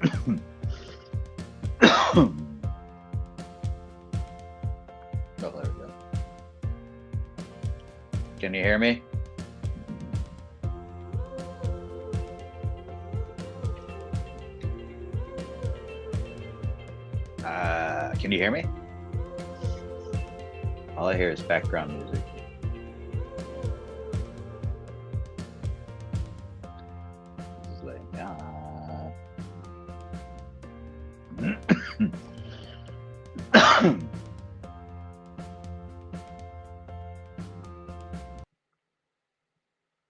Oh, there we go. Can you hear me? Can you hear me? All I hear is background music. This is like,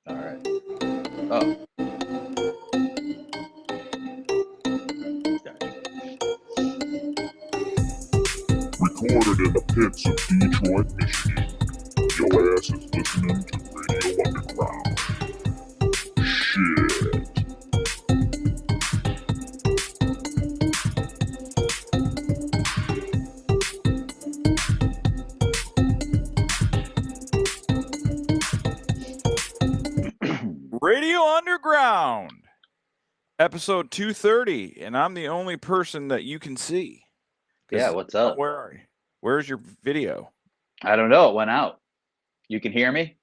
all right. Oh. Recorded in the pits of Detroit, Michigan. Your ass is listening to Radio Underground. Shit. Radio Underground, episode 230, and I'm the only person that you can see. Yeah, what's up? Where are you? Where's your video? I don't know. It went out. You can hear me?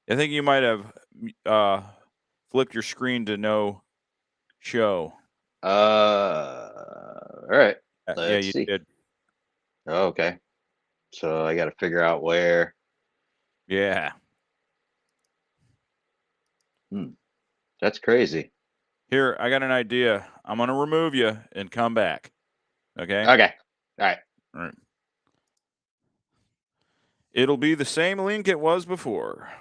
I think you might have flipped your screen to no show. All right. Yeah, you did. Oh, okay. So I got to figure out where. Yeah. That's crazy. Here, I got an idea. I'm going to remove you and come back. Okay? Okay. All right. All right. It'll be the same link it was before.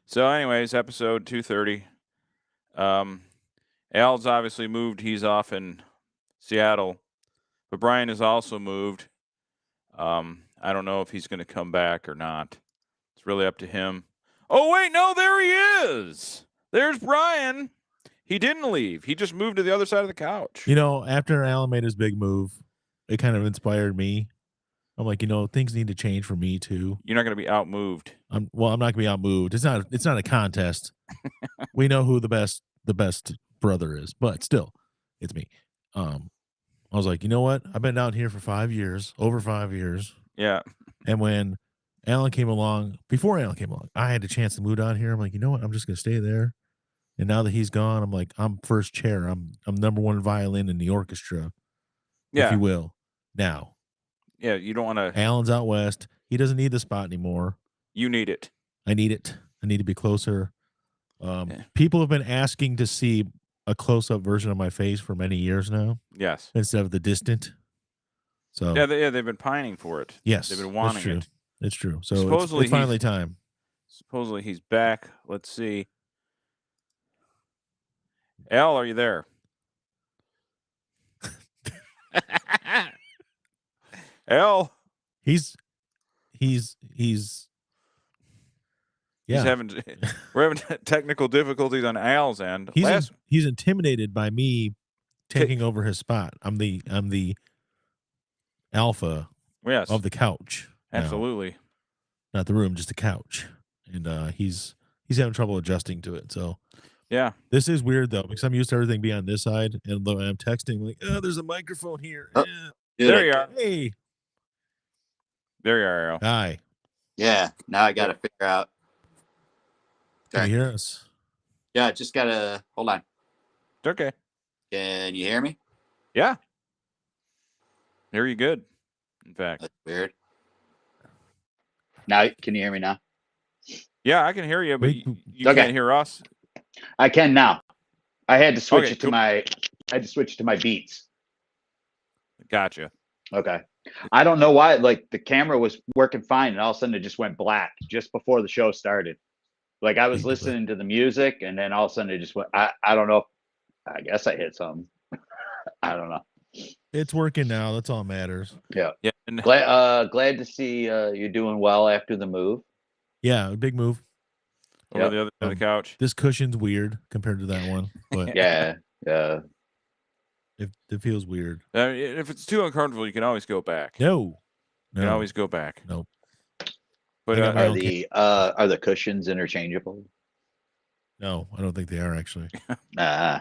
So anyways, episode 230. Al's obviously moved. He's off in Seattle. But Brian has also moved. I don't know if he's going to come back or not. It's really up to him. Oh, wait, no, there he is. There's Brian. He didn't leave. He just moved to the other side of the couch. You know, after Alan made his big move, it kind of inspired me. I'm like, things need to change for me too. You're not going to be outmoved. I'm not going to be outmoved. It's not a contest. We know who the best brother is, but still, it's me. I was like, you know what? I've been down here for over 5 years. Yeah. And when before Alan came along, I had a chance to move down here. I'm like, you know what? I'm just going to stay there. And now that he's gone, I'm like, I'm first chair. I'm number one violin in the orchestra, if you will. Now. Yeah, you don't want to. Alan's out west. He doesn't need the spot anymore. You need it. I need it. I need to be closer. People have been asking to see a close-up version of my face for many years now. Yes. Instead of the distant. So yeah, they've been pining for it. Yes, they've been wanting it. It's true. So supposedly it's finally time. Supposedly he's back. Let's see. Al, are you there? Al, he's we're having technical difficulties on Al's end. He's intimidated by me taking over his spot. I'm the alpha of the couch. Absolutely. Now. Not the room, just the couch. And he's having trouble adjusting to it. So yeah. This is weird though, because I'm used to everything being on this side, and though I'm texting like, oh, there's a microphone here. There you are. Hey. There you are, Al. Hi. Yeah. Now I got to figure out. Can you hear us? Yeah, just got to hold on. It's okay. Can you hear me? Yeah. Hear you good. In fact. That's weird. Now, can you hear me now? Yeah, I can hear you, but you can't hear us. I can now. I had to switch it to my Beats. Gotcha. Okay. I don't know why, like the camera was working fine and all of a sudden it just went black just before the show started. Like I was listening to the music and then all of a sudden it just went, I don't know. I guess I hit something. I don't know. It's working now. That's all that matters. Yeah. Yeah. Glad to see you're doing well after the move. Yeah, a big move. Over the other side of the couch. This cushion's weird compared to that one. But yeah. It feels weird. If it's too uncomfortable, you can always go back. No. You can always go back. Nope. But are the cushions interchangeable? No, I don't think they are actually. Uh,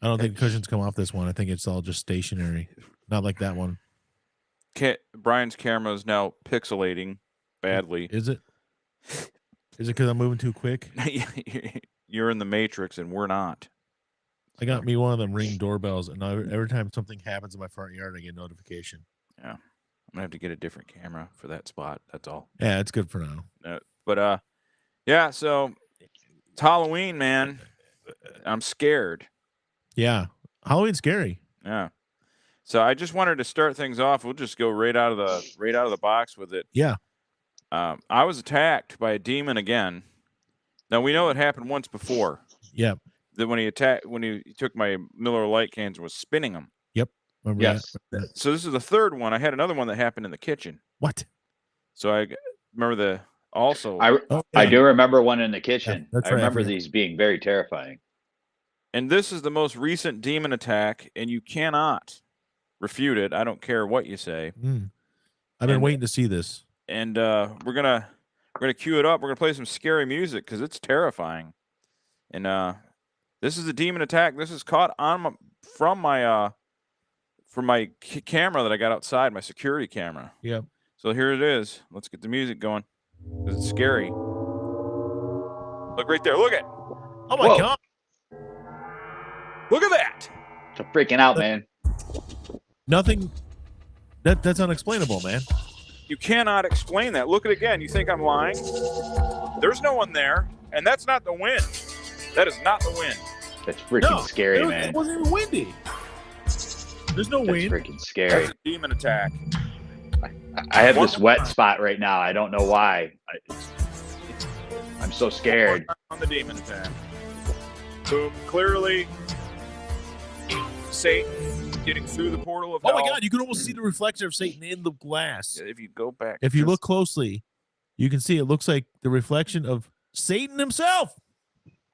I don't think cushions come off this one. I think it's all just stationary. Not like that one. Brian's camera is now pixelating badly. Is it? Is it because I'm moving too quick? You're in the Matrix and we're not. I got me one of them Ring doorbells, and every time something happens in my front yard, I get a notification. Yeah. I'm gonna have to get a different camera for that spot. That's all. Yeah, it's good for now. But yeah. So it's Halloween, man. I'm scared. Yeah, Halloween's scary. Yeah. So I just wanted to start things off. We'll just go right out of the box with it. Yeah. I was attacked by a demon again. Now we know it happened once before. Yeah. That when he took my Miller Lite cans and was spinning them. Yep. Remember yes. that? So this is the third one. I had another one that happened in the kitchen. What? So I remember I do remember one in the kitchen. That's I right, remember I forget. these being very terrifying. And this is the most recent demon attack, and you cannot refute it. I don't care what you say. I've been waiting to see this. And we're gonna cue it up. We're gonna play some scary music because it's terrifying. And this is a demon attack. This is caught on from my camera that I got outside, my security camera. Yep. So here it is. Let's get the music going. 'Cause it's scary. Look right there. Look at. Oh my God! Look at that. So freaking out, man. Nothing. That's unexplainable, man. You cannot explain that. Look at it again. You think I'm lying? There's no one there, and that's not the wind. That is not the wind. That's freaking scary, man. It wasn't even windy. There's no That's wind. freaking scary. That's a demon attack. I have this wet spot right now. I don't know why. I'm so scared. On the demon attack. Boom. Clearly, Satan getting through the portal of hell. Oh my God! You can almost see the reflection of Satan in the glass. If you go back. If you look closely, you can see it looks like the reflection of Satan himself.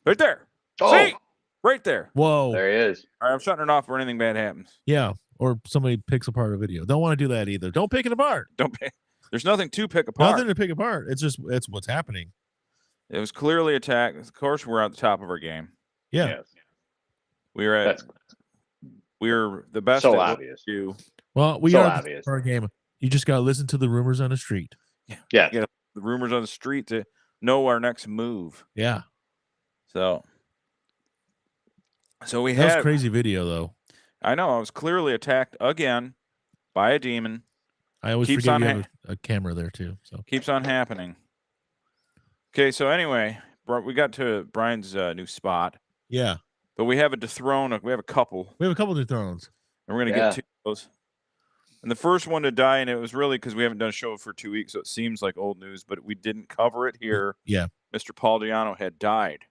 Right there. Oh, See? Right there. Whoa! there he is. All right, I'm shutting it off before anything bad happens. Yeah, or somebody picks apart a video. Don't want to do that either. Don't pick it apart. There's nothing to pick apart. Nothing to pick apart. It's what's happening. It was clearly attacked. Of course, we're at the top of our game. Yeah. Yes. We're the best. So at what obvious. we do. Well, we So are obvious. for our game. You just gotta listen to the rumors on the street. Yeah. Get the rumors on the street to know our next move. Yeah. So we That was had a crazy video though. I know I was clearly attacked again by a demon. I always Keeps forget on you have a camera there too. So Keeps on happening. Okay, so anyway, we got to Brian's new spot, yeah, but we have a dethrone. We have a couple, we have a couple of thrones. and we're gonna get to those. And the first one to die, and it was really because we haven't done a show for 2 weeks, so it seems like old news, but we didn't cover it here. Yeah. Mr. Paul Diano had died.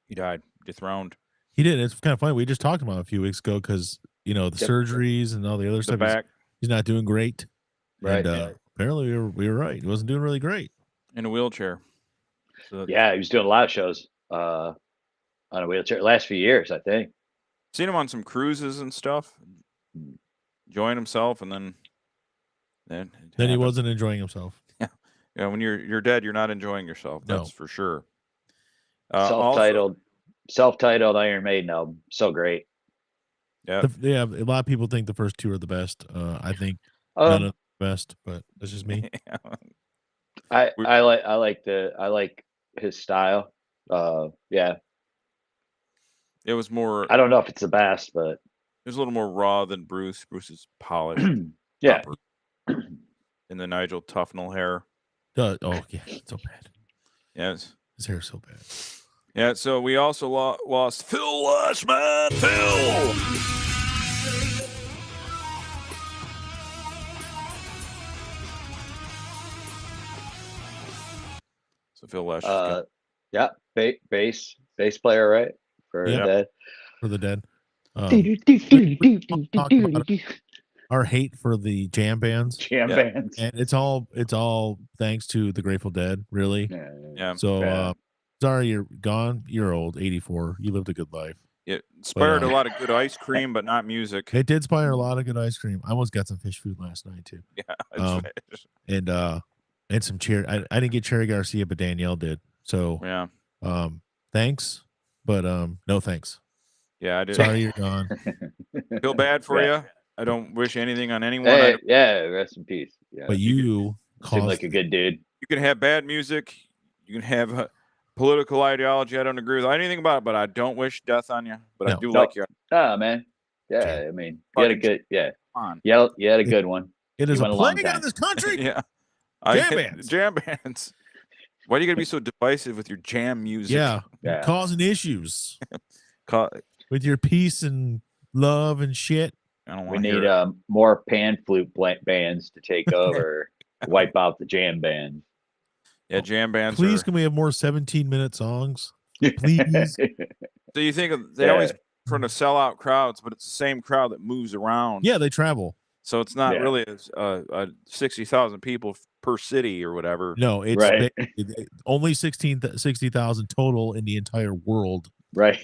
He died, dethroned. He did. It's kind of funny. We just talked about it a few weeks ago because the Yep. surgeries and all the other The stuff. back He's not doing great. Right. And apparently we were right. He wasn't doing really great. in a wheelchair. So Yeah, he was doing a lot of shows on a wheelchair last few years, I think. seen him on some cruises and stuff, enjoying himself, and then it Then he happened. wasn't enjoying himself. Yeah, when you're dead, you're not enjoying yourself. No. That's for sure. Self-titled Iron Maiden album. So great. Yeah, Yeah, a lot of people think the first two are the best. I think Um, none of the best, but that's just me. I like his style. Yeah. it was more. I don't know if it's the best, but It was a little more raw than Bruce. Bruce is polished. yeah. proper. In the Nigel Tufnell hair. Oh yeah, it's so bad. Yes. His hair's so bad. Yeah. So we also lost Phil Lashman. Phil. So Phil Lesh. Yeah, bass player, right? For Yeah. Dead. For the dead. Jam Our hate for the jam bands, bands. and it's all thanks to the Grateful Dead, really. Yeah. So Yeah. sorry you're gone. You're old, 84. You lived a good life. It inspired a lot of good ice cream, but not music. It did inspire a lot of good ice cream. I almost got some fish food last night too. Yeah, And some cherry. I didn't get Cherry Garcia, but Danielle did. So yeah, thanks, but no thanks. yeah. I did. Sorry you're gone. Feel bad for Yeah. you. I don't wish anything on anyone. Hey, yeah, rest in peace. Yeah, But you seem like a good dude. You can have bad music. You can have political ideology. I don't agree with anything about it, but I don't wish death on you. But I No. do No. like you. Oh man, yeah. Jam. I mean, you had a Fucking good, on. yeah, you had a good one. It is You a went a long plague on time. this country. Yeah. Jam bands. Jam bands. Why do you got to be so divisive with your jam music? Yeah, Yeah. causing issues I with your peace and love and shit. don't We want to hear need it. more pan flute bands to take over, wipe out the jam band. Yeah, jam bands. Please, Are, can we have more 17-minute songs? Please. so you think they always front of sellout crowds, but it's the same crowd that moves around. Yeah, they travel. So it's not Yeah. really 60,000 people per city or whatever. No, it's Right. only 60,000 total in the entire world. Right.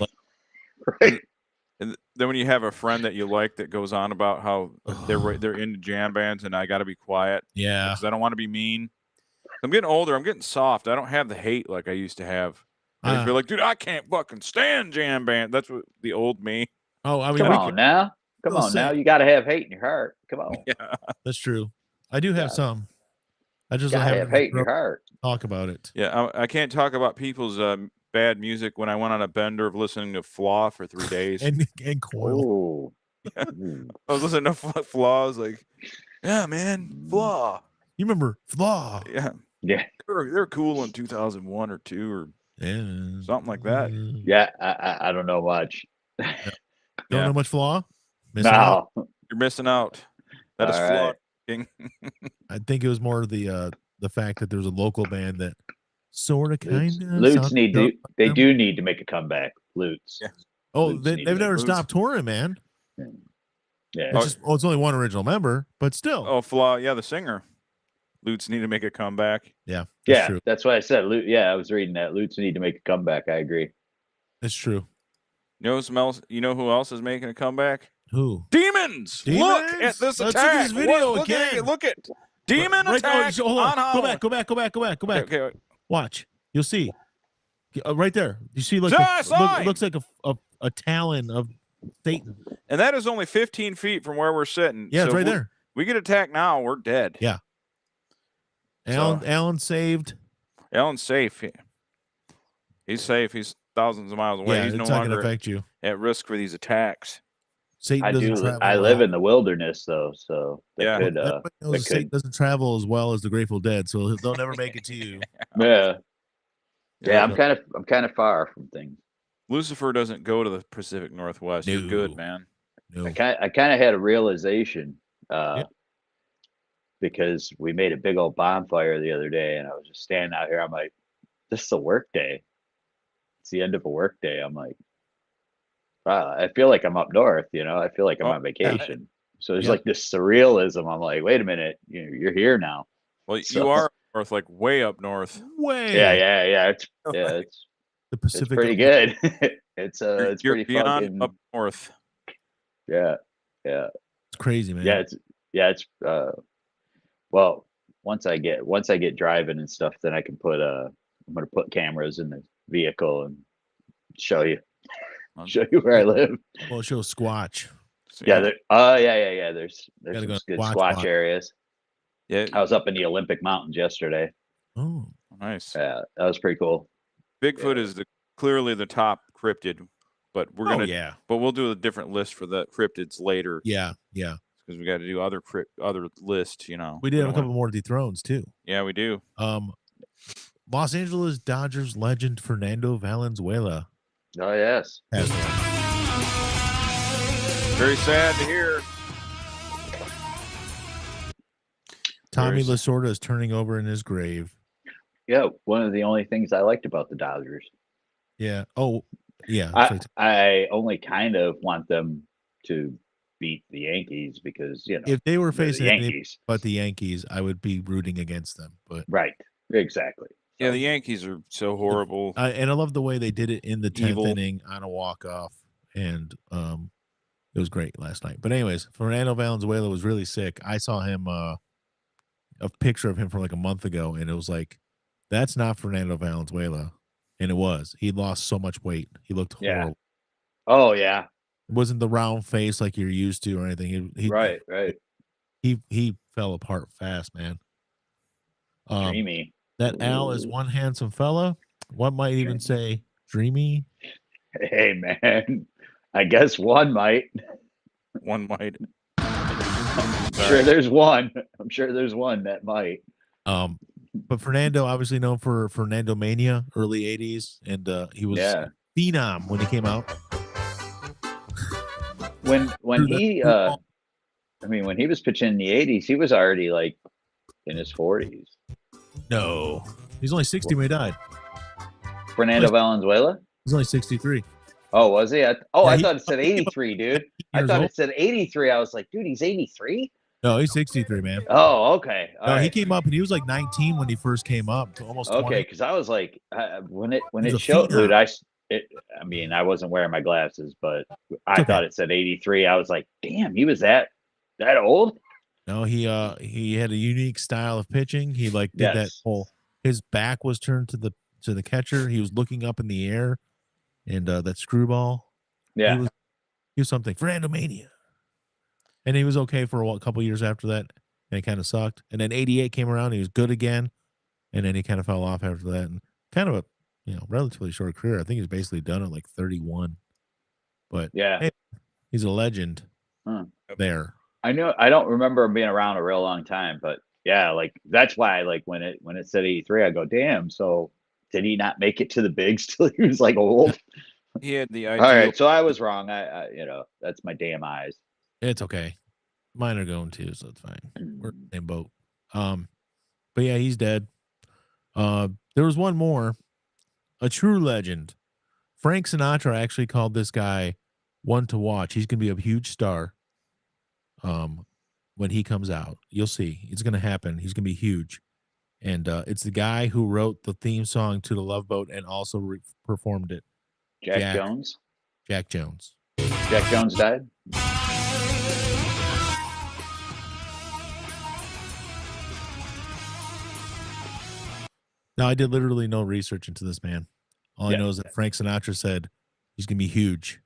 And then when you have a friend that you like that goes on about how they're into jam bands and I got to be quiet Yeah. because I don't want to be mean. I'm getting older. I'm getting soft. I don't have the hate like I used to have. I used to be like, dude, I can't fucking stand jam band. That's what the old me. Oh, I mean, Come on now. Come We'll on now. say- You got to have hate in your heart. Come on. Yeah. that's true. I do have Yeah. some. I just You don't got to have have hate in your heart. talk about it. Yeah. I can't talk about people's bad music when I went on a bender of listening to Flaw for 3 days. And Coil. Oh. I was listening to Flaw. I was like, yeah, man, Flaw. You remember Flaw? Yeah. Yeah. They're cool in 2001 or 2 or Yeah. something like that. Yeah. I don't know much. Don't Yeah. know much Flaw? Missing out? No. You're missing out. That is All Flaw. right. King. I think it was more the fact that there was a local band that sort of Lutes, kind of. Lutes they do need to make a comeback. Lutes. Yeah. Oh, Lutes they've need to never Lutes. stopped touring, man. Yeah. It's only one original member, but still. Oh, Flaw. Yeah, the singer. Lutes need to make a comeback. Yeah, that's Yeah. true. That's what I said. I was reading that. Lutes need to make a comeback. I agree. It's true. You know who else is making a comeback? Who? Demons. Look Demons? at this Let's look attack. at this video Look at again. it. Look at Demon Right- attack. hold on. on Go Halloween. back. Okay. Watch. You'll see. Right there. You see, like Yeah, I saw it it. looks like a talon of Satan. And that is only 15 feet from where we're sitting. Yeah, it's So right if there. We get attacked now, we're dead. Yeah. So- Alan saved. Alan's safe. He's safe. He's thousands of miles away. Yeah, He's no it's not going to longer affect you. at risk for these attacks. Satan I doesn't do. travel. I live well. in the wilderness though, so that Yeah. could. Everybody knows that Satan could. doesn't travel as well as the Grateful Dead, so they'll never make it to you. Yeah. Yeah. I'm Yeah. kind of far from things. Lucifer doesn't go to the Pacific Northwest. You're No. good, man. No. I kind of had a realization Yeah. because we made a big old bonfire the other day, and I was just standing out here. I'm like, this is a work day. It's the end of a work day. I'm like, wow, I feel like I'm up north. I feel like I'm Oh, on vacation. So there's Yeah. like this surrealism. I'm like, wait a minute, you're here now. Well, So- you are up north, like way up north. Way. Yeah. It's The it's Pacific. pretty good. it's You're pretty beyond fucking up north. yeah. It's crazy, man. It's well, once I get driving and stuff, then I can put I'm gonna put cameras in the vehicle and show you where I live. Well, show Squatch. So, Yeah, there's Gotta some go good Squatch Squatch spot. areas. yeah. I was up in the Olympic Mountains yesterday. Oh, Nice. Yeah, that was pretty cool. Bigfoot is clearly the top cryptid, but we're gonna. yeah. But we'll do a different list for the cryptids later Yeah. because we got to do other lists. We did have a don't couple want- more dethrones too. Yeah, we do. Los Angeles Dodgers legend Fernando Valenzuela Oh yes. has one. Very sad to hear. Tommy Very Lasorda is turning over in his grave. Yeah, one of the only things I liked about the Dodgers. Yeah. Oh, yeah. I only kind of want them to beat the Yankees because if they were they're the facing anything Yankees. but the Yankees, I would be rooting against them. But Right. Exactly. Yeah, the Yankees are so horrible. and I love the way they did it in the 10th Evil. inning on a walk off. and it was great last night. But anyways, Fernando Valenzuela was really sick. I saw him a picture of him from like a month ago, and it was like, that's not Fernando Valenzuela, and it was. He lost so much weight. He looked Yeah. horrible. Oh yeah. It wasn't the round face like you're used to or anything. Right. He fell apart fast, man. Dreamy. That Al is one handsome fella. One might even say dreamy. Hey man, I guess one might. One might. I'm sure there's one. I'm sure there's one that might. But Fernando, obviously known for Fernando Mania, early '80s, and he was phenom when he came out. When he when he was pitching in the '80s, he was already like in his 40s. No, he's only 60 when he died. Fernando Valenzuela? He's only 63. Oh, was he? I thought it said 83, dude. I thought old. it said 83. I was like, dude, he's 83? No, he's 63, man. Oh, okay. All right. He came up and he was like 19 when he first came up, to almost 20. Okay, because I was like, when it a showed, phenom. dude, I mean, I wasn't wearing my glasses, but I thought it said 83. I was like, damn, he was that old? No, he had a unique style of pitching. He like did that whole, his back was turned to the catcher. He was looking up in the air, and that screwball. Yeah, he was something. Fernando Mania, and he was okay for a couple years after that, and it kind of sucked. And then '88 came around, he was good again, and then he kind of fell off after that, and kind of a relatively short career. I think he's basically done at like 31, but yeah, hey, he's a legend there. I know. I don't remember him being around a real long time, but yeah, like that's why, like when it said 83, I go, damn. So did he not make it to the bigs till he was like old? He had the ideal. All right, so I was wrong. I that's my damn eyes. It's okay. Mine are going too, so it's fine. We're in the same boat. But yeah, he's dead. There was one more, a true legend. Frank Sinatra actually called this guy one to watch. He's gonna be a huge star. When he comes out, you'll see it's gonna happen. He's gonna be huge, and it's the guy who wrote the theme song to The Love Boat and also performed it. Jack Jones. Jack Jones. Jack Jones died. Now, I did literally no research into this man. All I know is that Frank Sinatra said he's gonna be huge,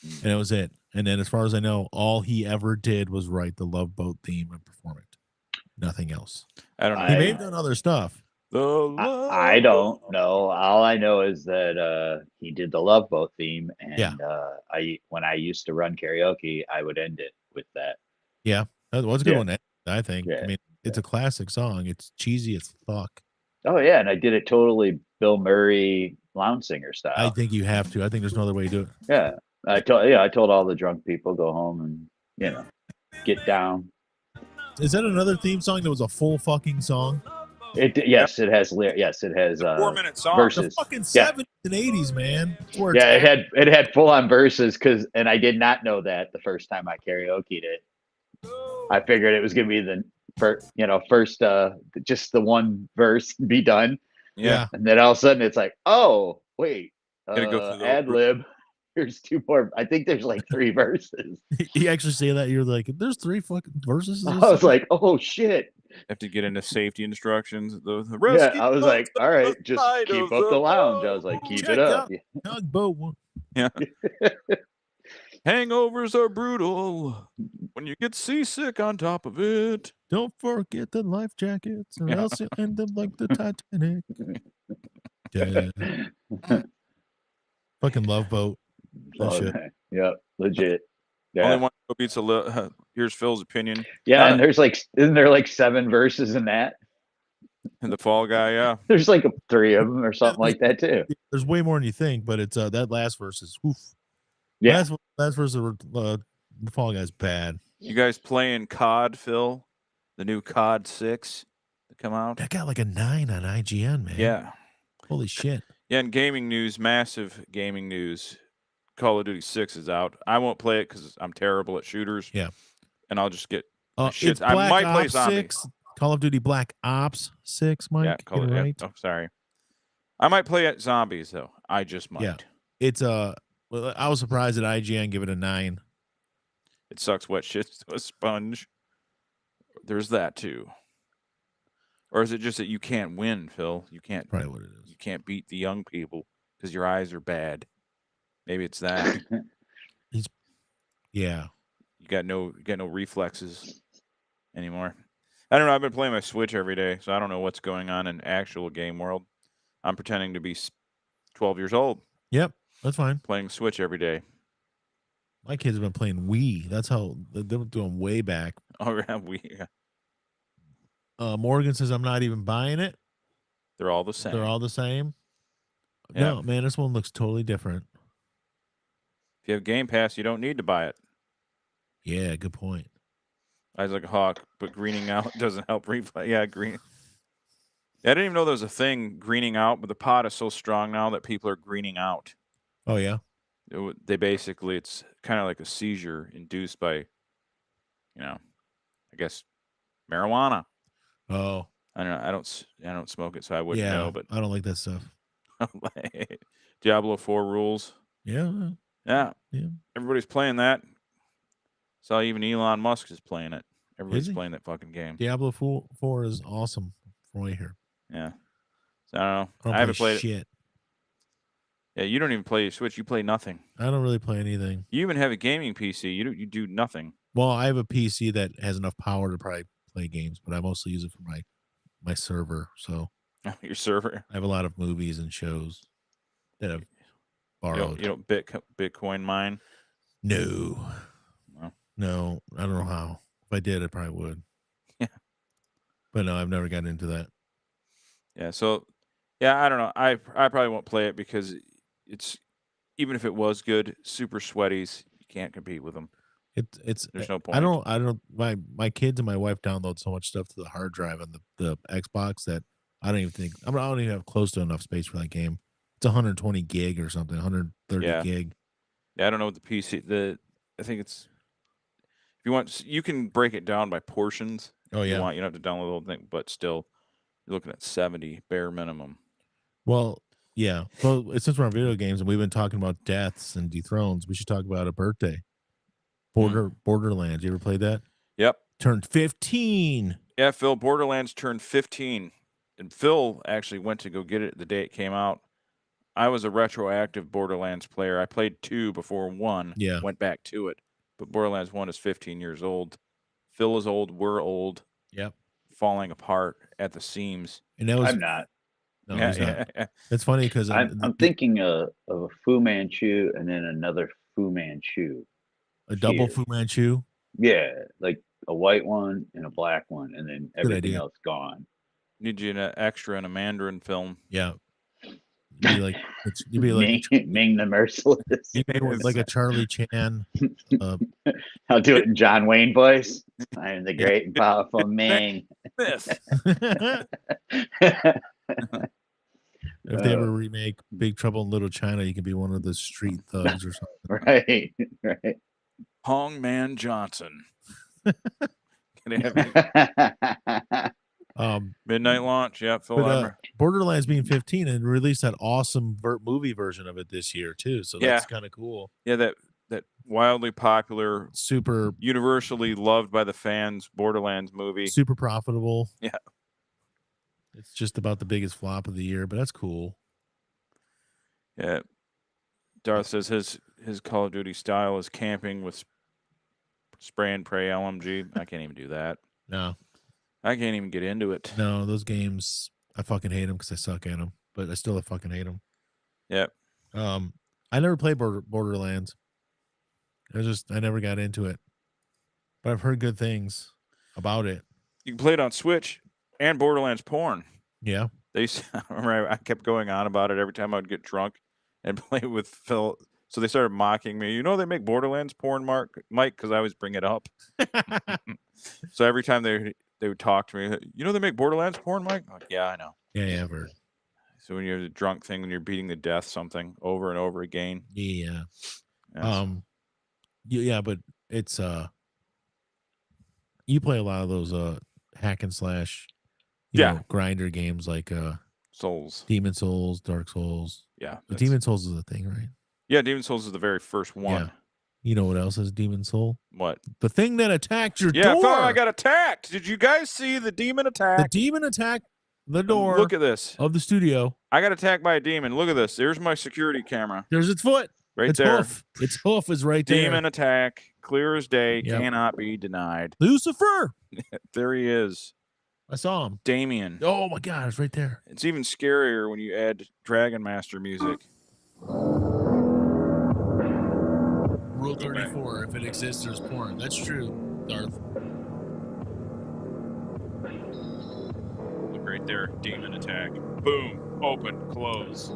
and that was it. And then, as far as I know, all he ever did was write the Love Boat theme and perform it. Nothing else. I don't know. He may have done other stuff. I don't know. All I know is that he did the Love Boat theme, and when I used to run karaoke, I would end it with that. Yeah, that was a good one. I think. Yeah. I mean, it's a classic song. It's cheesy as fuck. Oh yeah, and I did it totally Bill Murray lounge singer style. I think you have to. I think there's no other way to do it. Yeah, I told all the drunk people go home and get down. Is that another theme song that was a full fucking song? It has 4-minute song. Verses. The fucking 70s and 80s, man. It had full on verses and I did not know that the first time I karaoke'd it. I figured it was gonna be the first just the one verse and be done. Yeah. And then all of a sudden it's like, oh wait, Gotta go through ad lib. There's 2 more. I think there's like 3 verses. You actually say that, you're like, there's 3 fucking verses. I was like, oh shit. Have to get into safety instructions. I was like, all right, just keep up the lounge. I was like, keep it up. Yeah. Hangovers are brutal when you get seasick on top of it. Don't forget the life jackets, or else you'll end up like the Titanic. Fucking Love Boat. Shit. Yep, legit. Yeah. Only one beats a little. Here's Phil's opinion. Yeah, and isn't there like 7 verses in that? And the Fall Guy, yeah. There's like 3 of them or something like that too. There's way more than you think, but it's that last verse is oof. Yeah. Last verse of the Fall Guy's bad. You guys playing COD, Phil? The new COD 6 that come out? That got like a 9 on IGN, man. Yeah. Holy shit. Yeah, and gaming news, massive gaming news. Call of Duty 6 is out. I won't play it because I'm terrible at shooters. Yeah. And I'll just get shit. I might play Ops Zombie. 6, Call of Duty Black Ops 6, Mike. Yeah, Call right. Oh, sorry. I might play at Zombies though. I just might. Yeah. It's Well, I was surprised at IGN give it a 9. It sucks wet shit to a sponge. There's that too. Or is it just that you can't win, Phil? You can't. Probably what it is. You can't beat the young people because your eyes are bad. Maybe it's that. Yeah. You got no reflexes anymore. I don't know. I've been playing my Switch every day, so I don't know what's going on in actual game world. I'm pretending to be 12 years old. Yep. That's fine. Playing Switch every day. My kids have been playing Wii. That's how they're doing way back. Oh, yeah, Morgan says I'm not even buying it. they're all the same. They're all the same. Yeah. No, man, this one looks totally different. If you have Game Pass, you don't need to buy it. Yeah, good point. Eyes like a hawk, but greening out doesn't help replay. Yeah, green. Yeah, I didn't even know there was a thing, greening out, but the pot is so strong now that people are greening out. Oh, yeah? They basically, it's kind of like a seizure induced by, I guess, marijuana. Oh. I don't know. I don't smoke it, so I wouldn't Yeah, know. But I don't like that stuff. Diablo 4 rules. Yeah. Yeah. Yeah. Everybody's playing that. Saw even Elon Musk is playing it. Everybody's he? playing that fucking game. Diablo 4 is awesome from what I hear. Yeah. So, I don't know. I don't haven't played shit. it. Yeah, you don't even play your Switch. You play nothing. I don't really play anything. You even have a gaming PC. You do nothing. Well, I have a PC that has enough power to probably play games, but I mostly use it for my server. So Your server. I have a lot of movies and shows that I've borrowed. You don't Bitcoin mine? No. No. No, I don't know how. If I did, I probably would. Yeah. But no, I've never gotten into that. Yeah, so I don't know. I probably won't play it because it's, even if it was good, super sweaties, you can't compete with them. It's There's no point. I don't my kids and my wife download so much stuff to the hard drive on the Xbox that I don't even have close to enough space for that game. It's 120 gig or something, 130 gig. Yeah, I don't know what the PC. I think it's, if you want, you can break it down by portions. Oh, if yeah. you want, you don't have to download the whole thing, but still, you're looking at 70 bare minimum. Well, yeah. Well, since we're on video games and we've been talking about deaths and dethrones, we should talk about a birthday. Borderlands. You ever played that? Yep. Turned 15. Yeah, Phil, Borderlands turned 15. And Phil actually went to go get it the day it came out. I was a retroactive Borderlands player. I played 2 before 1. Yeah. Went back to it. But Borderlands 1 is 15 years old. Phil is old. We're old. Yep. Falling apart at the seams. And that was, I'm not. No, Yeah, he's not. yeah. It's funny because I'm thinking of a Fu Manchu and then another Fu Manchu. a double here. Fu Manchu. Yeah, like a white one and a black one, and then Good everything idea. else gone. Need you an extra in a Mandarin film. Yeah. You'd be like Ming the Merciless. you made one like a Charlie Chan. I'll do it in John Wayne voice. I am the great and powerful Ming. Myth. If they ever remake Big Trouble in Little China, you can be one of the street thugs or something. Right, right. Hong Man Johnson. Can I have midnight launch? Yeah, Phil. But, Borderlands being 15 and released that awesome movie version of it this year too, so that's kind of cool. Yeah, that wildly popular, super universally loved by the fans Borderlands movie. Super profitable. Yeah. It's just about the biggest flop of the year, but that's cool. Yeah. Darth says his Call of Duty style is camping with spray and pray LMG. I can't even do that. No. I can't even get into it. No, those games, I fucking hate them because I suck at them, but I still fucking hate them. Yep. I never played Borderlands. I never got into it, but I've heard good things about it. You can play it on Switch and Borderlands porn. Yeah. I remember I kept going on about it every time I would get drunk and play with Phil. So they started mocking me. You know they make Borderlands porn, Mike, because I always bring it up. So every time they would talk to me, you know they make Borderlands porn, Mike? I'm like, yeah, I know. Yeah, I've heard. So when you're the drunk thing, when you're beating the death something over and over again. Yeah. Yes. Yeah, but it's you play a lot of those hack and slash you know, grinder games like Souls. Demon Souls, Dark Souls. Yeah. But Demon Souls is a thing, right? Yeah, Demon Souls is the very first one. Yeah. You know what else is Demon Soul? What? The thing that attacked your Yeah, door. I got attacked. Did you guys see the demon The attack? demon attacked the door Look at this. of the studio. I got attacked by a demon. Look at this. There's my security camera. There's its foot. Right its there. Hoof. Its hoof is right there. Demon attack. Clear as day. Yep. Cannot be denied. Lucifer. There he is. I saw him. Damien. Oh my God, it's right there. It's even scarier when you add Dragon Master music. Rule 34. If it exists, there's porn. That's true, Darth. Look right there. Demon attack. Boom. Open. Close.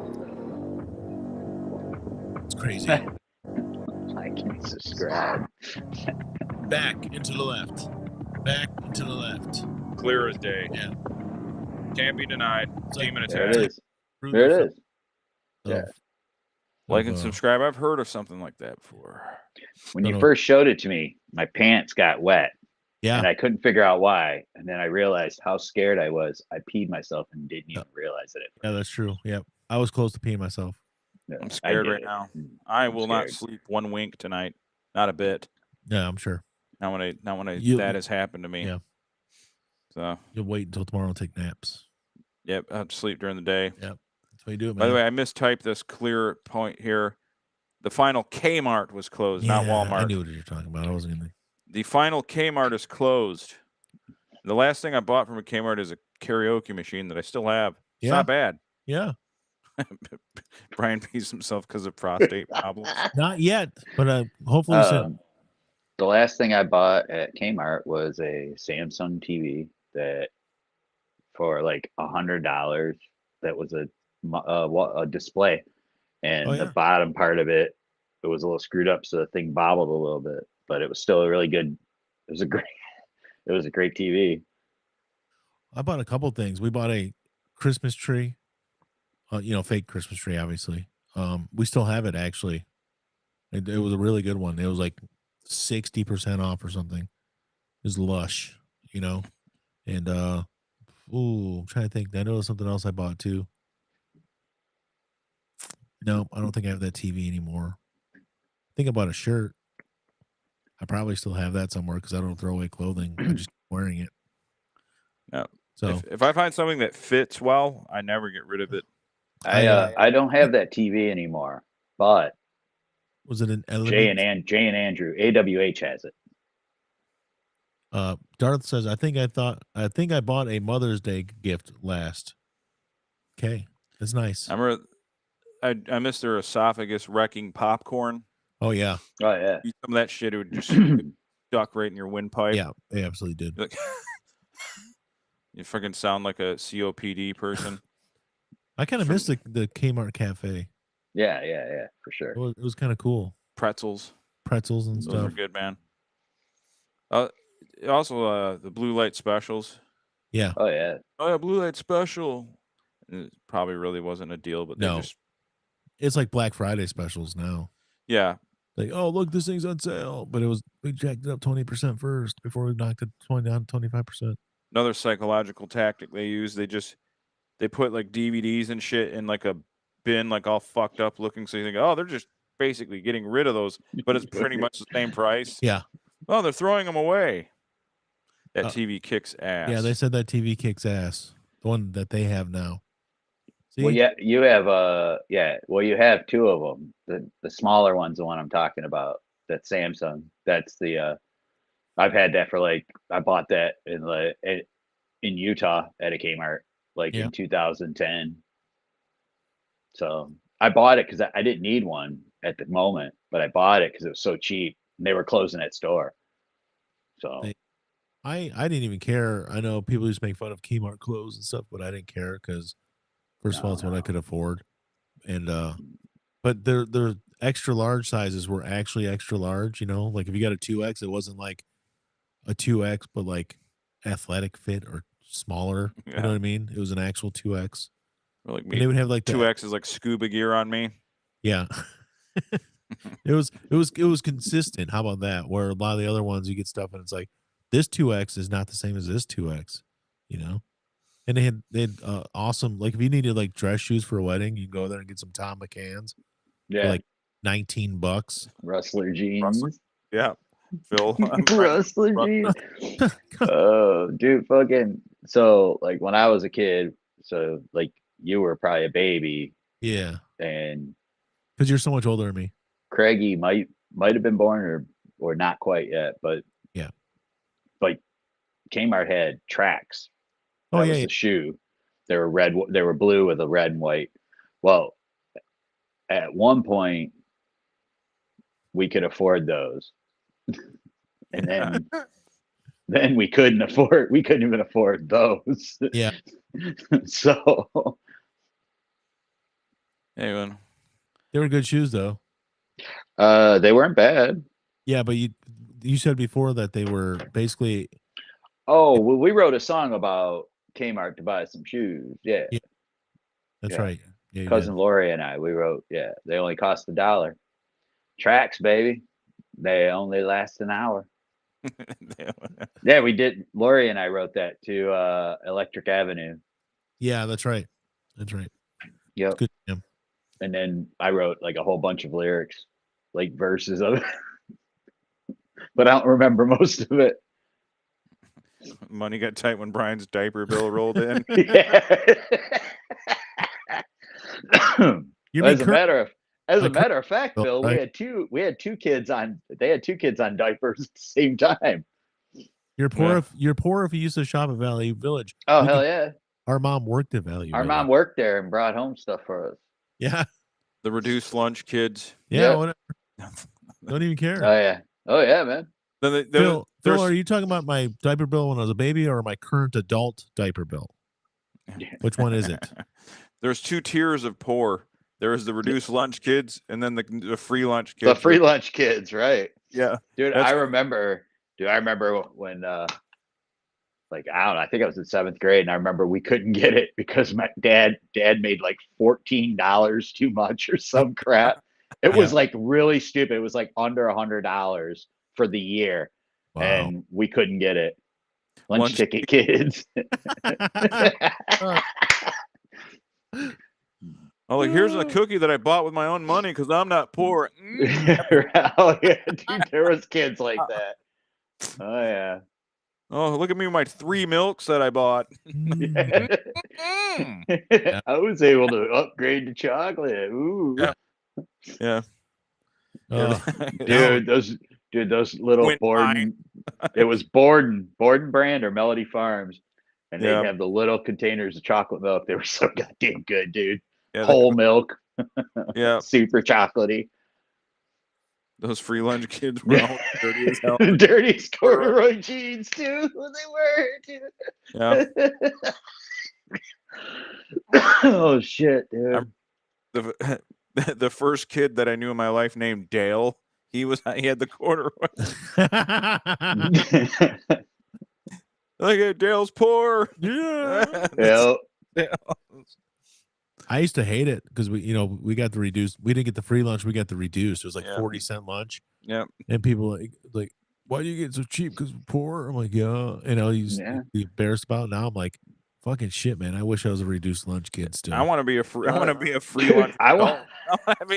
It's crazy. Like and subscribe. Back into the left. Back into the left. Clear as day. Yeah. Can't be denied. It's like- Demon There attack. it is. There it is. Yeah. Like and subscribe. I've heard of something like that before. When Don't you know. first showed it to me, my pants got wet Yeah. and I couldn't figure out why. And then I realized how scared I was. I peed myself and didn't even realize it. Yeah, that's true. Yep. I was close to peeing myself. Yeah, I'm I scared get right it. now. Mm, I I'm will not scared. sleep one wink tonight. Not a bit. Yeah, I'm sure. Not when You- that has happened to me. Yeah. So You'll wait until tomorrow and take naps. yep, I have to sleep during the day. That's how you do it, man. By the way, I mistyped this clear point here. The final Kmart was closed, not Walmart. I knew what you were talking about. I wasn't gonna. The final Kmart is closed. The last thing I bought from a Kmart is a karaoke machine that I still have. It's Yeah. not bad. Yeah. Brian pees himself because of prostate problems. Not yet, but hopefully soon. The last thing I bought at Kmart was a Samsung TV that for like $100. That was a display, and Oh, yeah. the bottom part of it was a little screwed up, so the thing bobbled a little bit, but it was still a really good. It was a great TV. I bought a couple things. We bought a Christmas tree. Fake Christmas tree, obviously. We still have it actually. It was a really good one. It was like 60% off or something. It was lush, And I'm trying to think. I know there's something else I bought too. No, I don't think I have that TV anymore. I think I bought a shirt. I probably still have that somewhere because I don't throw away clothing. I just keep wearing it. Yeah. So If I find something that fits well, I never get rid of it. I don't have that TV anymore, but was it an element? Jay and Andrew AWH has it. Darth says, I think I bought a Mother's Day gift last. Okay. That's nice. I missed their esophagus wrecking popcorn. Oh yeah. Oh yeah. Eat some of that shit, it would just duck right in your windpipe. Yeah, they absolutely did. Like, you fucking sound like a COPD person. I kind of missed the Kmart cafe. Yeah, for sure. It was kind of cool. Pretzels And Those stuff. are good, man. Also, the blue light specials. Yeah. Oh yeah. Oh yeah, blue light special. It probably really wasn't a deal, but they No. just It's like Black Friday specials now. yeah. Like, oh look, this thing's on sale. But we jacked it up 20% first before we knocked it down to 25%. Another psychological tactic they use. They put like DVDs and shit in like a bin, like all fucked up looking. So you think, oh, they're just basically getting rid of those, but it's pretty much the same price. Yeah. Oh, they're throwing them away. That TV kicks ass. Yeah, they said that TV kicks ass. The one that they have now. See? Well, yeah, you have you have two of them. The smaller one's the one I'm talking about. That's Samsung. That's the I've had that for I bought that in Utah at a Kmart in 2010. So I bought it because I didn't need one at the moment, but I bought it because it was so cheap. And they were closing that store. So I didn't even care. I know people used to make fun of Kmart clothes and stuff, but I didn't care because first of all, it's what I could afford. And but their extra large sizes were actually extra large, like if you got a 2X, it wasn't like a 2X, but like athletic fit or smaller. Yeah. You know what I mean? It was an actual 2X. Or like And they would have like 2X is like scuba gear on me. Yeah. It was consistent. How about that? Where a lot of the other ones you get stuff and it's like this 2X is not the same as this 2X, And they had awesome, like if you needed like dress shoes for a wedding, you can go there and get some Tom McCann's. yeah, Like $19. Rustler jeans. Yeah, Phil. Rustler jeans. Oh, dude, fucking. So, like, when I was a kid, so like you were probably a baby, Yeah, and because you're so much older than me. Craigie might have been born or not quite yet, but Yeah. like Kmart had tracks. Oh That yeah, was yeah. the shoe. They were red. They were blue with a red and white. Well, at one point we could afford those, and then we couldn't afford. We couldn't even afford those. Yeah. So Anyway, They were good shoes though. they weren't bad. Yeah, but you said before that they were basically. Oh, well, we wrote a song about Kmart to buy some shoes. Yeah, Yeah, that's yeah. right. Yeah, you Cousin did. Lori and I, we wrote. Yeah, they only cost $1. Tracks, baby. They only last an hour. Yeah, we did. Lori and I wrote that to Electric Avenue. Yeah, that's right. That's right. Yep. Good. Yeah. And then I wrote like a whole bunch of lyrics, like verses of it, but I don't remember most of it. money got tight when Brian's diaper bill rolled in. Yeah. You mean As a matter of fact, Bill, Bill, right? we had two kids on. They had two kids on diapers at the same time. You're poor Yeah. if you used to shop at Valley Village. Oh We hell could- yeah! Our mom worked at Valley Our Village. mom worked there and brought home stuff for us. Yeah. The reduced lunch kids. Yeah. Yep. Whatever. Don't even care. Oh yeah, man. Then Phil, are you talking about my diaper bill when I was a baby or my current adult diaper bill? Which one is it? There's two tiers of poor. There is the reduced lunch kids, and then the free lunch kids. The free lunch kids, right? Yeah, Dude, I remember when like I don't know, I think I was in 7th grade, and I remember we couldn't get it because my dad made like $14 too much or some crap. It was like really stupid. It was like under $100 for the year, Wow. and we couldn't get it. Lunch ticket kids. Oh, like here's a cookie that I bought with my own money because I'm not poor. Oh yeah, dude, there was kids like that. Oh yeah. Oh, look at me with my 3 milks that I bought. Mm. I was able to upgrade to chocolate. Ooh. Yeah. Dude, those little Went Borden. It was Borden brand or Melody Farms, and they'd have the little containers of chocolate milk. They were so goddamn good, dude. Yeah, Whole milk. Yeah. Super chocolatey. Those free lunch kids were all dirty as hell. Dirtiest corduroy jeans, too. They were, dude. Yeah. Oh shit, dude. The first kid that I knew in my life named Dale, he had the corduroy. Like Dale's poor. Yeah. Yep. I used to hate it because we got the reduced. We didn't get the free lunch. We got the reduced. It was like 40-cent lunch. Yeah. And people like, why do you get so cheap? Because we're poor. I'm like, yeah. You be embarrassed about it. Now I'm like, fucking shit, man. I wish I was a reduced lunch kid still. I want to be a free. I want to be a free lunch. I want to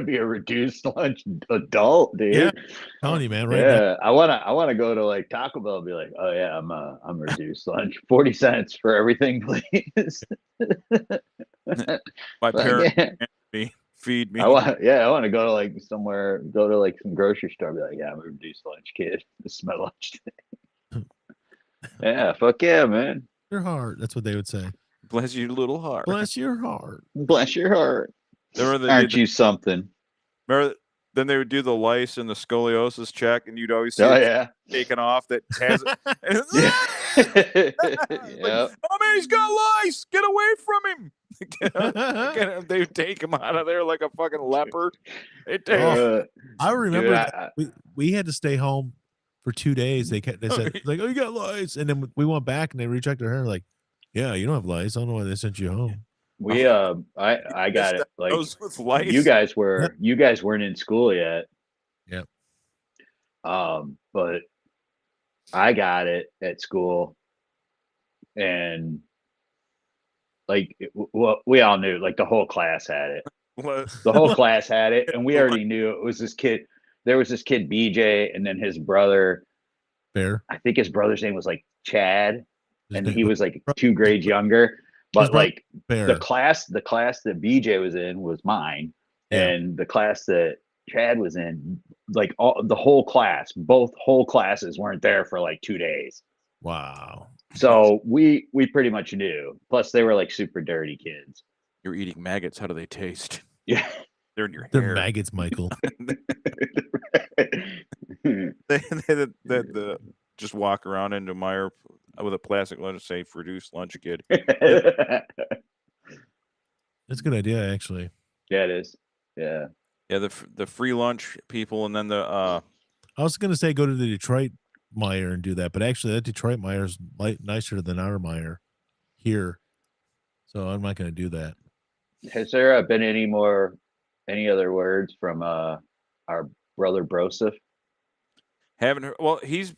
be a reduced lunch adult, dude. Yeah. I'm telling you, man. Right Yeah, now. I want to go to like Taco Bell and be like, oh yeah, I'm reduced lunch, 40 cents for everything, please. My parents feed me. I want to go to like somewhere, go to like some grocery store, and be like, yeah, I'm a reduced lunch kid. This is my lunch today. Yeah, fuck yeah, man. Your heart. That's what they would say. Bless your little heart. Bless your heart. Bless your heart. Aren't you something? Remember, then they would do the lice and the scoliosis check, and you'd always see it taken off that has it. Yeah. Oh man, he's got lice! Get away from him! They would take him out of there like a fucking leopard. I remember we had to stay home for 2 days. They said like, oh, you got lice, and then we went back and they rechecked her like, yeah, you don't have lice. I don't know why they sent you home. We I got it. Like with lice. you guys weren't in school yet. Yep. But I got it at school, and like we all knew, like the whole class had it. The whole class had it, and we already knew it was this kid. There was this kid BJ, and then his brother. Bear. I think his brother's name was like Chad, His and name- he was like 2 grades younger. But brother- like Bear. the class that BJ was in was mine, Yeah. and the class that Chad was in, like the whole class, both whole classes weren't there for like 2 days. Wow. So we pretty much knew. Plus, they were like super dirty kids. You're eating maggots. How do they taste? Yeah. They're in your They're hair. maggots, Michael. They just walk around into Meyer with a plastic lunch and say, "Produce lunch kid." Yeah, That's a good idea, actually. it is. Yeah. Yeah, the free lunch people, and then the I was going to say go to the Detroit Meyer and do that, but actually that Detroit Meyer is nicer than our Meyer here. So I'm not going to do that. Has there been any other words from our brother Broseph? haven't heard. Well, he's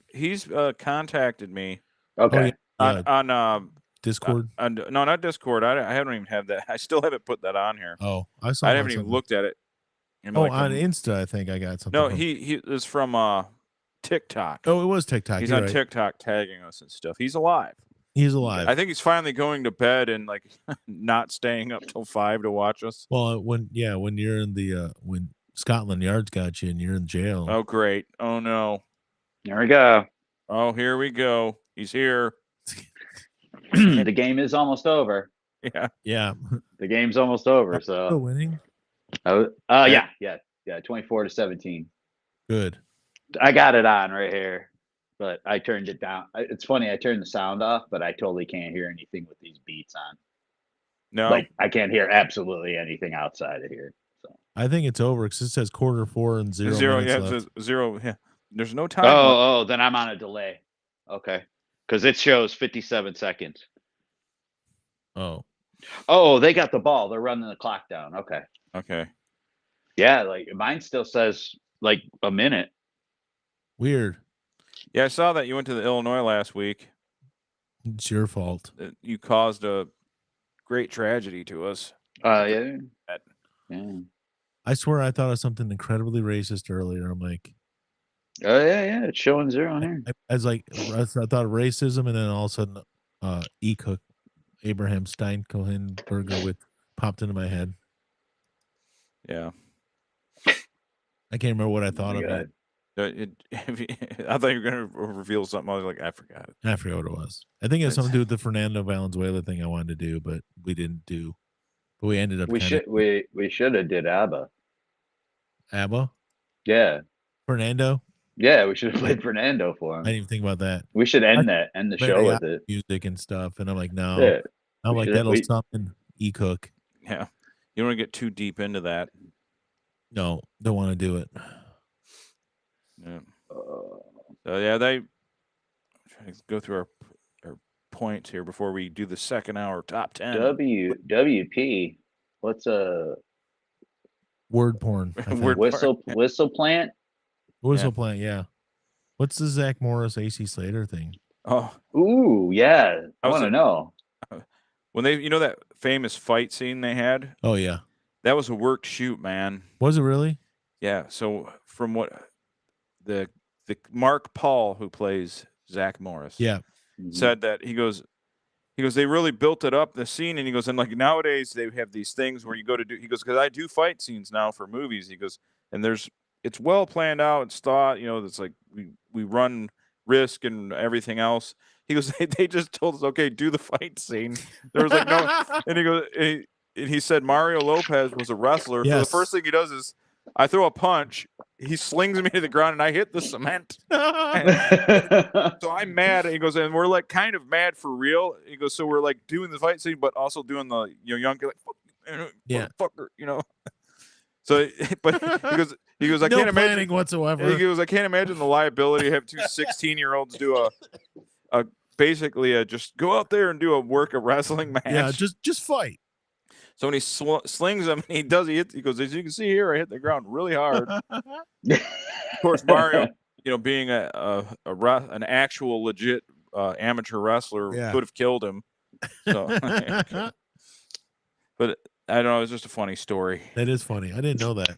contacted me Okay. Yeah. on Discord. no, not Discord. I haven't even have that. I still haven't put that on here. Oh, I saw. I haven't even looked at it. And Oh, like, on Insta, I think I got something. no, from- he is from TikTok. Oh, it was TikTok. He's You're on right. TikTok tagging us and stuff. He's alive. He's alive. I think he's finally going to bed and like not staying up till 5 to watch us. Well, when you're in the when Scotland Yard's got you and you're in jail. Oh great. Oh no. There we go. Oh, here we go. He's here. The game is almost over. Yeah. Yeah. The game's almost over. Still So, winning. yeah, 24-17. Good. I got it on right here, but I turned it down. It's funny. I turned the sound off, but I totally can't hear anything with these beats on. No. Like I can't hear absolutely anything outside of here. So. I think it's over because it says quarter 4 and 0 zero. minutes Yeah, it left. says 0. Yeah. There's no time. Oh, then I'm on a delay. Okay, because it shows 57 seconds. Oh, Oh, they got the ball. They're running the clock down. Okay. Okay. Yeah, like mine still says like a minute. weird. Yeah, I saw that you went to the Illinois last week. It's your fault. You caused a great tragedy to us. Yeah. That- Yeah. I swear I thought of something incredibly racist earlier. I'm like, Oh yeah. It's showing 0 on here. I was like, I thought of racism, and then all of a sudden, Cook, Abraham Stein Cohen burger with popped into my head. Yeah. I can't remember what I thought of God. it. I thought you were going to reveal something. I was like, I forgot it. I forgot what it was. I think it has something to do with the Fernando Valenzuela thing I wanted to do, but we didn't do. But we ended up. We should have did ABBA. ABBA, Yeah. Fernando. Yeah, we should have played Fernando for I him. didn't even think about that. We should end the But show yeah, with it. music and stuff, and I'm like, no, Yeah. I'm we like should- that'll we- summon Cook. Yeah. You don't want to get too deep into that. No, don't want to do it. Yeah. Uh, So yeah, they trying to go through our points here before we do the second hour top 10. WP. What's a Word porn. I think. Word- whistle plant? Whistle plant. Yeah. What's the Zach Morris AC Slater thing? Oh, Ooh, yeah. I I was want to a- know. when they, that famous fight scene they had, Oh yeah. that was a worked shoot, man. Was it really? Yeah. So from what the Mark Paul, who plays Zach Morris, Yeah. Mhm. said that he goes, they really built it up, the scene, and he goes, and like nowadays they have these things where you go to do, he goes, because I do fight scenes now for movies, he goes, and it's well planned out, it's thought, it's like we run risk and everything else. He goes, they just told us, okay, do the fight scene. There was like no, and he goes, and he said Mario Lopez was a wrestler, so the Yes. first thing he does is I throw a punch, he slings me to the ground, and I hit the cement. So I'm mad. He goes, and we're like kind of mad for real. He goes, so we're like doing the fight scene, but also doing the young kid like, fuck, Yeah. fucker, So, but he goes, I no can't planning imagine. whatsoever. He goes, I can't imagine the liability to have two 16-year-olds do a basically just go out there and do a wrestling match. Yeah, just fight. So when he slings him, he goes, as you can see here, I hit the ground really hard. Of course, Mario, being an actual legit amateur wrestler, Yeah. could have killed him. So, but I don't know. It was just a funny story. That is funny. I didn't know that.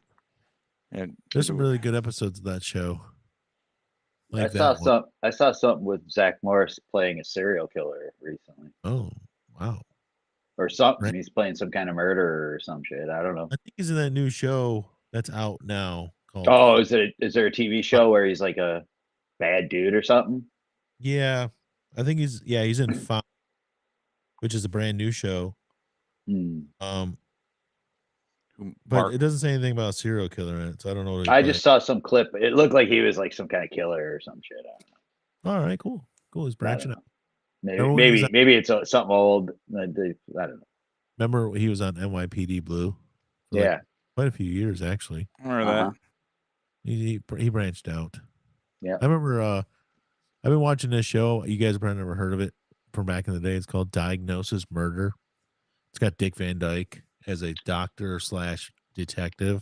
And There's some really good episodes of that show. I saw something with Zach Morris playing a serial killer recently, Oh, wow. or something. Right. He's playing some kind of murderer or some shit. I don't know. I think he's in that new show that's out now called. Oh, is there a TV show where he's like a bad dude or something? Yeah, I think he's in Five, which is a brand new show. But Mark, it doesn't say anything about a serial killer in it, so I don't know what he I played. just saw some clip. It looked like he was like some kind of killer or some shit. I don't know. All right, cool. He's branching out. Remember when he was Maybe it's something old. I don't know. Remember he was on NYPD Blue? For Yeah. quite a few years actually. I remember that. He branched out. Yeah. I remember. I've been watching this show. You guys have probably never heard of it from back in the day. It's called Diagnosis Murder. It's got Dick Van Dyke as a doctor / detective.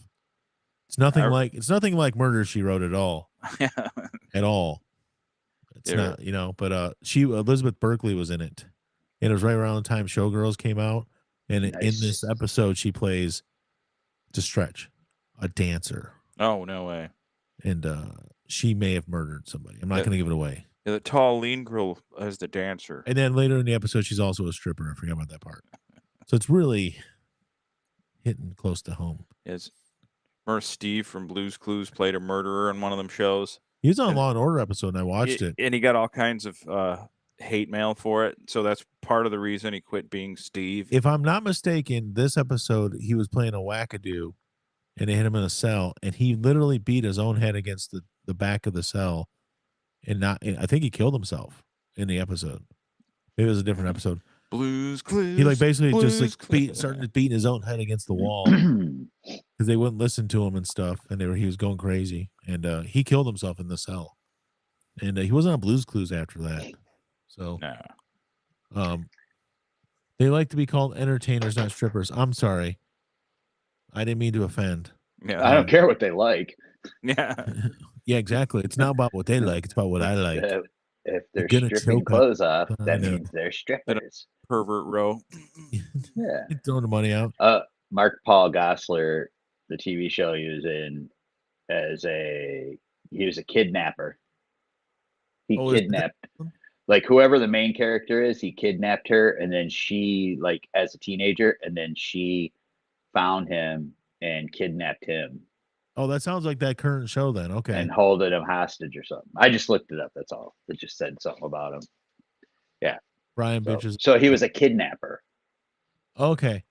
It's nothing like Murder, She Wrote at all. At all. It's not, but Elizabeth Berkley was in it. And it was right around the time Showgirls came out. And in this episode, she plays, to stretch, a dancer. Oh, no way. And she may have murdered somebody. I'm not going to give it away. Yeah, the tall, lean girl as the dancer. And then later in the episode, she's also a stripper. I forgot about that part. So it's really hitting close to home. Remember Steve from Blue's Clues played a murderer in one of them shows? He was on Law and Order episode, and I watched it. And he got all kinds of hate mail for it. So that's part of the reason he quit being Steve. If I'm not mistaken, this episode, he was playing a wackadoo, and they hit him in a cell, and he literally beat his own head against the back of the cell. And I think he killed himself in the episode. Maybe it was a different episode. Blue's Clues. He basically started beating his own head against the wall because they wouldn't listen to him and stuff, and he was going crazy, and he killed himself in the cell, and he wasn't on Blue's Clues after that. So, they like to be called entertainers, not strippers. I'm sorry, I didn't mean to offend. Yeah, I don't care what they like. Yeah. Yeah, exactly. It's not about what they like. It's about what I like. If they're stripping clothes off, that means they're strippers. Pervert row. Yeah. Throwing the money out. Mark Paul Gosselaar, the TV show he was in, he was a kidnapper. He kidnapped like whoever the main character is, he kidnapped her, and then she, like, as a teenager, and then she found him and kidnapped him. Oh, that sounds like that current show then. Okay. And holding him hostage or something. I just looked it up. That's all. It just said something about him. Yeah. Brian Bitches. So he was a kidnapper. Okay.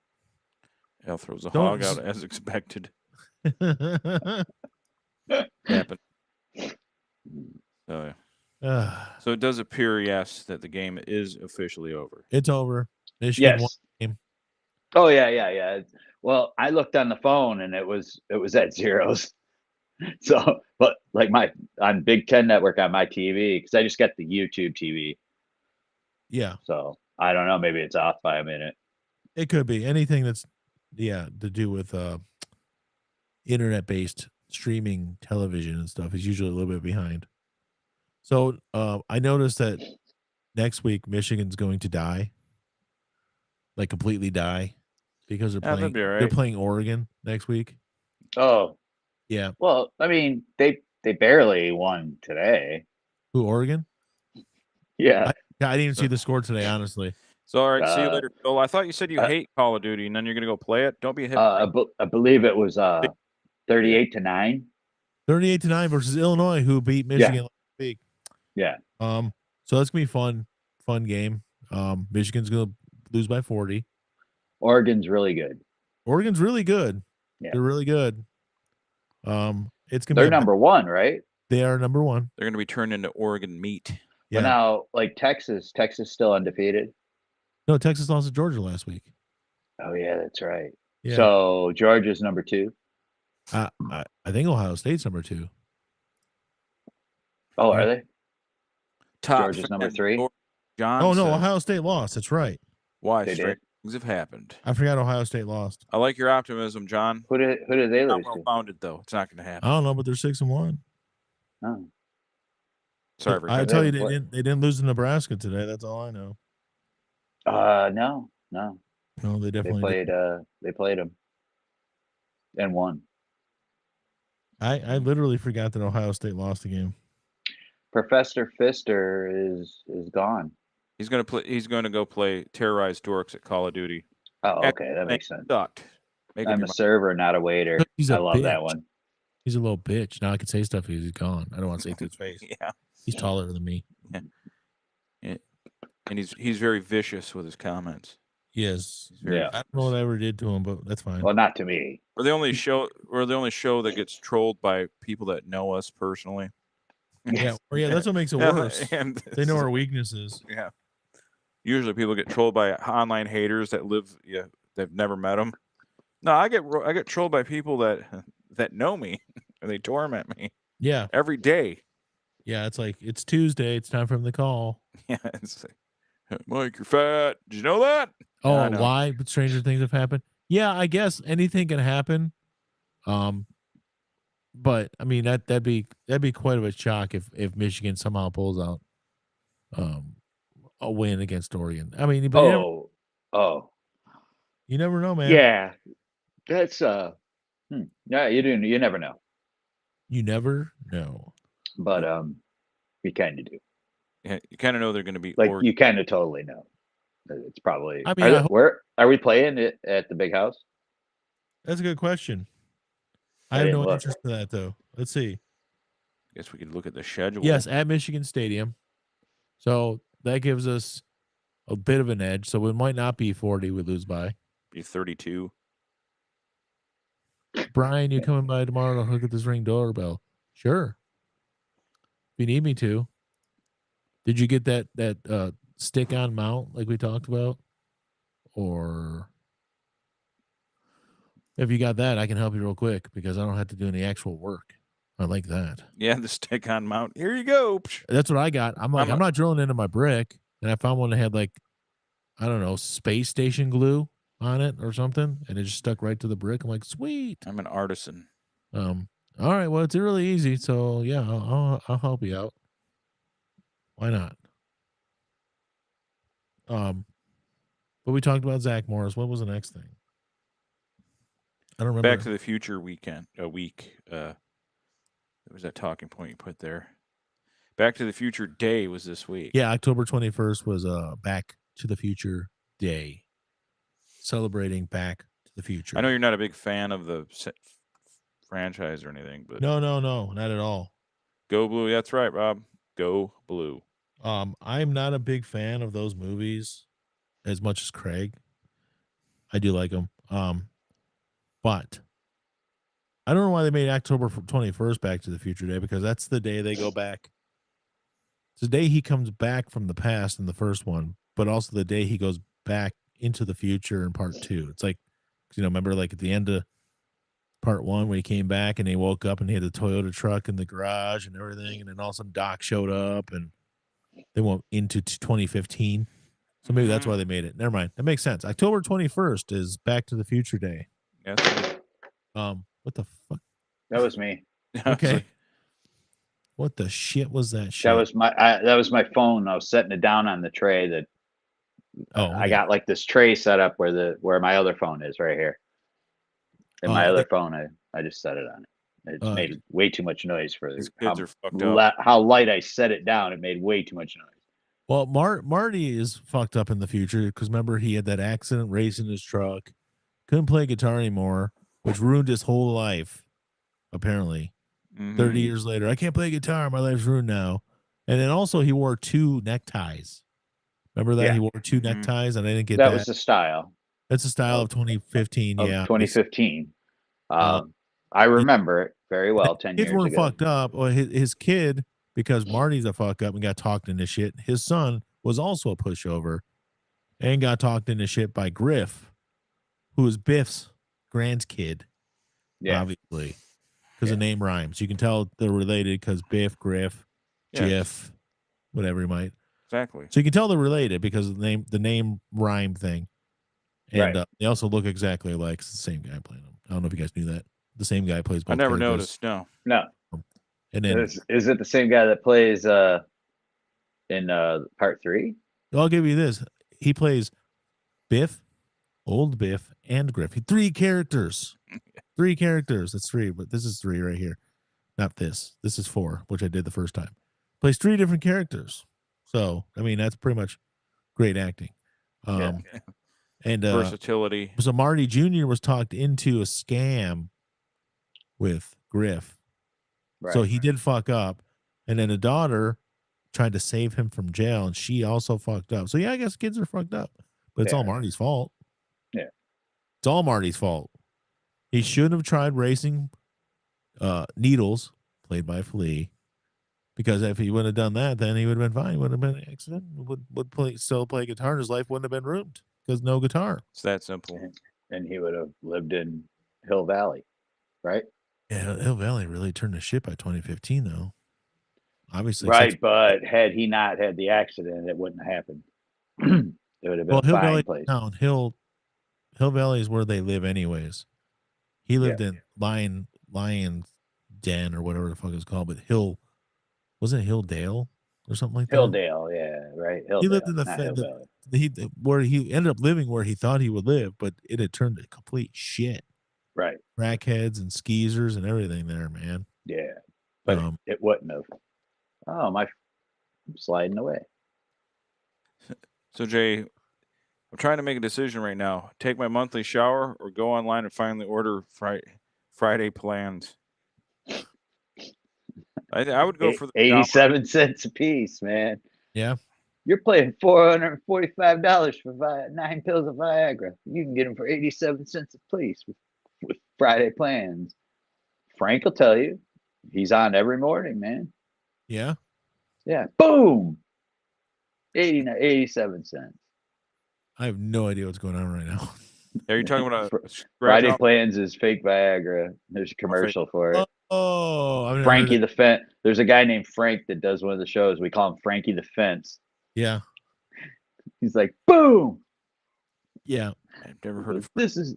Hell throws a hog out as expected. Happened. So, so it does appear, yes, that the game is officially over. It's over. Michigan won the game. Oh yeah. Well, I looked on the phone and it was at zeros. So, but like on Big Ten Network on my TV, because I just got the YouTube TV. Yeah. So I don't know. Maybe it's off by a minute. It could be anything that's to do with internet-based streaming television and stuff is usually a little bit behind. So I noticed that next week Michigan's going to die, like completely die, because they're playing Oregon next week. Oh, yeah. Well, I mean, they barely won today. Who, Oregon? Yeah. I didn't even see the score today, honestly. So, all right, see you later, Bill. I thought you said you hate Call of Duty, and then you're going to go play it. Don't be a hypocrite. I believe it was 38-9. 38-9 versus Illinois, who beat Michigan last week. Yeah. So that's gonna be fun game. Michigan's gonna lose by 40. Oregon's really good. Yeah. They're really good. It's gonna They're number one, right? They are number one. They're gonna be turned into Oregon meat. Yeah. But now, like Texas still undefeated. No, Texas lost to Georgia last week. Oh yeah, that's right. Yeah. So Georgia's number 2. I think Ohio State's number 2. Oh, are they? Georgia's number 3. John. Oh no, Ohio State lost. That's right. Why? Strange things have happened. I forgot Ohio State lost. I like your optimism, John. Who did they lose to? Well-founded though. It's not going to happen. I don't know, but they're 6-1. Oh. Sorry, I tell you, they didn't lose to Nebraska today. That's all I know. No. No, they They definitely did. played them and won. I literally forgot that Ohio State lost the game. Professor Fister is gone. He's gonna play. He's gonna go play terrorize dorks at Call of Duty. Oh, And okay, that they makes sense. sucked. Make up I'm your a mind. server, not a waiter. He's I a love bitch. that one. He's a little bitch. Now I can say stuff because he's gone. I don't want to say it to his face. Yeah. He's taller than me. And he's very vicious with his comments. Yes. He's very Yeah. I don't know what I ever did to him, but that's fine. Well, not to me. We're the only show that gets trolled by people that know us personally. Yeah, that's what makes it worse. And They know our weaknesses. Yeah. Usually people get trolled by online haters that live they've never met them. No, I get trolled by people that know me and they torment me. Yeah. Every day. Yeah, it's like it's Tuesday, it's time for him to call. Yeah, it's like, Mike, you're fat. Did you know that? Oh, I know. why? But stranger things have happened. Yeah, I guess anything can happen. But I mean that'd be quite of a shock if Michigan somehow pulls out a win against Oregon. I mean, but you never know, man. Yeah, that's yeah, you never know, You never know. but you kind of do. Yeah, you kind of know they're going to be Like Oregon. you kind of totally know. It's probably. I mean, where are we playing it at the big house? That's a good question. I I have didn't no look. interest in that though. Let's see. Guess we could look at the schedule. Yes, at Michigan Stadium. So that gives us a bit of an edge. So it might not be 40 we lose by. Be 32. Brian, you coming by tomorrow to look at this Ring doorbell? Sure. If you need me to. Did you get that stick on mount like we talked about? Or if you got that, I can help you real quick because I don't have to do any actual work. I like that. Yeah, the stick on mount. Here you go. That's what I got. I'm not drilling into my brick. And I found one that had like, I don't know, space station glue on it or something. And it just stuck right to the brick. I'm like, sweet. I'm an artisan. All right. Well, it's really easy. So yeah, I'll help you out. Why not? But we talked about Zach Morris. What was the next thing? I don't remember. Back to the Future week. There was that talking point you put there. Back to the Future Day was this week. Yeah, October 21st was Back to the Future Day. Celebrating Back to the Future. I know you're not a big fan of the franchise or anything, but No, not at all. Go Blue. That's right, Rob. Go Blue. I'm not a big fan of those movies as much as Craig. I do like them. But I don't know why they made October 21st Back to the Future Day, because that's the day they go back. It's the day he comes back from the past in the first one, but also the day he goes back into the future in part 2. It's like, remember like at the end of part 1 when he came back and he woke up and he had the Toyota truck in the garage and everything, and then all of a sudden Doc showed up and they went into 2015. So maybe that's why they made it. Never mind. That makes sense. October 21st is Back to the Future Day. Yes. What the fuck? That was me. Okay. What the shit was that shit? That was my phone. I was setting it down on the tray that I got like this tray set up where my other phone is right here. And my other phone, I just set it on it. It made way too much noise for These kids are fucked up. how light I set it down. It made way too much noise. Well, Marty is fucked up in the future because remember he had that accident racing his truck, couldn't play guitar anymore, which ruined his whole life. Apparently, 30 years later, I can't play guitar. My life's ruined now. And then also he wore 2 neckties. Remember that? Yeah. He wore 2 neckties, and I didn't get that. That was the style. That's the style of 2015. Yeah, 2015. I remember it very well. 10 years kids weren't ago. fucked up. Well, his kid, because Marty's a fuck up and got talked into shit. His son was also a pushover and got talked into shit by Griff, who is Biff's grandkid. Yeah. Obviously, because the name rhymes. You can tell they're related because Biff, Griff, Jiff, whatever you might. Exactly. So you can tell they're related because of the name rhyme thing. And they also look exactly alike. It's the same guy playing them. I don't know if you guys knew that. The same guy plays both. I never characters. noticed. No. And then is it the same guy that plays in part 3? I'll give you this. He plays Biff, Old Biff, and Griff. 3 characters. 3 characters. That's 3, but this is 3 right here. Not this. This is 4, which I did the first time. Plays 3 different characters. So, I mean, that's pretty much great acting. And versatility. So Marty Jr. was talked into a scam with Griff. Right. So he did fuck up. And then the daughter tried to save him from jail, and she also fucked up. So yeah, I guess kids are fucked up. But it's all Marty's fault. Yeah. It's all Marty's fault. He shouldn't have tried racing Needles, played by Flea. Because if he wouldn't have done that, then he would have been fine. He wouldn't have been an accident. Would still play guitar, and his life wouldn't have been ruined because no guitar. It's that simple. And he would have lived in Hill Valley, right? Yeah, Hill Valley really turned the ship by 2015, though. Obviously, right. But had he not had the accident, it wouldn't have happened. It would have been a Hill fine Valley, place. No, Hill Valley is where they live, anyways. He lived in Lion's Den or whatever the fuck it's called, but wasn't it Hilldale or something like that? Hilldale, yeah, right. Hilldale, he lived in where he ended up living where he thought he would live, but it had turned to complete shit. Right. Crackheads and skeezers and everything there, man. Yeah. But it wouldn't have. Oh, I'm sliding away. So Jay, I'm trying to make a decision right now. Take my monthly shower or go online and finally order Friday plans. I would go for the 87 cents a piece, man. Yeah. You're paying $445 for 9 pills of Viagra. You can get them for 87 cents a piece with Friday plans. Frank will tell you. He's on every morning, man. Yeah. Yeah. Boom. 87 cents. I have no idea what's going on right now. Are you talking about Friday plans is fake Viagra? There's a commercial for it. Oh, Frankie the Fence. There's a guy named Frank that does one of the shows. We call him Frankie the Fence. Yeah. He's like, boom. Yeah. I've never heard of this is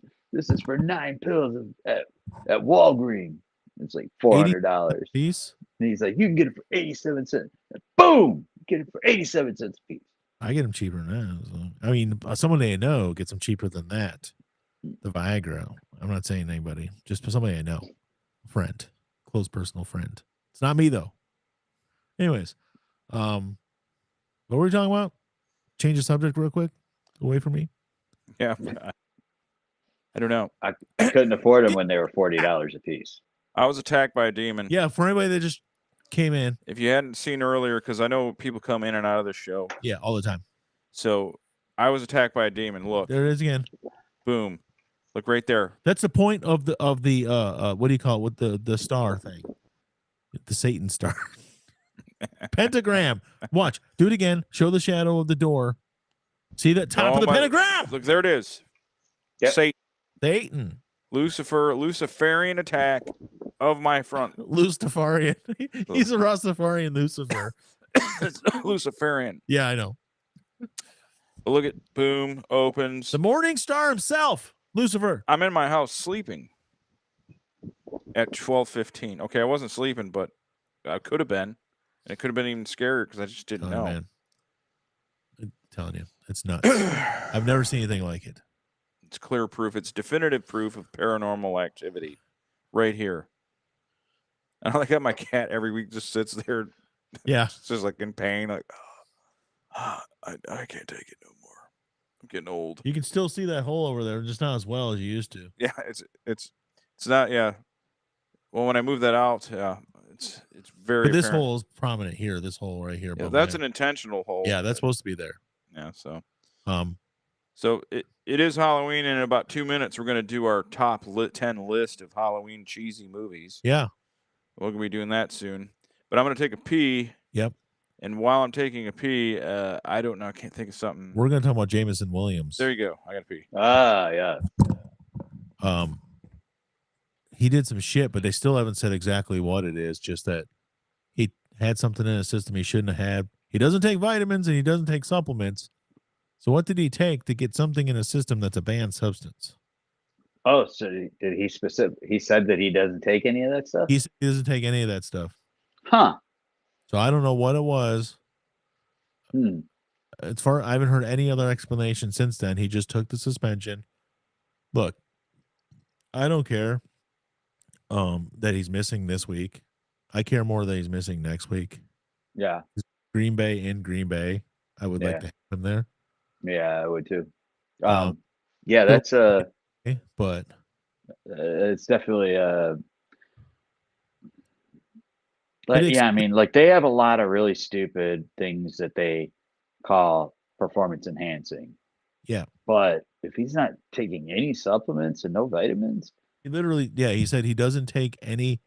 for 9 pills at Walgreens. It's like $400 piece. And he's like, you can get it for 87 cents. Boom! Get it for 87 cents a piece. I get them cheaper than that. So. I mean, someone they know gets them cheaper than that. The Viagra. I'm not saying anybody, just somebody I know. A friend. Close personal friend. It's not me though. Anyways, what were we talking about? Change the subject real quick. Away from me. Yeah. I don't know. I couldn't afford them when they were $40 a piece. I was attacked by a demon. Yeah, for anybody that just came in. If you hadn't seen earlier, because I know people come in and out of the show. Yeah, all the time. So I was attacked by a demon. Look. There it is again. Boom. Look right there. That's the point of the what do you call it with the star thing? The Satan star. Pentagram. Watch. Do it again. Show the shadow of the door. See that top of the pentagram? Look, there it is. Yep. Satan. Luciferian attack of my front. Luciferian. He's a Rastafarian Lucifer. It's Luciferian. Yeah, I know. But look at boom, opens. The morning star himself, Lucifer. I'm in my house sleeping at 12:15. Okay, I wasn't sleeping, but I could have been. And it could have been even scarier because I just didn't know. Man. I'm telling you, it's nuts. I've never seen anything like it. It's clear proof. It's definitive proof of paranormal activity right here. And I got my cat every week just sits there. Yeah. Just like in pain. Like, I can't take it no more. I'm getting old. You can still see that hole over there, just not as well as you used to. Yeah, it's not, yeah. Well, when I move that out, yeah, it's very. But this hole is prominent here. This hole right here. Yeah, that's an intentional hole. Yeah, that's supposed to be there. Yeah, so. So it is Halloween, and in about 2 minutes, we're going to do our top 10 list of Halloween cheesy movies. Yeah. We're going to be doing that soon. But I'm going to take a pee. Yep. And while I'm taking a pee, I don't know. I can't think of something. We're going to talk about Jameson Williams. There you go. I got to pee. Ah, yeah. He did some shit, but they still haven't said exactly what it is. Just that he had something in his system he shouldn't have had. He doesn't take vitamins and he doesn't take supplements. So what did he take to get something in his system that's a banned substance? Oh, so did he he said that he doesn't take any of that stuff? He doesn't take any of that stuff. Huh. So I don't know what it was. As far I haven't heard any other explanation since then. He just took the suspension. Look, I don't care that he's missing this week. I care more that he's missing next week. Yeah. Green Bay in Green Bay. I would like to have him there. Yeah, I would too. Um, Yeah, still- that's but it's definitely It but yeah, I mean, like they have a lot of really stupid things that they call performance enhancing. yeah, But if he's not taking any supplements and no vitamins, he literally, he said he doesn't take any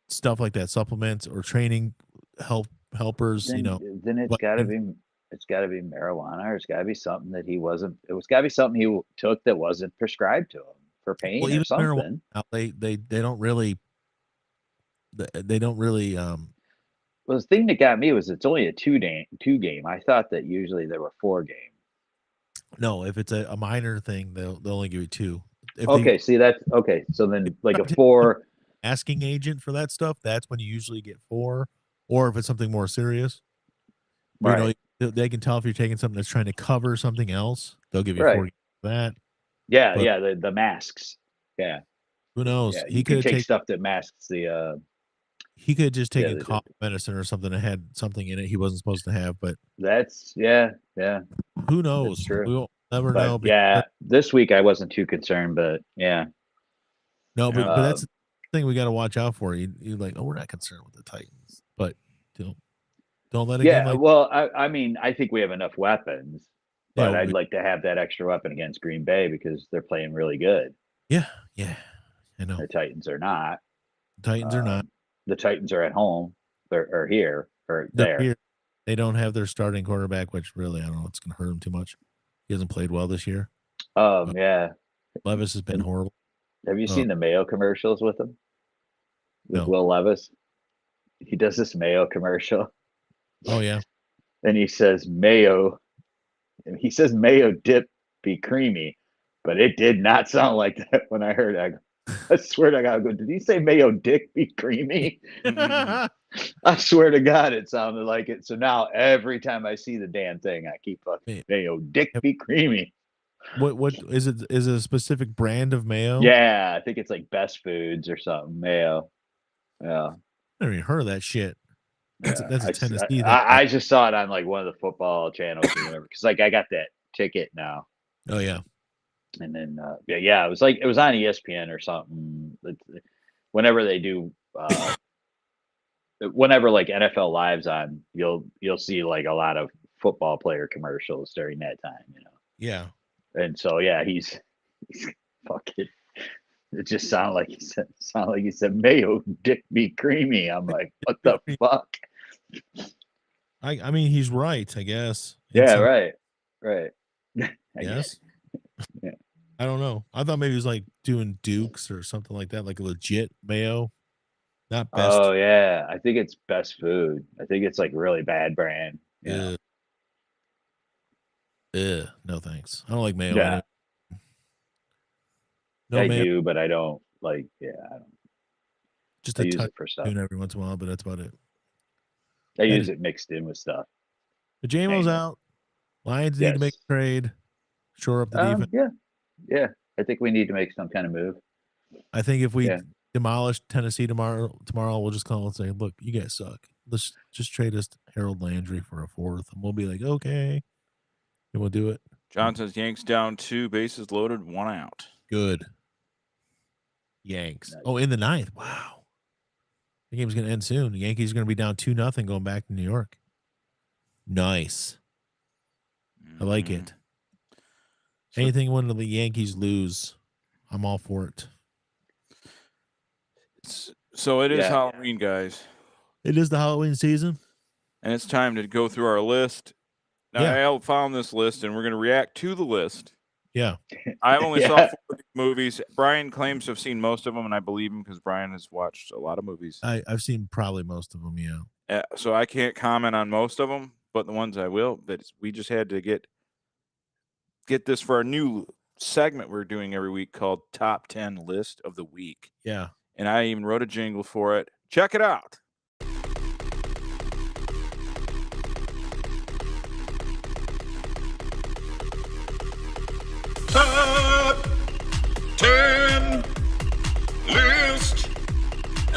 stuff like that, supplements or training helpers, then it's gotta be marijuana, or it's gotta be something that he wasn't. It was gotta be something he took that wasn't prescribed to him for pain well, or even something. marijuana, they don't really Well, the thing that got me was it's only a two game. I thought that usually there were 4 games. no, if it's a minor thing, they'll only give you 2. If Okay, see that's okay. So then like a not 4. asking agent for that stuff, that's when you usually get 4, or if it's something more serious. Right. They can tell if you're taking something that's trying to cover something else. They'll give you Right. 4 for that. Yeah, But- yeah, the masks. Yeah. Who knows? Yeah, He you can could take take stuff that masks the he could just take yeah, a they cough medicine or something that had something in it he wasn't supposed to have, but that's yeah. who knows? true. We'll never But know. yeah, this week I wasn't too concerned, but yeah. No, but that's Um, the thing we got to watch out for. You're like, oh, we're not concerned with the Titans, but don't let a game Yeah, like well, I mean, I think we have enough weapons, but Yeah, I'd like to have that extra weapon against Green Bay because they're playing really good. yeah, I know. The Titans are not. Titans are not. The Titans are at home, or here, or They're there. here. They don't have their starting quarterback, which really I don't know. It's going to hurt them too much. He hasn't played well this year. Yeah. Levis has been horrible. Have you seen the Mayo commercials with him? With Will Levis? He does this Mayo commercial. Oh yeah. And he says Mayo. And he says Mayo dip be creamy, but it did not sound like that when I heard it. I swear to God, did he say Mayo dick be creamy? I swear to God, it sounded like it. So now every time I see the damn thing, I keep fucking Mayo dick be creamy. What is it? Is it a specific brand of mayo? Yeah, I think it's like Best Foods or something. Mayo. Yeah. I never even heard of that shit. That's a Tennessee thing. I just saw it on like one of the football channels or whatever. Because like I got that ticket now. Oh yeah. And then it was like it was on ESPN or something. Whenever they do whenever like NFL Live's on, you'll see like a lot of football player commercials during that time, Yeah. And so yeah, he's fucking. It just sounded like he said Mayo dick be creamy. I'm like, what the fuck? I mean, he's right, I guess. Yeah, right. Yes. Yeah. I don't know. I thought maybe he was like doing Dukes or something like that, like a legit mayo. Not Best. Oh yeah, I think it's Best Food. I think it's like really bad brand. Yeah. No thanks. I don't like mayo. Yeah. No I mayo. do, but I don't like. Yeah, I don't. Just I a use touch it for stuff. every once in a while, but that's about it. I use it mixed in with stuff. The JMO's out. Lions need to make a trade. Shore up the defense. Yeah. I think we need to make some kind of move. I think if we demolish Tennessee tomorrow, we'll just call and say, "Look, you guys suck. Let's just trade us Harold Landry for a 4th," and we'll be like, "Okay," and we'll do it. John says Yanks down 2, bases loaded, 1 out. Good. Yanks. Nice. Oh, in the 9th. Wow. The game's going to end soon. The Yankees are going to be down 2-0 going back to New York. Nice. I like it. So, anything when the Yankees lose, I'm all for it. So it is Halloween, guys. It is the Halloween season. And it's time to go through our list. Now, Al found this list, and we're going to react to the list. Yeah. I only saw 4 movies. Brian claims to have seen most of them, and I believe him because Brian has watched a lot of movies. I've seen probably most of them, yeah. So I can't comment on most of them, but the ones I will, we just had to get this for our new segment we're doing every week called Top 10 List of the Week. Yeah. And I even wrote a jingle for it. Check it out.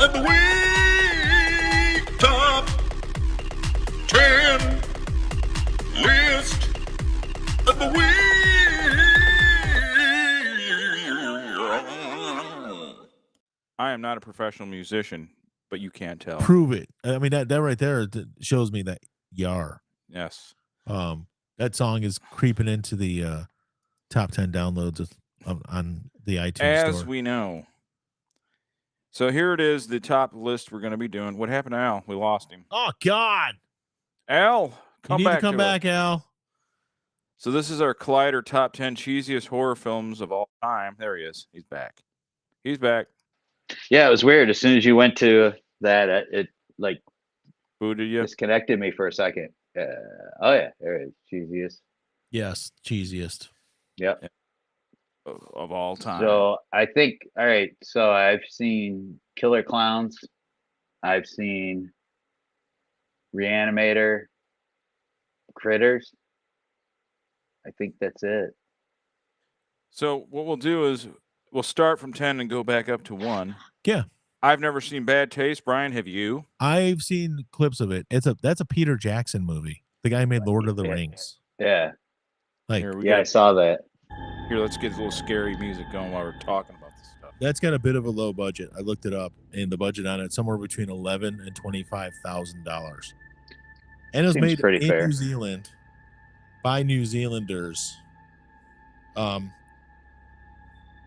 of the week. Top 10 list of the week. I am not a professional musician, but you can't tell. Prove it. I mean, that right there shows me that you are. Yes. That song is creeping into the top 10 downloads on the iTunes As store. we know. So here it is, the top list we're going to be doing. What happened to Al? We lost him. Oh, God. Al, come you need back to come back, Al. So this is our Collider top 10 cheesiest horror films of all time. There he is. He's back. He's back. Yeah, it was weird. As soon as you went to that, it like Booted you. disconnected me for a second. Oh yeah, there it is. Cheesiest. Yes, cheesiest. Yep. Of all time. So I think, all right. So I've seen Killer Clowns. I've seen Reanimator, Critters. I think that's it. So what we'll do is we'll start from 10 and go back up to 1. Yeah. I've never seen Bad Taste. Brian, have you? I've seen clips of it. That's a Peter Jackson movie. The guy who made Lord of the Rings. Yeah. Like, I saw that. Here, let's get a little scary music going while we're talking about this stuff. that's got a bit of a low budget. I looked it up, and the budget on it somewhere between $11,000 and $25,000. And it was made in fair. New Zealand by New Zealanders. You want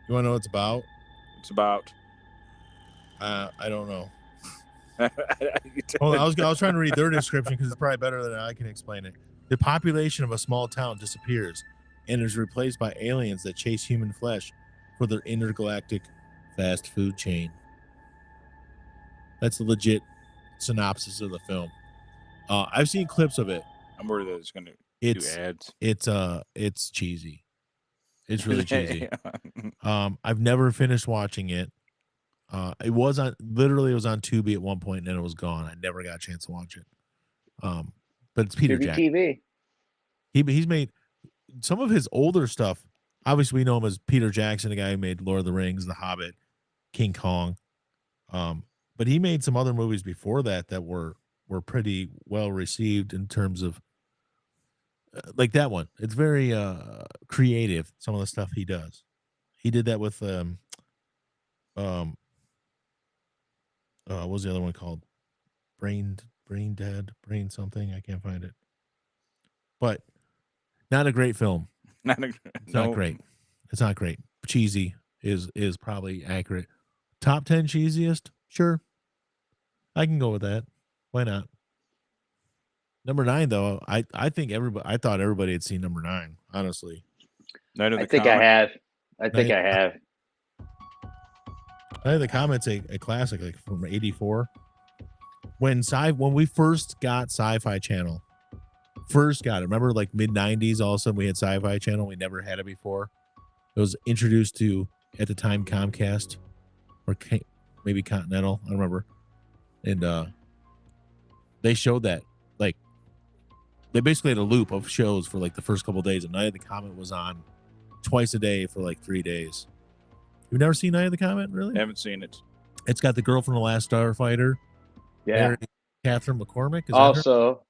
to know what it's about? It's about. I don't know. Hold on, I was trying to read their description because it's probably better than I can explain it. The population of a small town disappears and is replaced by aliens that chase human flesh for their intergalactic fast food chain. That's the legit synopsis of the film. I've seen clips of it. I'm worried that it's going to do ads. It's cheesy. It's really cheesy. I've never finished watching it. It was on Tubi at one point and then it was gone. I never got a chance to watch it. But it's Peter Jackson. TV. He's made some of his older stuff. Obviously, we know him as Peter Jackson, the guy who made Lord of the Rings, The Hobbit, King Kong. But he made some other movies before that were pretty well received in terms of like that one. It's very creative, some of the stuff he does. He did that with what was the other one called? Brain Dead, Brain something. I can't find it. But not a great film. Not great. It's not great. Cheesy is probably accurate. Top 10 cheesiest? Sure. I can go with that. Why not? Number 9, though, I thought everybody had seen number 9, honestly. I think I have. Night of the Comet's a classic, like from '84. When we first got Sci-Fi Channel, remember, like mid-90s, all of a sudden we had Sci-Fi Channel. We never had it before. It was introduced to, at the time, Comcast or maybe Continental. I don't remember. And they showed that, like, they basically had a loop of shows for like the first couple of days. And Night of the Comet was on twice a day for like 3 days. You've never seen Night of the Comet, really? I haven't seen it. It's got the girl from The Last Starfighter. Yeah. Catherine McCormick. Also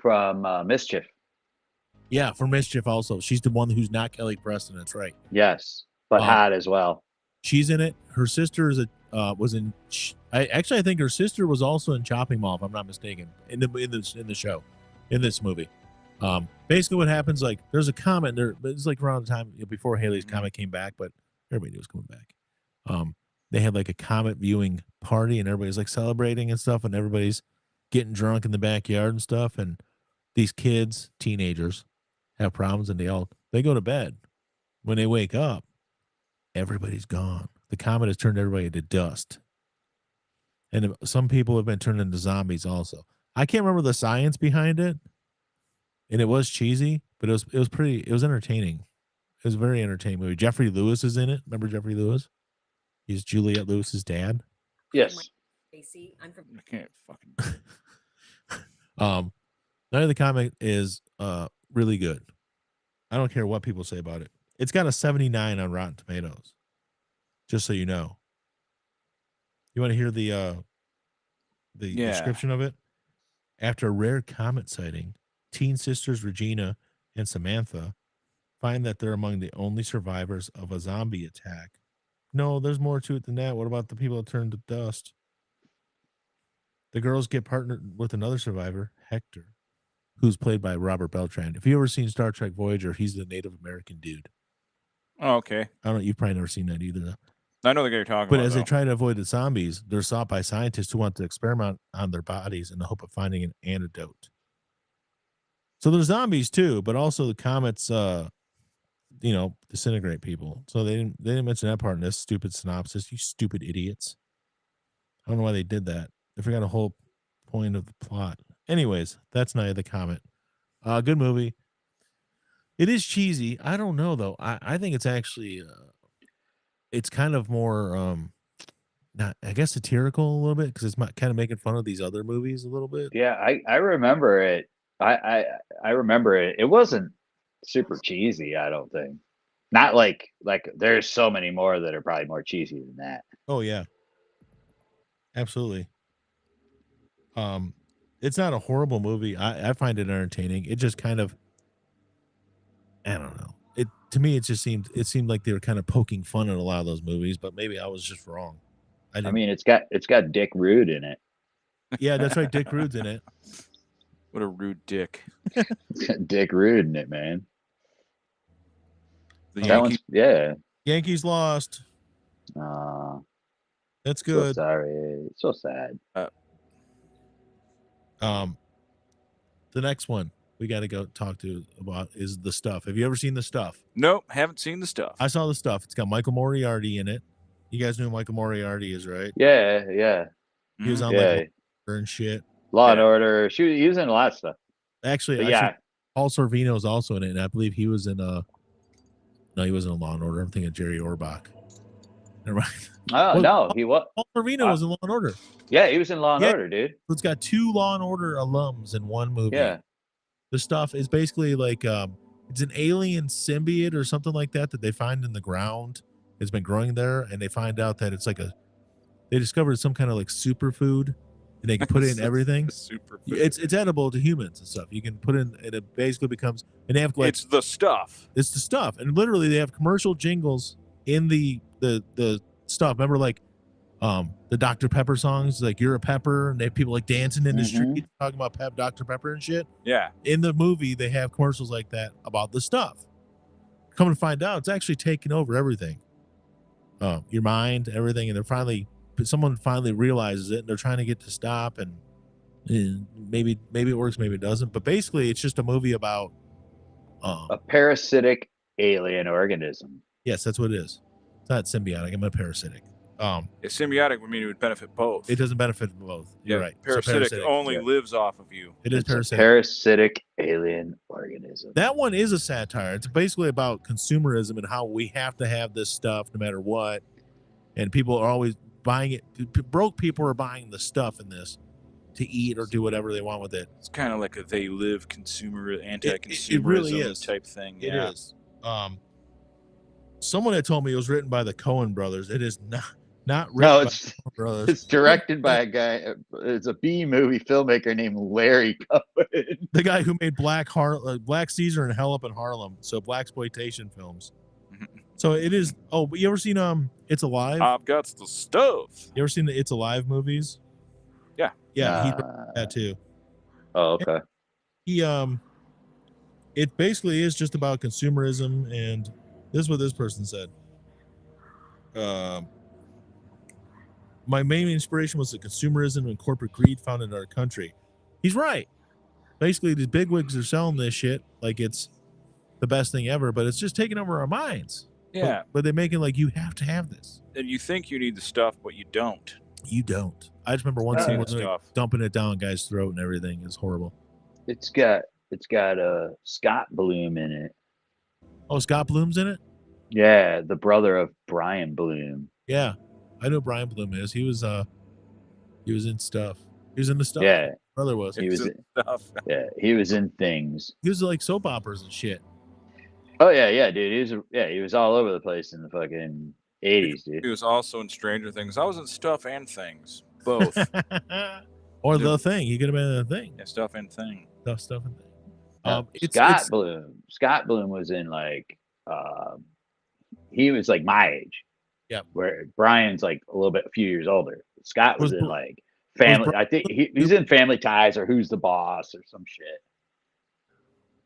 from Mischief. Yeah, from Mischief also. She's the one who's not Kelly Preston. That's right. Yes, but hot as well. She's in it. Her sister is was in. I think her sister was also in Chopping Mall, if I'm not mistaken, in the show, in this movie. Basically, what happens, like, there's a comet there. It's like around the time before Halley's Comet came back, but everybody knew it was coming back. They had like a comet viewing party, and everybody's like celebrating and stuff, and everybody's getting drunk in the backyard and stuff. And these kids, teenagers, have problems, and they go to bed. When they wake up, everybody's gone. The comet has turned everybody into dust. And some people have been turned into zombies also. I can't remember the science behind it. And it was cheesy, but it was entertaining. It was a very entertaining movie. Jeffrey Lewis is in it. Remember Jeffrey Lewis? He's Juliette Lewis's dad. Yes. I can't fucking. Night of the Comet is really good. I don't care what people say about it. It's got a 79 on Rotten Tomatoes. Just so you know. You want to hear the description of it? After a rare comet sighting, teen sisters Regina and Samantha find that they're among the only survivors of a zombie attack. No, there's more to it than that. What about the people that turned to dust? The girls get partnered with another survivor, Hector, who's played by Robert Beltran. If you've ever seen Star Trek Voyager, he's the Native American dude. Oh, okay. I don't know. You've probably never seen that either. I know the guy you're talking But about. as they try to avoid the zombies, they're sought by scientists who want to experiment on their bodies in the hope of finding an antidote. So there's zombies too, but also the comets, disintegrate people. So they didn't mention that part in this stupid synopsis. You stupid idiots. I don't know why they did that. They forgot a whole point of the plot. Anyways, that's Night of the Comet. Good movie. It is cheesy. I don't know though. I think it's actually it's kind of more not, I guess, satirical a little bit because it's kind of making fun of these other movies a little bit. Yeah, I remember it. I remember it. It wasn't super cheesy, I don't think. Not like there's so many more that are probably more cheesy than that. Oh yeah. Absolutely. It's not a horrible movie. I find it entertaining. It just kind of, I don't know. To me, it seemed like they were kind of poking fun at a lot of those movies, but maybe I was just wrong. I mean, it's got Dick Rude in it. Yeah, that's right. Dick Rude's in it. What a rude dick. It's got Dick Rude in it, man. The Yankees lost. That's good. So sorry. So sad. The next one we got to go talk to about is The Stuff. Have you ever seen The Stuff? Nope, haven't seen The Stuff. I saw The Stuff. It's got Michael Moriarty in it. You guys know who Michael Moriarty is, right? Yeah. He was on like and shit. Law and Order. He was in a lot of stuff. Actually, Paul Sorvino is also in it, and I believe he was in no, he wasn't in Law and Order. I'm thinking of Jerry Orbach. Never mind. Oh, no, he was. Paul Sorvino was in Law and Order. Yeah, he was in Law and Order, dude. It's got 2 Law and Order alums in one movie. Yeah. The Stuff is basically like it's an alien symbiote or something like that they find in the ground. It's been growing there, and they find out that it's like they discovered some kind of like superfood, and they can put it in everything. Superfood. It's edible to humans and stuff. You can put in, and it basically becomes, and they have like, it's the stuff. It's the stuff, and literally they have commercial jingles in the stuff. Remember, like the Dr. Pepper songs, like "You're a Pepper," and they have people like dancing in the street talking about Dr. Pepper and shit. Yeah. In the movie, they have commercials like that about the stuff. Come to find out, it's actually taking over everything. Your mind, everything, and someone finally realizes it, and they're trying to get to stop, and maybe it works, maybe it doesn't. But basically, it's just a movie about a parasitic alien organism. Yes, that's what it is. It's not symbiotic. I'm a parasitic. Symbiotic would mean it would benefit both. It doesn't benefit both. You're right. Parasitic only lives off of you. It is parasitic. Parasitic alien organism. That one is a satire. It's basically about consumerism and how we have to have this stuff no matter what. And people are always buying it. Broke people are buying the stuff in this to eat or do whatever they want with it. It's kind of like a they live anti-consumerism it really is. type thing. It is. Someone had told me it was written by the Coen brothers. It is not written by the Coen brothers. It's directed by a guy. It's a B movie filmmaker named Larry Cohen. The guy who made Black Caesar and Hell Up in Harlem. So blaxploitation films. So it is. Oh, but you ever seen It's Alive? I've got the stuff. You ever seen the It's Alive movies? Yeah. Yeah, he did that too. Oh, okay. He it basically is just about consumerism, and this is what this person said. My main inspiration was the consumerism and corporate greed found in our country. He's right. Basically, these bigwigs are selling this shit like it's the best thing ever, but it's just taking over our minds. Yeah. But they're making like you have to have this. And you think you need the stuff, but you don't. You don't. I just remember one scene where they're like dumping it down a guy's throat and everything. It's horrible. It's got Scott Bloom in it. Oh, Scott Bloom's in it? Yeah, the brother of Brian Bloom. Yeah. I know Brian Bloom is. He was in stuff. He was in the stuff. Yeah. Brother was. He was in stuff. Yeah, he was in things. He was like soap operas and shit. Oh yeah, dude. He was all over the place in the fucking 80s, dude. He was also in Stranger Things. I was in Stuff and Things, both. Or The Thing. He could have been in The Thing. Yeah, Stuff and Thing. Stuff and Thing. Scott Bloom. Scott Bloom was in like he was like my age. Yep. Where Brian's like a few years older. Scott was in like Family. I think he's in Family Ties or Who's the Boss or some shit.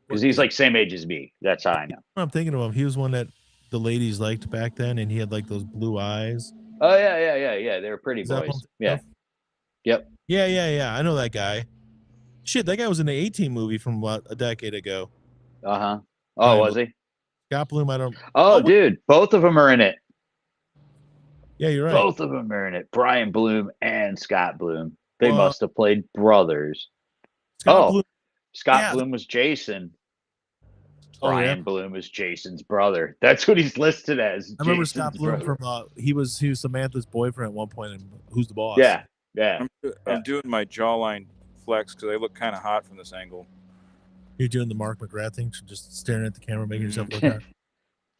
Because he's like same age as me. That's how I know. I'm thinking of him. He was one that the ladies liked back then, and he had like those blue eyes. Oh yeah. They were pretty boys. Yeah. Yep. Yeah. I know that guy. Shit, that guy was in the 18 movie from about a decade ago. Oh, was he? Scott Bloom, I don't. Oh, dude, both of them are in it. Yeah, you're right. Both of them are in it. Brian Bloom and Scott Bloom. They must have played brothers. Scott Bloom was Jason. Brian Bloom is Jason's brother. That's what he's listed as. I remember Scott Bloom from he was Samantha's boyfriend at one point in Who's the Boss? Yeah. I'm doing my jawline flex because I look kind of hot from this angle. You're doing the Mark McGrath thing, just staring at the camera, making yourself look hot.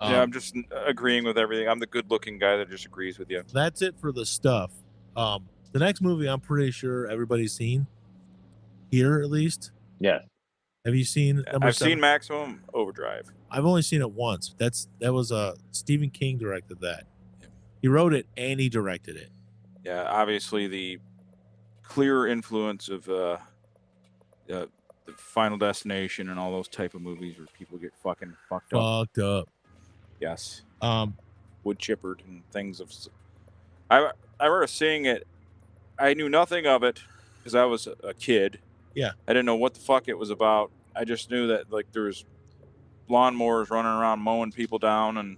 Yeah, I'm just agreeing with everything. I'm the good-looking guy that just agrees with you. That's it for the stuff. The next movie, I'm pretty sure everybody's seen here, at least. Yeah. Have you seen? I've seen Maximum Overdrive. I've only seen it once. That was Stephen King directed that. Yeah. He wrote it and he directed it. Yeah, obviously the clear influence of the Final Destination and all those type of movies where people get fucking fucked up. Yes. Wood chippered and things of. I remember seeing it. I knew nothing of it because I was a kid. Yeah. I didn't know what the fuck it was about. I just knew that like there was lawnmowers running around mowing people down and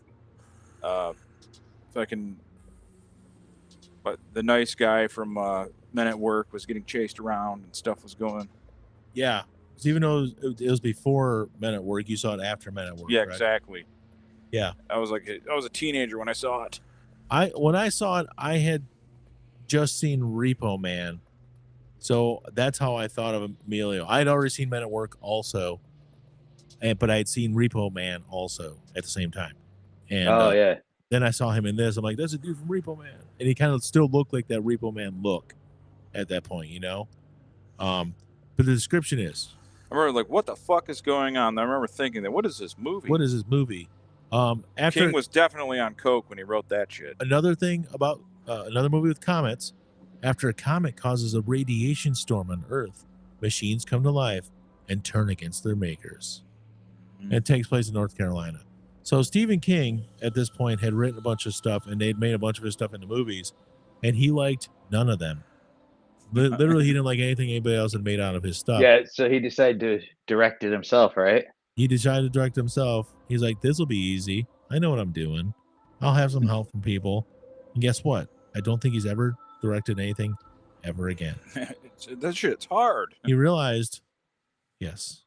but the nice guy from Men at Work was getting chased around and stuff was going. Yeah. Even though it was before Men at Work, you saw it after Men at Work. Yeah, right? Exactly. Yeah. I was a teenager when I saw it. When I saw it, I had just seen Repo Man. So that's how I thought of Emilio. I had already seen Men at Work also, but I had seen Repo Man also at the same time. And then I saw him in this. I'm like, that's a dude from Repo Man. And he kind of still looked like that Repo Man look at that point, you know? But the description is. I remember like, what the fuck is going on? I remember thinking that, what is this movie? King was definitely on coke when he wrote that shit. Another thing about another movie with comets. After a comet causes a radiation storm on Earth, machines come to life and turn against their makers. And it takes place in North Carolina. So Stephen King, at this point, had written a bunch of stuff, and they'd made a bunch of his stuff into movies, and he liked none of them. Literally, he didn't like anything anybody else had made out of his stuff. Yeah, so he decided to direct it himself, right? He decided to direct himself. He's like, this will be easy. I know what I'm doing. I'll have some help from people. And guess what? I don't think he's ever directed anything ever again. That shit's hard. He realized, yes.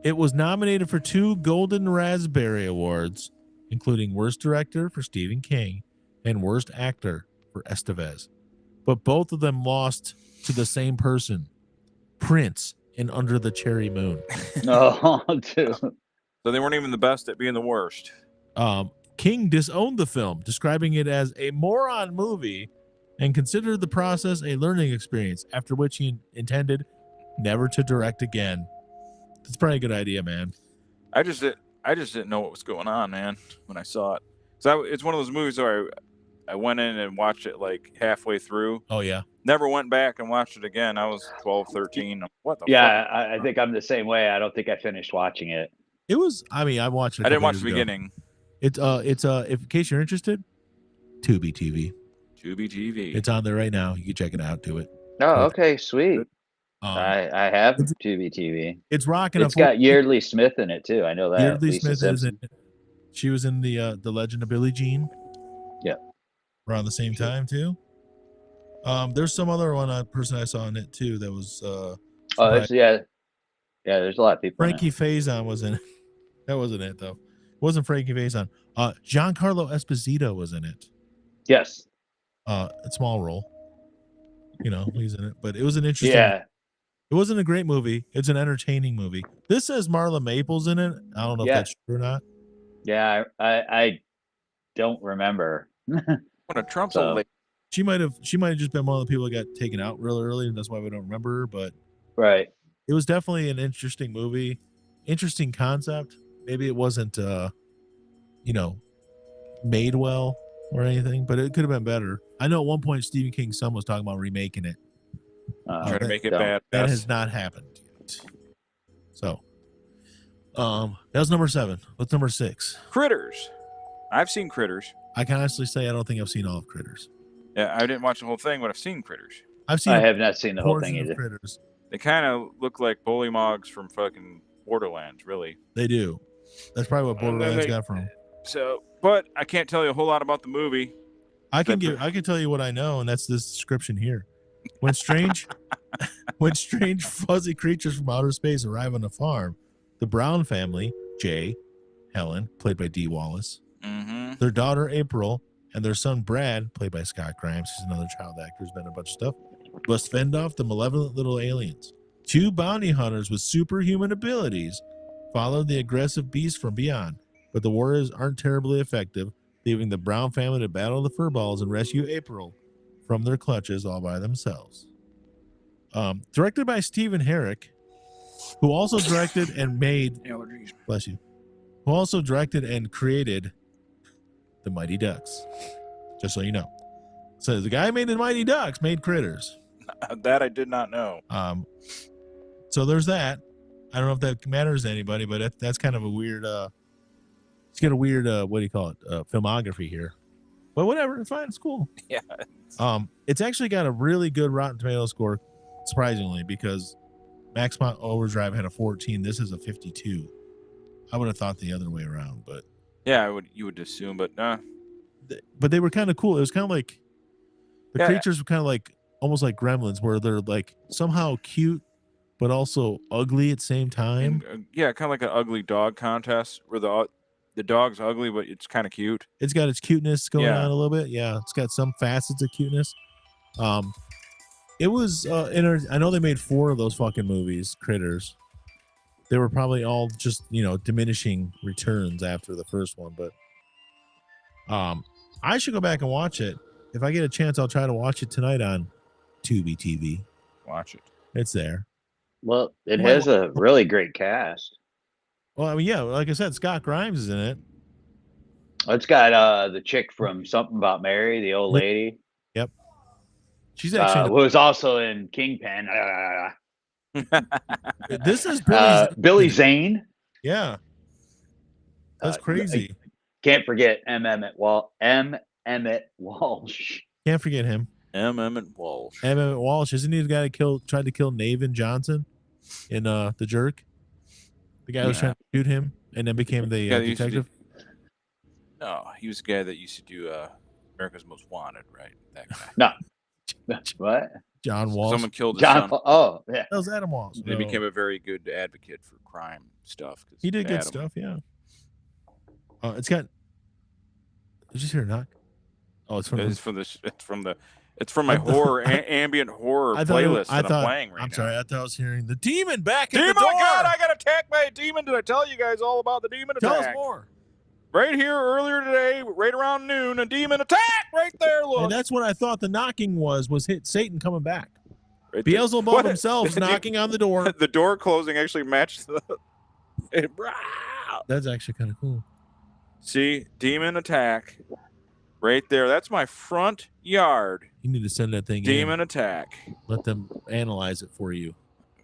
It was nominated for 2 Golden Raspberry Awards, including Worst Director for Stephen King and Worst Actor for Estevez. But both of them lost to the same person, Prince in Under the Cherry Moon. Oh, dude. So they weren't even the best at being the worst. King disowned the film, describing it as a moron movie and considered the process a learning experience, after which he intended never to direct again. That's probably a good idea, man. I just didn't know what was going on, man, when I saw it. So it's one of those movies where I went in and watched it like halfway through. Oh, yeah. Never went back and watched it again. I was 12, 13. What the fuck? I think I'm the same way. I don't think I finished watching it. It was, I watched it. I didn't watch the beginning. It's if in case you're interested, Tubi TV. Tubi TV. It's on there right now. You can check it out. Do it. Oh, okay, sweet. I have Tubi TV. It's rocking. It's got Yeardley Smith in it too. I know that. Yeardley Smith is in it. She was in the Legend of Billie Jean. Yeah. Around the same time too. There's some other person I saw in it too that was. Yeah. There's a lot of people. Frankie Faison was in it. That wasn't it though. It wasn't Frankie Faison. Giancarlo Esposito was in it. Yes. A small role. You know, he's in it, but it was an interesting. Yeah. It wasn't a great movie. It's an entertaining movie. This says Marla Maples in it. I don't know if Yeah. that's true or not. Yeah, I don't remember. What a Trump's So- old lady. She might have just been one of the people that got taken out real early, and that's why we don't remember her. But Right. it was definitely an interesting movie, interesting concept. Maybe it wasn't, made well or anything, but it could have been better. I know at one point Stephen King's son was talking about remaking it. Try to make it don't. bad. That has not happened yet. So, that was number 7. What's number 6? Critters. I've seen Critters. I can honestly say I don't think I've seen all of Critters. Yeah, I didn't watch the whole thing, but I've seen Critters. I've seen I a have not seen the whole portion thing of either. Critters. They kind of look like Bullymogs from fucking Borderlands, really. They do. That's probably what And then Borderlands they- got from. So, but I can't tell you a whole lot about the movie. I can tell you what I know, and that's this description here. When strange fuzzy creatures from outer space arrive on the farm, the Brown family, Jay, Helen, played by Dee Wallace, Mm-hmm. their daughter April, and their son Brad, played by Scott Grimes, he's another child actor who's been in a bunch of stuff, must fend off the malevolent little aliens. 2 bounty hunters with superhuman abilities follow the aggressive beasts from beyond, but the warriors aren't terribly effective, leaving the Brown family to battle the furballs and rescue April from their clutches all by themselves. Directed by Stephen Herrick, who also directed and made, Allergies. bless you, who also directed and created the Mighty Ducks. Just so you know. So the guy who made the Mighty Ducks made Critters. That I did not know. So there's that. I don't know if that matters to anybody, but that's kind of a weird it's got a weird what do you call it? Filmography here. But whatever, it's fine, it's cool. Yeah. It's actually got a really good Rotten Tomatoes score, surprisingly, because Maximum Overdrive had a 14. This is a 52. I would have thought the other way around, but Yeah, you would assume, but but they were kind of cool. It was kind of like the Yeah. creatures were kind of like almost like gremlins, where they're like somehow cute but also ugly at the same time. and, yeah, kind of like an ugly dog contest where the dog's ugly, but it's kind of cute. It's got its cuteness going Yeah. on a little bit. Yeah, it's got some facets of cuteness. It was I know they made 4 of those fucking movies, Critters. They were probably all just, diminishing returns after the first one, but I should go back and watch it. If I get a chance, I'll try to watch it tonight on Tubi TV. Watch it. It's there. Well, it has a really great cast. Well, I mean, yeah, like I said, Scott Grimes is in it. It's got the chick from Something About Mary, the old lady, She's actually who was also in Kingpin. this is Billy. Billy Zane. Yeah, that's crazy. Can't forget M. Emmett Walsh. Can't forget him. Emmett Walsh. Emmett Walsh, isn't he the guy that tried to kill Navin Johnson in The Jerk? The guy who was trying to shoot him and then became the Yeah, they used to detective. No, he was the guy that used to do America's Most Wanted, right? That guy. No. What? John Walsh. Someone killed his John. son. Oh, yeah. That was Adam Walsh. He No. became a very good advocate for crime stuff. 'cause He did good Adam- stuff, yeah. It's got. Did you just hear a knock? Oh, it's from. It's from my horror ambient horror playlist that I'm playing right now. I'm sorry, I thought I was hearing the demon back at Demon! the door. Oh God, I got attacked by a demon. Did I tell you guys all about the demon Tell attack? us more. Right here earlier today, right around noon, a demon attack right there. Look. And that's what I thought the knocking was hit Satan coming back. Right there. Beelzebub What? himself knocking on the door. The door closing actually matched the. That's actually kind of cool. See, demon attack, right there. That's my front yard. You need to send that thing Demon in. attack. Let them analyze it for you.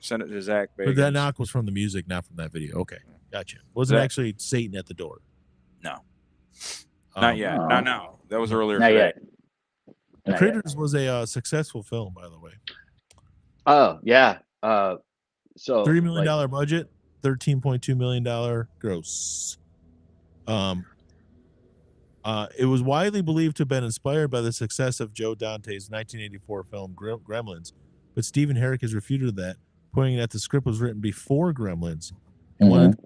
Send it to Zach But Bagans. that knock was from the music, not from that video. Okay, gotcha. Wasn't That- actually Satan at the door. No. Not yet. Oh. Not now. That was earlier Not today. yet. Not yet. Critters was a successful film, by the way. Oh, yeah. So $3 million like, budget, $13.2 million gross. It was widely believed to have been inspired by the success of Joe Dante's 1984 film Gremlins, but Stephen Herrick has refuted that, pointing that the script was written before Gremlins and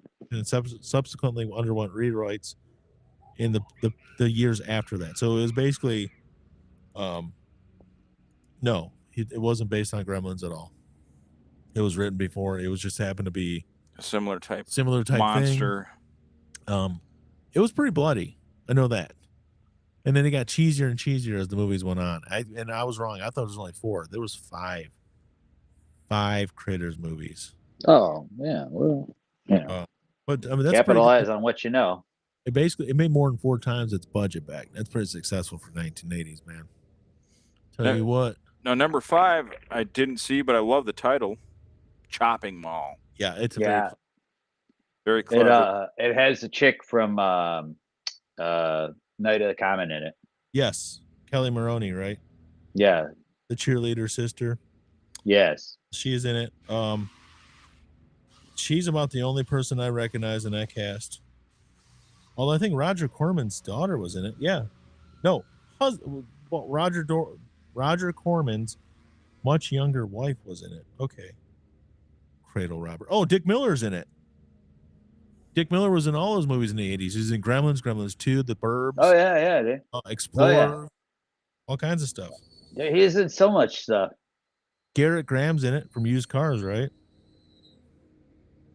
subsequently underwent rewrites in the years after that. So it was basically, no, it wasn't based on Gremlins at all. It was written before. It was just happened to be A similar type monster thing. It was pretty bloody. I know that. And then it got cheesier and cheesier as the movies went on. I was wrong. I thought it was only 4. There was 5. 5 Critters movies. Oh yeah, well, But I mean, that's capitalize pretty on what you know. it made more than 4 times its budget back. That's pretty successful for 1980s, man. Tell you what. Now, number 5, I didn't see, but I love the title, Chopping Mall. Yeah, it's very clever. It has a chick from Night of the Common in it. Yes, Kelly Maroney, right? Yeah, the cheerleader sister. Yes, she's in it. She's about the only person I recognize in that cast. Although I think Roger Corman's daughter was in it. Yeah, no, Roger Corman's much younger wife was in it. Okay. Cradle Robber. Oh, Dick Miller's in it. Dick Miller was in all those movies in the 80s. He was in Gremlins, Gremlins 2, The Burbs. Oh, yeah. Explorer. All kinds of stuff. Yeah, he's in so much stuff. Garrett Graham's in it from Used Cars, right?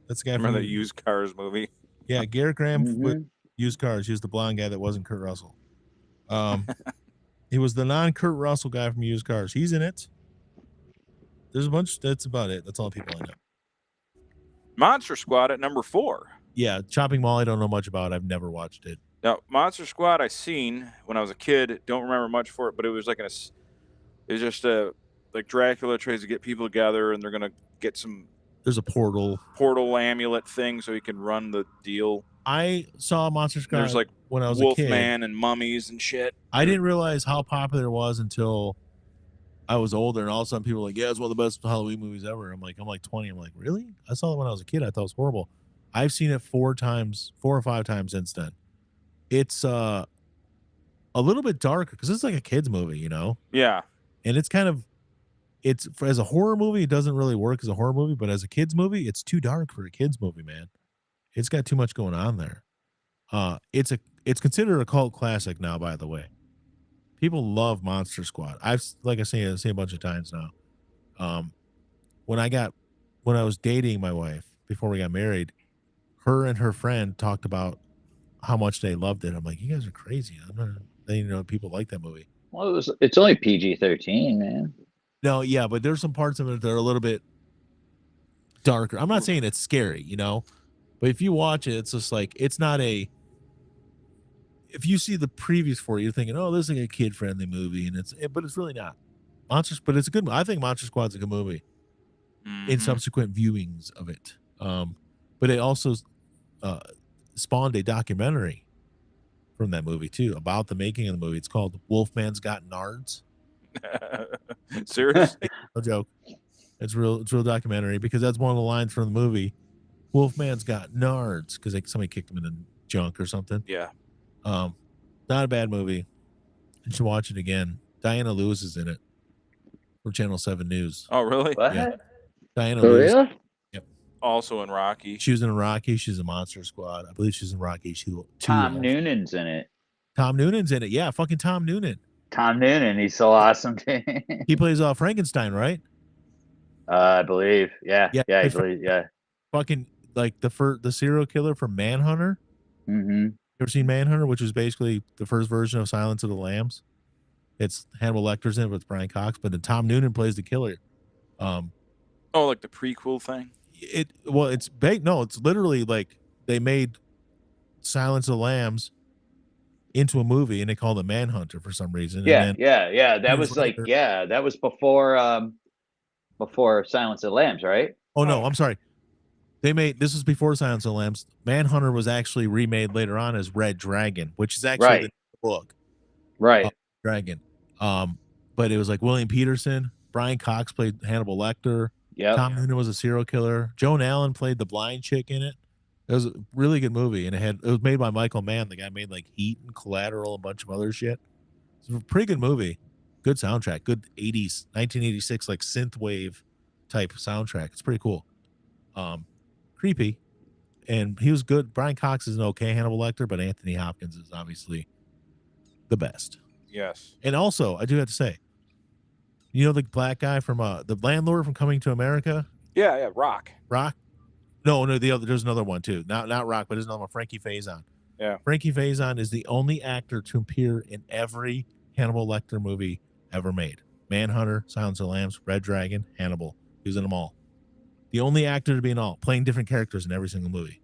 That's the guy Remember the Used Cars movie? Yeah, Garrett Graham with Used Cars. He was the blonde guy that wasn't Kurt Russell. He was the non-Kurt Russell guy from Used Cars. He's in it. There's a bunch. That's about it. That's all the people I know. Monster Squad at number 4. Yeah, Chopping Mall I don't know much about. I've never watched it. Now, Monster Squad I seen when I was a kid. Don't remember much for it, but it was like it was just like Dracula tries to get people together, and they're gonna get some. There's a portal amulet thing, so he can run the deal. I saw Monster Squad. There's like when I was a kid. Wolfman and mummies and shit. I didn't realize how popular it was until I was older, and all of a sudden people were like, "Yeah, it's one of the best Halloween movies ever." I'm like 20. I'm like, really? I saw it when I was a kid. I thought it was horrible. I've seen it 4 or 5 times since then. It's a little bit darker because it's like a kids movie, you know? Yeah. And it's as a horror movie, it doesn't really work as a horror movie, but as a kids movie, it's too dark for a kids movie, man. It's got too much going on there. It's considered a cult classic now, by the way. People love Monster Squad. I say a bunch of times now. When I was dating my wife before we got married, her and her friend talked about how much they loved it. I'm like, you guys are crazy. People like that movie. Well, it's only PG-13, man. No, yeah, but there's some parts of it that are a little bit darker. I'm not saying it's scary, but if you watch it, it's just like, it's not if you see the previews for it, you're thinking, oh, this is like a kid-friendly movie, but it's really not. But it's a good movie. I think Monster Squad's a good movie in subsequent viewings of it. But it also spawned a documentary from that movie too about the making of the movie. It's called Wolfman's Got Nards. Seriously? No joke. It's real documentary because that's one of the lines from the movie. Wolfman's got nards because somebody kicked him in the junk or something. Yeah. Not a bad movie. You should watch it again. Diana Lewis is in it for Channel 7 News. Oh, really? What? Yeah. Diana For Lewis. real? Yep. Also in Rocky. She was in Rocky. She's a Monster Squad. I believe she's in Rocky. Tom Noonan's in it. Tom Noonan's in it. Yeah, fucking Tom Noonan. Tom Noonan, he's so awesome. He plays Frankenstein, right? I believe. Yeah. Yeah, I believe. Yeah. Fucking like the serial killer from Manhunter. Mm-hmm. You ever seen Manhunter, which was basically the first version of Silence of the Lambs? It's Hannibal Lecter's in it with Brian Cox, but then Tom Noonan plays the killer. Like the prequel thing? It's big. No, it's literally like they made Silence of the Lambs into a movie and they called it Manhunter for some reason. Yeah. That was that was before Silence of the Lambs, right? Oh no, I'm sorry. This was before Silence of the Lambs. Manhunter was actually remade later on as Red Dragon, which is actually the book. Right. Dragon. But it was like William Peterson, Brian Cox played Hannibal Lecter. Yeah. Tom Noonan was a serial killer. Joan Allen played the blind chick in it. It was a really good movie, and it was made by Michael Mann. The guy made like Heat and Collateral, and a bunch of other shit. It's a pretty good movie. Good soundtrack. Good 80s, 1986 like synthwave type soundtrack. It's pretty cool. Creepy, and he was good. Brian Cox is an okay Hannibal Lecter, but Anthony Hopkins is obviously the best. Yes. And also, I do have to say, the black guy from the landlord from Coming to America? Yeah, Rock. Rock? No, there's another one too. Not Rock, but there's another one, Frankie Faison. Yeah. Frankie Faison is the only actor to appear in every Hannibal Lecter movie ever made. Manhunter, Silence of the Lambs, Red Dragon, Hannibal. He was in them all. The only actor to be in all, playing different characters in every single movie.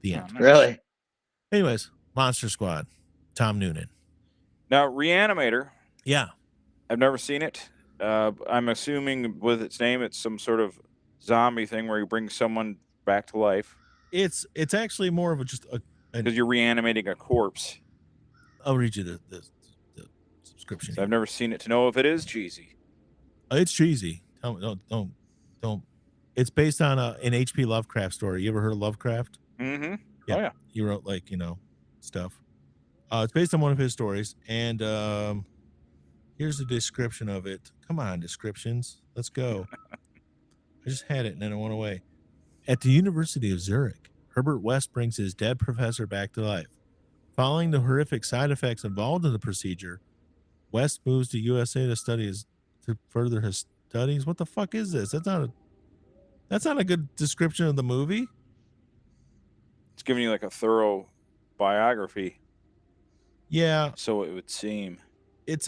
The end. nice. Really? Anyways, Monster Squad, Tom Noonan. Now, Reanimator, Yeah. I've never seen it. I'm assuming with its name, it's some sort of zombie thing where you bring someone back to life It's actually more of because you're reanimating a corpse. I'll read you the subscription. So I've never seen it to know if it is cheesy. It's cheesy. Don't. It's based on an H.P. Lovecraft story. You ever heard of Lovecraft? Mm-hmm. Yeah. Oh, yeah. He wrote stuff. It's based on one of his stories, and here's the description of it. Come on, descriptions. Let's go. I just had it and then it went away. At the University of Zurich, Herbert West brings his dead professor back to life. Following the horrific side effects involved in the procedure, West moves to USA to further his studies. What the fuck is this? That's not a good description of the movie. It's giving you like a thorough biography. Yeah. So it would seem. It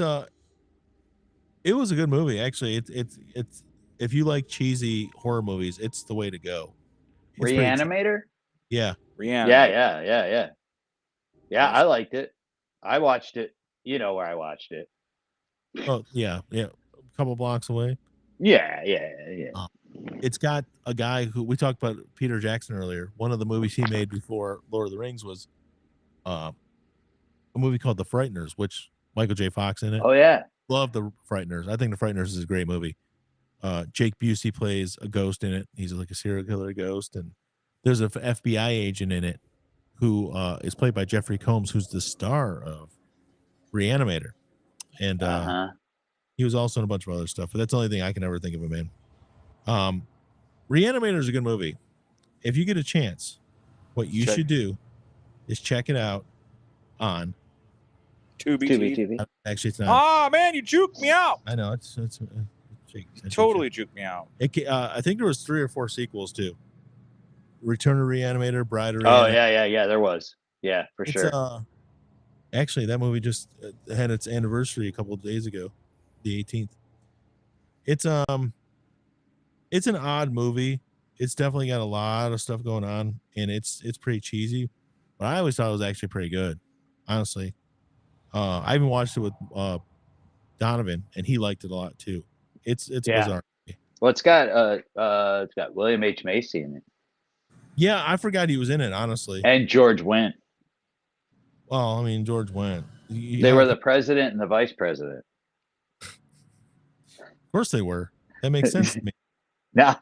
was a good movie, actually. It's if you like cheesy horror movies, it's the way to go. It's Reanimator? Yeah. Reanimator. Yeah, I liked it. I watched it. You know where I watched it. Oh, yeah. A couple blocks away. Yeah. It's got a guy who we talked about, Peter Jackson, earlier. One of the movies he made before Lord of the Rings was a movie called The Frighteners, which Michael J. Fox in it. Oh yeah. Love The Frighteners. I think The Frighteners is a great movie. Jake Busey plays a ghost in it. He's like a serial killer ghost, and there's an FBI agent in it who is played by Jeffrey Combs, who's the star of Reanimator, and he was also in a bunch of other stuff. But that's the only thing I can ever think of him in. Reanimator is a good movie. If you get a chance, what you should do is check it out on Tubi TV. Actually, it's not. Oh man, you juked me out. I know it's totally juked me out. I think there was 3 or 4 sequels too. Return of Reanimator, Bride of Reanimator. Oh yeah. There was. Yeah, for sure. Actually, that movie just had its anniversary a couple of days ago, the 18th. It's an odd movie. It's definitely got a lot of stuff going on, and it's pretty cheesy. But I always thought it was actually pretty good, honestly. I even watched it with Donovan, and he liked it a lot too. It's bizarre. Well, it's got William H. Macy in it. Yeah, I forgot he was in it, honestly. And George Wendt. Well, I mean, George Wendt. They were the president and the vice president. Of course they were. That makes sense to me. Now,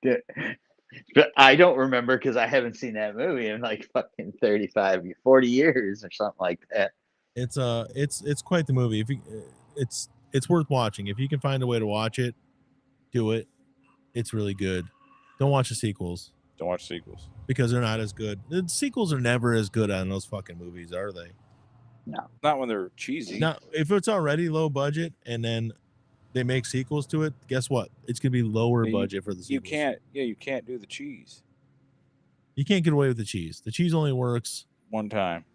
but I don't remember because I haven't seen that movie in like fucking 40 years or something like that. It's quite the movie. If you, it's worth watching. If you can find a way to watch it, do it. It's really good. Don't watch the sequels. Don't watch sequels because they're not as good. The sequels are never as good on those fucking movies, are they? No, not when they're cheesy. Now, if it's already low budget and then they make sequels to it, guess what? It's gonna be lower budget for the sequels. You can't do the cheese. You can't get away with the cheese. The cheese only works one time.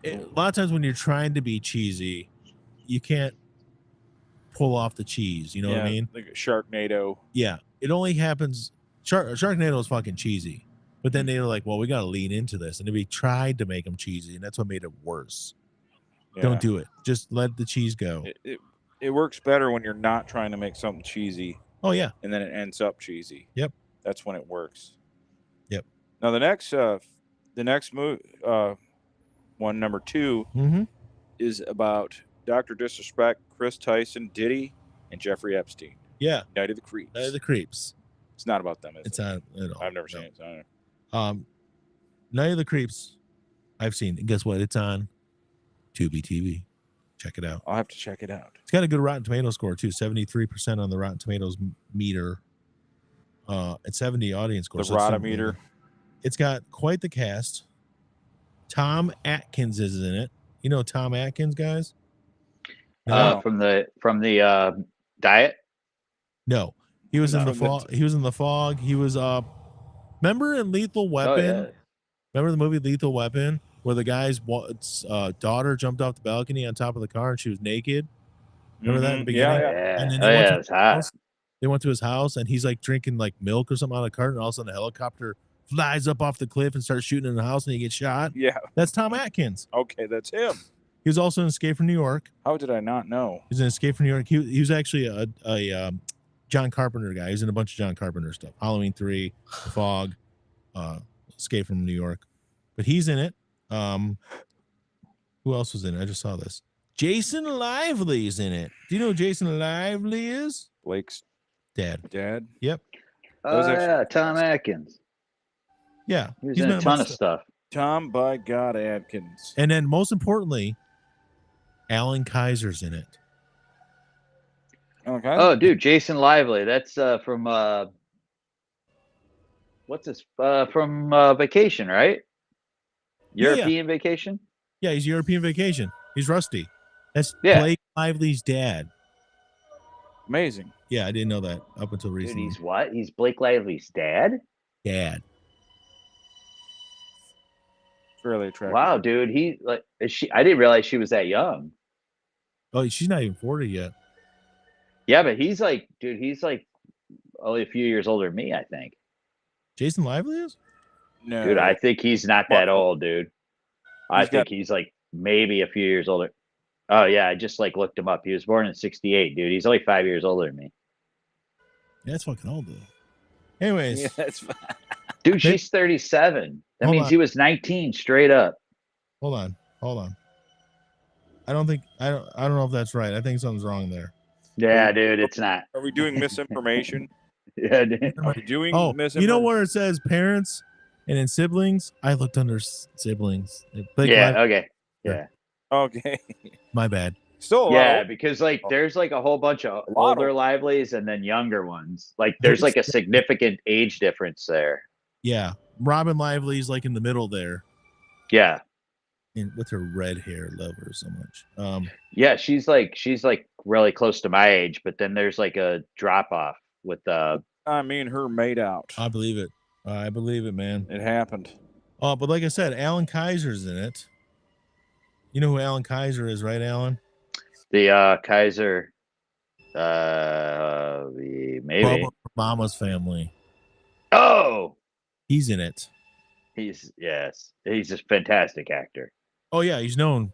A lot of times when you're trying to be cheesy, you can't pull off the cheese. You know what I mean? Like Sharknado. Yeah, it only happens. Sharknado is fucking cheesy, but then they were like, "Well, we got to lean into this," and we tried to make them cheesy, and that's what made it worse. Yeah. Don't do it. Just let the cheese go. It works better when you're not trying to make something cheesy. Oh yeah, and then it ends up cheesy. Yep, that's when it works. Yep. Now the next move, one number 2, is about Dr. Disrespect, Chris Tyson, Diddy, and Jeffrey Epstein. Yeah, Night of the Creeps. Night of the Creeps. It's not about them. It's not at all. I've never seen it. So Night of the Creeps. I've seen it. Guess what? It's on Tubi TV. Check it out. I'll have to check it out. It's got a good Rotten Tomatoes score too. 73% on the Rotten Tomatoes meter. And 70 audience score. The Rotten meter. It's got quite the cast. Tom Atkins is in it. You know Tom Atkins, guys? No. From the Diet. No, He was in None the of it. fog. He was in the fog. He was remember in Lethal Weapon? Oh, yeah. Remember the movie Lethal Weapon, where the guy's daughter jumped off the balcony on top of the car and she was naked? Remember that in the Mhm. beginning? Yeah. Yeah. And then Oh, they went yeah, to it's hot. house. They went to his house and he's like drinking like milk or something out of a carton. And all of a sudden, a helicopter flies up off the cliff and starts shooting in the house, and he gets shot. Yeah. That's Tom Atkins. Okay, that's him. He was also in Escape from New York. How did I not know? He's in Escape from New York. He was actually a John Carpenter guy. He's in a bunch of John Carpenter stuff. Halloween 3, The Fog, Escape from New York. But he's in it. Who else was in it? I just saw this. Jason Lively's in it. Do you know who Jason Lively is? Blake's Dad. dad. Yep. Oh, was actually yeah, Tom Atkins. Yeah. He was he's in been a in ton bunch of stuff. Tom by God Atkins. And then most importantly, Alan Kaiser's in it. Okay. Oh, dude, Jason Lively. That's from what's this? From Vacation, right? Yeah, yeah. European Vacation. Yeah, he's European Vacation. He's Rusty. That's Yeah. Blake Lively's dad. Amazing. Yeah, I didn't know that up until Dude, recently. he's what? He's Blake Lively's dad. Dad. Fairly attractive. Wow, dude. He like is she? I didn't realize she was that young. Oh, she's not even 40 yet. Yeah, but he's like, dude, he's like only a few years older than me, I think. Jason Lively is? No. Dude, I think he's not that Well, old, dude. I he's think got- he's like maybe a few years older. Oh yeah, I just like looked him up. He was born in '68, dude. He's only 5 years older than me. Yeah, that's fucking old, though. Anyways, Yeah, that's fine. Dude, she's 37. That Hold means on. he was 19 straight up. hold on. I don't know if that's right. I think something's wrong there. Yeah, dude, it's not. Are we doing misinformation? Yeah, dude. Are we doing Oh, misinformation? you know where it says parents and then siblings? I looked under siblings. Blake Yeah, Lively- okay. Yeah. Okay. my bad. Still a lot. Yeah, because like there's like a whole bunch of lot older of- Livelies and then younger ones. Like there's like a significant age difference there. Yeah, Robin Lively's like in the middle there, Yeah. and with her red hair, love her so much. Yeah, she's like really close to my age, but then there's like a drop off with Me and her made out. I believe it. I believe it, man. It happened. Oh, but like I said, Alan Kaiser's in it. You know who Alan Kaiser is, right, Alan? the Kaiser maybe. Barack Obama's family. Oh, He's in it. he's a fantastic actor. Oh yeah, he's known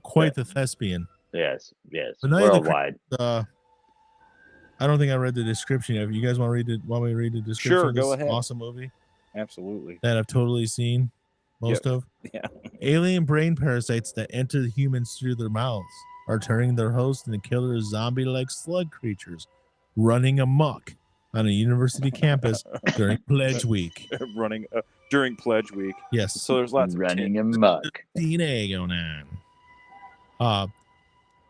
quite the thespian. Yes, But now you have the worldwide. I don't think I read the description of it. You guys want me to read the description Sure, of this go ahead. awesome movie Absolutely. that I've totally seen most of? Yeah. Alien brain parasites that enter the humans through their mouths are turning their host into killer zombie-like slug creatures running amok on a university campus during Pledge Week. Running during Pledge Week. Yes, So there's lots of Running tins. amok. DNA going on.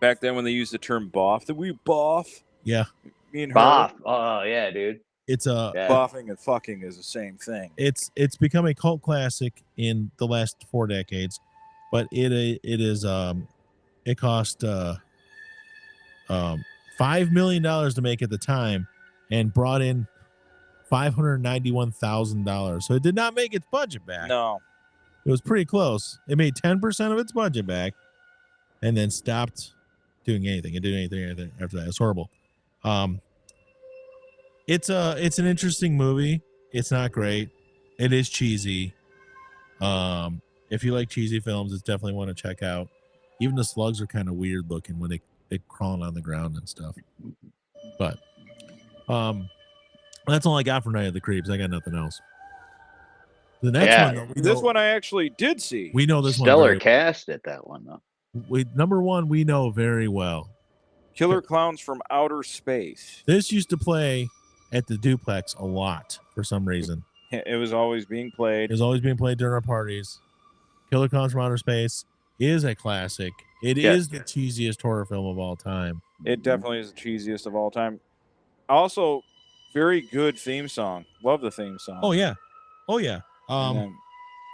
Back then when they used the term boff, that we boff. Yeah, Me and her. Boff. Oh yeah, dude. it's a Yeah. Boffing and fucking is the same thing. it's become a cult classic in the last 4 decades, but it cost $5 million to make at the time and brought in $591,000. So it did not make its budget back. No. It was pretty close. It made 10% of its budget back and then stopped doing anything after that. It's horrible. It's an interesting movie. It's not great. It is cheesy. If you like cheesy films, it's definitely one to check out. Even the slugs are kind of weird looking when they crawling on the ground and stuff. But that's all I got for Night of the Creeps. I got nothing else. The next Yeah. one, though, This one I actually did see. we know this Stellar one. cast at that one though. Number one, we know very well. Killer Clowns from Outer Space. This used to play at the duplex a lot for some reason. It was always being played. It was always being played during our parties. Killer Clowns from Outer Space is a classic. It is the cheesiest horror film of all time. It definitely is the cheesiest of all time. Also, very good theme song. Love the theme song. Oh yeah. And then-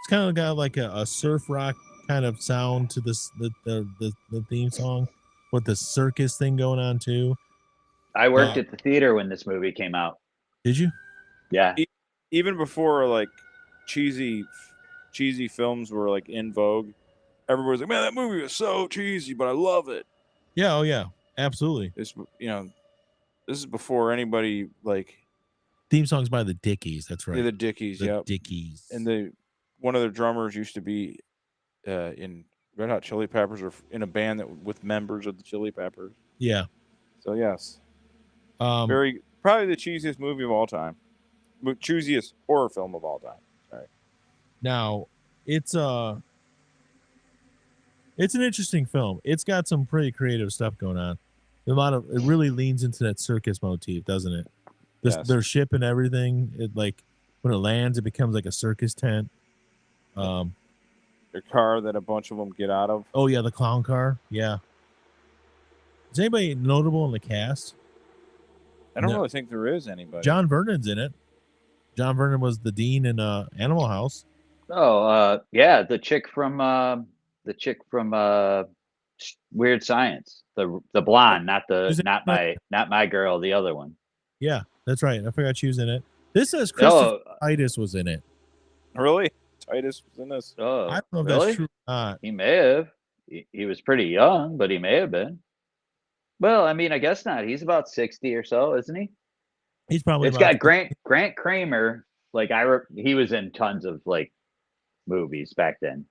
It's kind of got like a surf rock kind of sound to this the theme song with the circus thing going on too. I worked at the theater when this movie came out. Did you? Yeah. Even before like cheesy films were like in vogue, everybody's like, "Man, that movie was so cheesy, but I love it." Yeah. Oh yeah. Absolutely. This this is before anybody like Theme songs by the Dickies. That's right. the Dickies. The Yep. Dickies. And one of their drummers used to be in Red Hot Chili Peppers or in a band with members of the Chili Peppers. Yeah. So yes, Um. probably the cheesiest movie of all time, cheesiest horror film of all time. Sorry. Now, it's an interesting film. It's got some pretty creative stuff going on. It really leans into that circus motif, doesn't it? Yes. Their ship and everything. It like when it lands, it becomes like a circus tent. Their car that a bunch of them get out of. Oh yeah, the clown car. Yeah. Is anybody notable in the cast? I don't No. really think there is anybody. John Vernon's in it. John Vernon was the dean in Animal House. Oh, yeah, the chick from Weird Science, the blonde, not my girl, the other one. Yeah, that's right. I forgot she was in it. This says Christopher Titus was in it. Really? Titus was in this? Oh, I don't know if really? that's true or not. He may have. He was pretty young, but he may have been. Well, I mean, I guess not. He's about 60 or so, isn't he? He's probably. It's got Grant Kramer. Like he was in tons of like movies back then.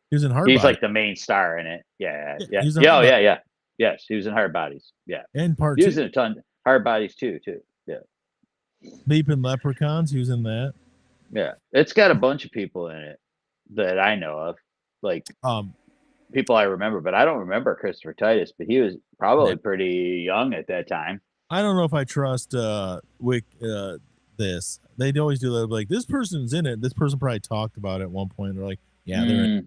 He was in Hard He's Body. like the main star in it. Yeah. he was in Hard Body. Yeah. Yes, he was in Hard Bodies. Yeah. And part He 2. was in a ton Hard Bodies too. Yeah. Leaping Leprechauns. He was in that. Yeah. It's got a bunch of people in it that I know of. Like people I remember, but I don't remember Christopher Titus, but he was probably pretty young at that time. I don't know if I trust this. They always do that. Like, this person's in it. This person probably talked about it at one point. They're like, yeah, they're in it.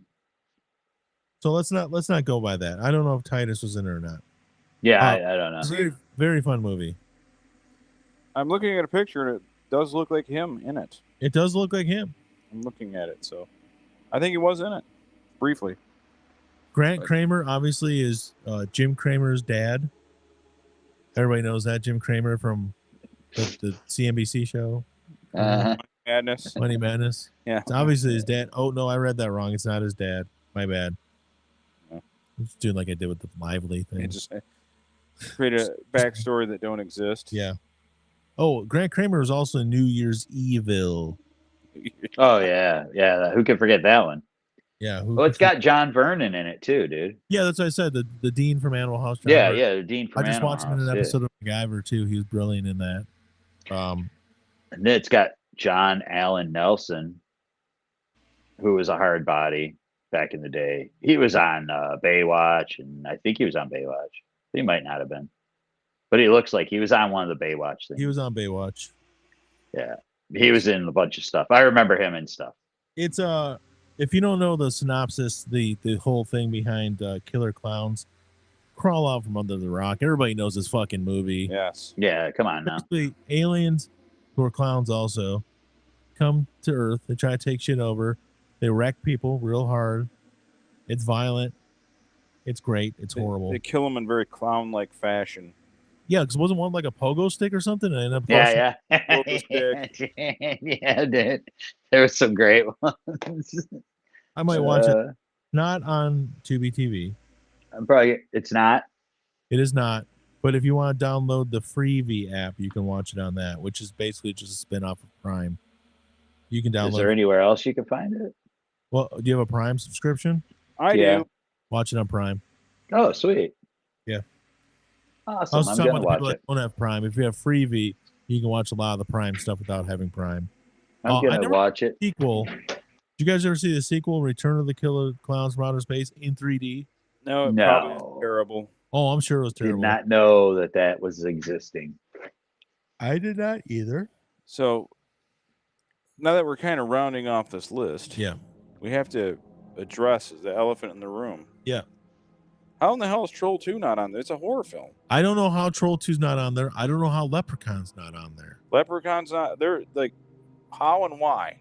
So let's not go by that. I don't know if Titus was in it or not. Yeah, I don't know. It's a very, very fun movie. I'm looking at a picture and it does look like him in it. It does look like him. I'm looking at it, so I think he was in it briefly. Grant Kramer obviously is Jim Kramer's dad. Everybody knows that, Jim Kramer from the CNBC show. Madness. Money Madness. Yeah. It's obviously his dad. Oh no, I read that wrong. It's not his dad. My bad. No. I'm just doing like I did with the Lively thing. Just create a backstory that don't exist. Yeah. Oh, Grant Kramer was also in New Year's Evil. Oh yeah. Who can forget that one? Yeah. Well, it's got John Vernon in it too, dude. Yeah, that's what I said. The dean from Animal House. Yeah, the dean from I just Animal watched him in an House, episode of MacGyver too. He was brilliant in that. And then it's got John Allen Nelson, who was a hard body back in the day. He was on Baywatch, and I think he was on Baywatch. He might not have been, but he looks like he was on one of the Baywatch things. He was on Baywatch. Yeah, he was in a bunch of stuff. I remember him and stuff. It's if you don't know the synopsis, the whole thing behind Killer Clowns, crawl out from under the rock. Everybody knows this fucking movie. Yes. Yeah, come on now. Basically, aliens who are clowns also come to Earth. They try to take shit over. They wreck people real hard. It's violent. It's great. It's horrible. They kill him in very clown-like fashion. Yeah, because wasn't one like a pogo stick or something? And Yeah. Stick. Yeah, dude. There was some great ones. I might watch it. Not on Tubi TV. It's not. It is not. But if you want to download the Freevee app, you can watch it on that, which is basically just a spin-off of Prime. You can download. Is there anywhere else you can find it? Well, do you have a Prime subscription? I do. Watch it on Prime. Oh, sweet. Yeah. Awesome. I'm gonna watch it. Don't have Prime. If you have Freevee, you can watch a lot of the Prime stuff without having Prime. I'm gonna watch it. Sequel. Did you guys ever see the sequel, Return of the Killer Clowns from Outer Space, in 3D? No, it probably is terrible. Oh, I'm sure it was terrible. Did not know that was existing. I did not either. So now that we're kind of rounding off this list, we have to address the elephant in the room. Yeah. How in the hell is Troll 2 not on there? It's a horror film. I don't know how Troll 2's not on there. I don't know how Leprechaun's not on there. Leprechaun's not. They're like, how and why?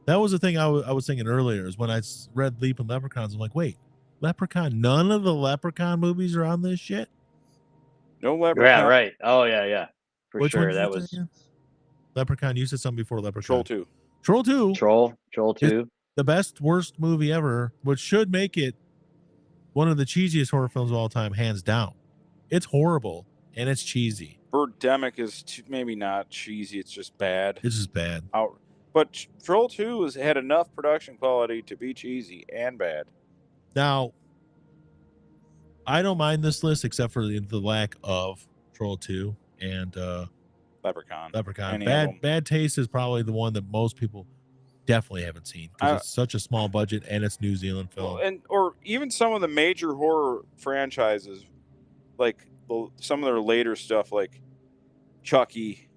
That was the thing I was thinking earlier, is when I read Leap and Leprechauns, I'm like, wait, Leprechaun, none of the Leprechaun movies are on this shit? No Leprechaun. Yeah, right. Oh, yeah. For Which sure. one That did you was say again? Leprechaun. You said something before Leprechaun. Troll 2. Troll 2. Troll 2. The best, worst movie ever, which should make it one of the cheesiest horror films of all time, hands down. It's horrible and it's cheesy. Birdemic is maybe not cheesy. It's just bad. It's just bad. But Troll 2 had enough production quality to be cheesy and bad. Now, I don't mind this list except for the lack of Troll 2 and Leprechaun. Bad Taste is probably the one that most people definitely haven't seen because it's such a small budget and it's New Zealand film. Or even some of the major horror franchises, like some of their later stuff, like Chucky.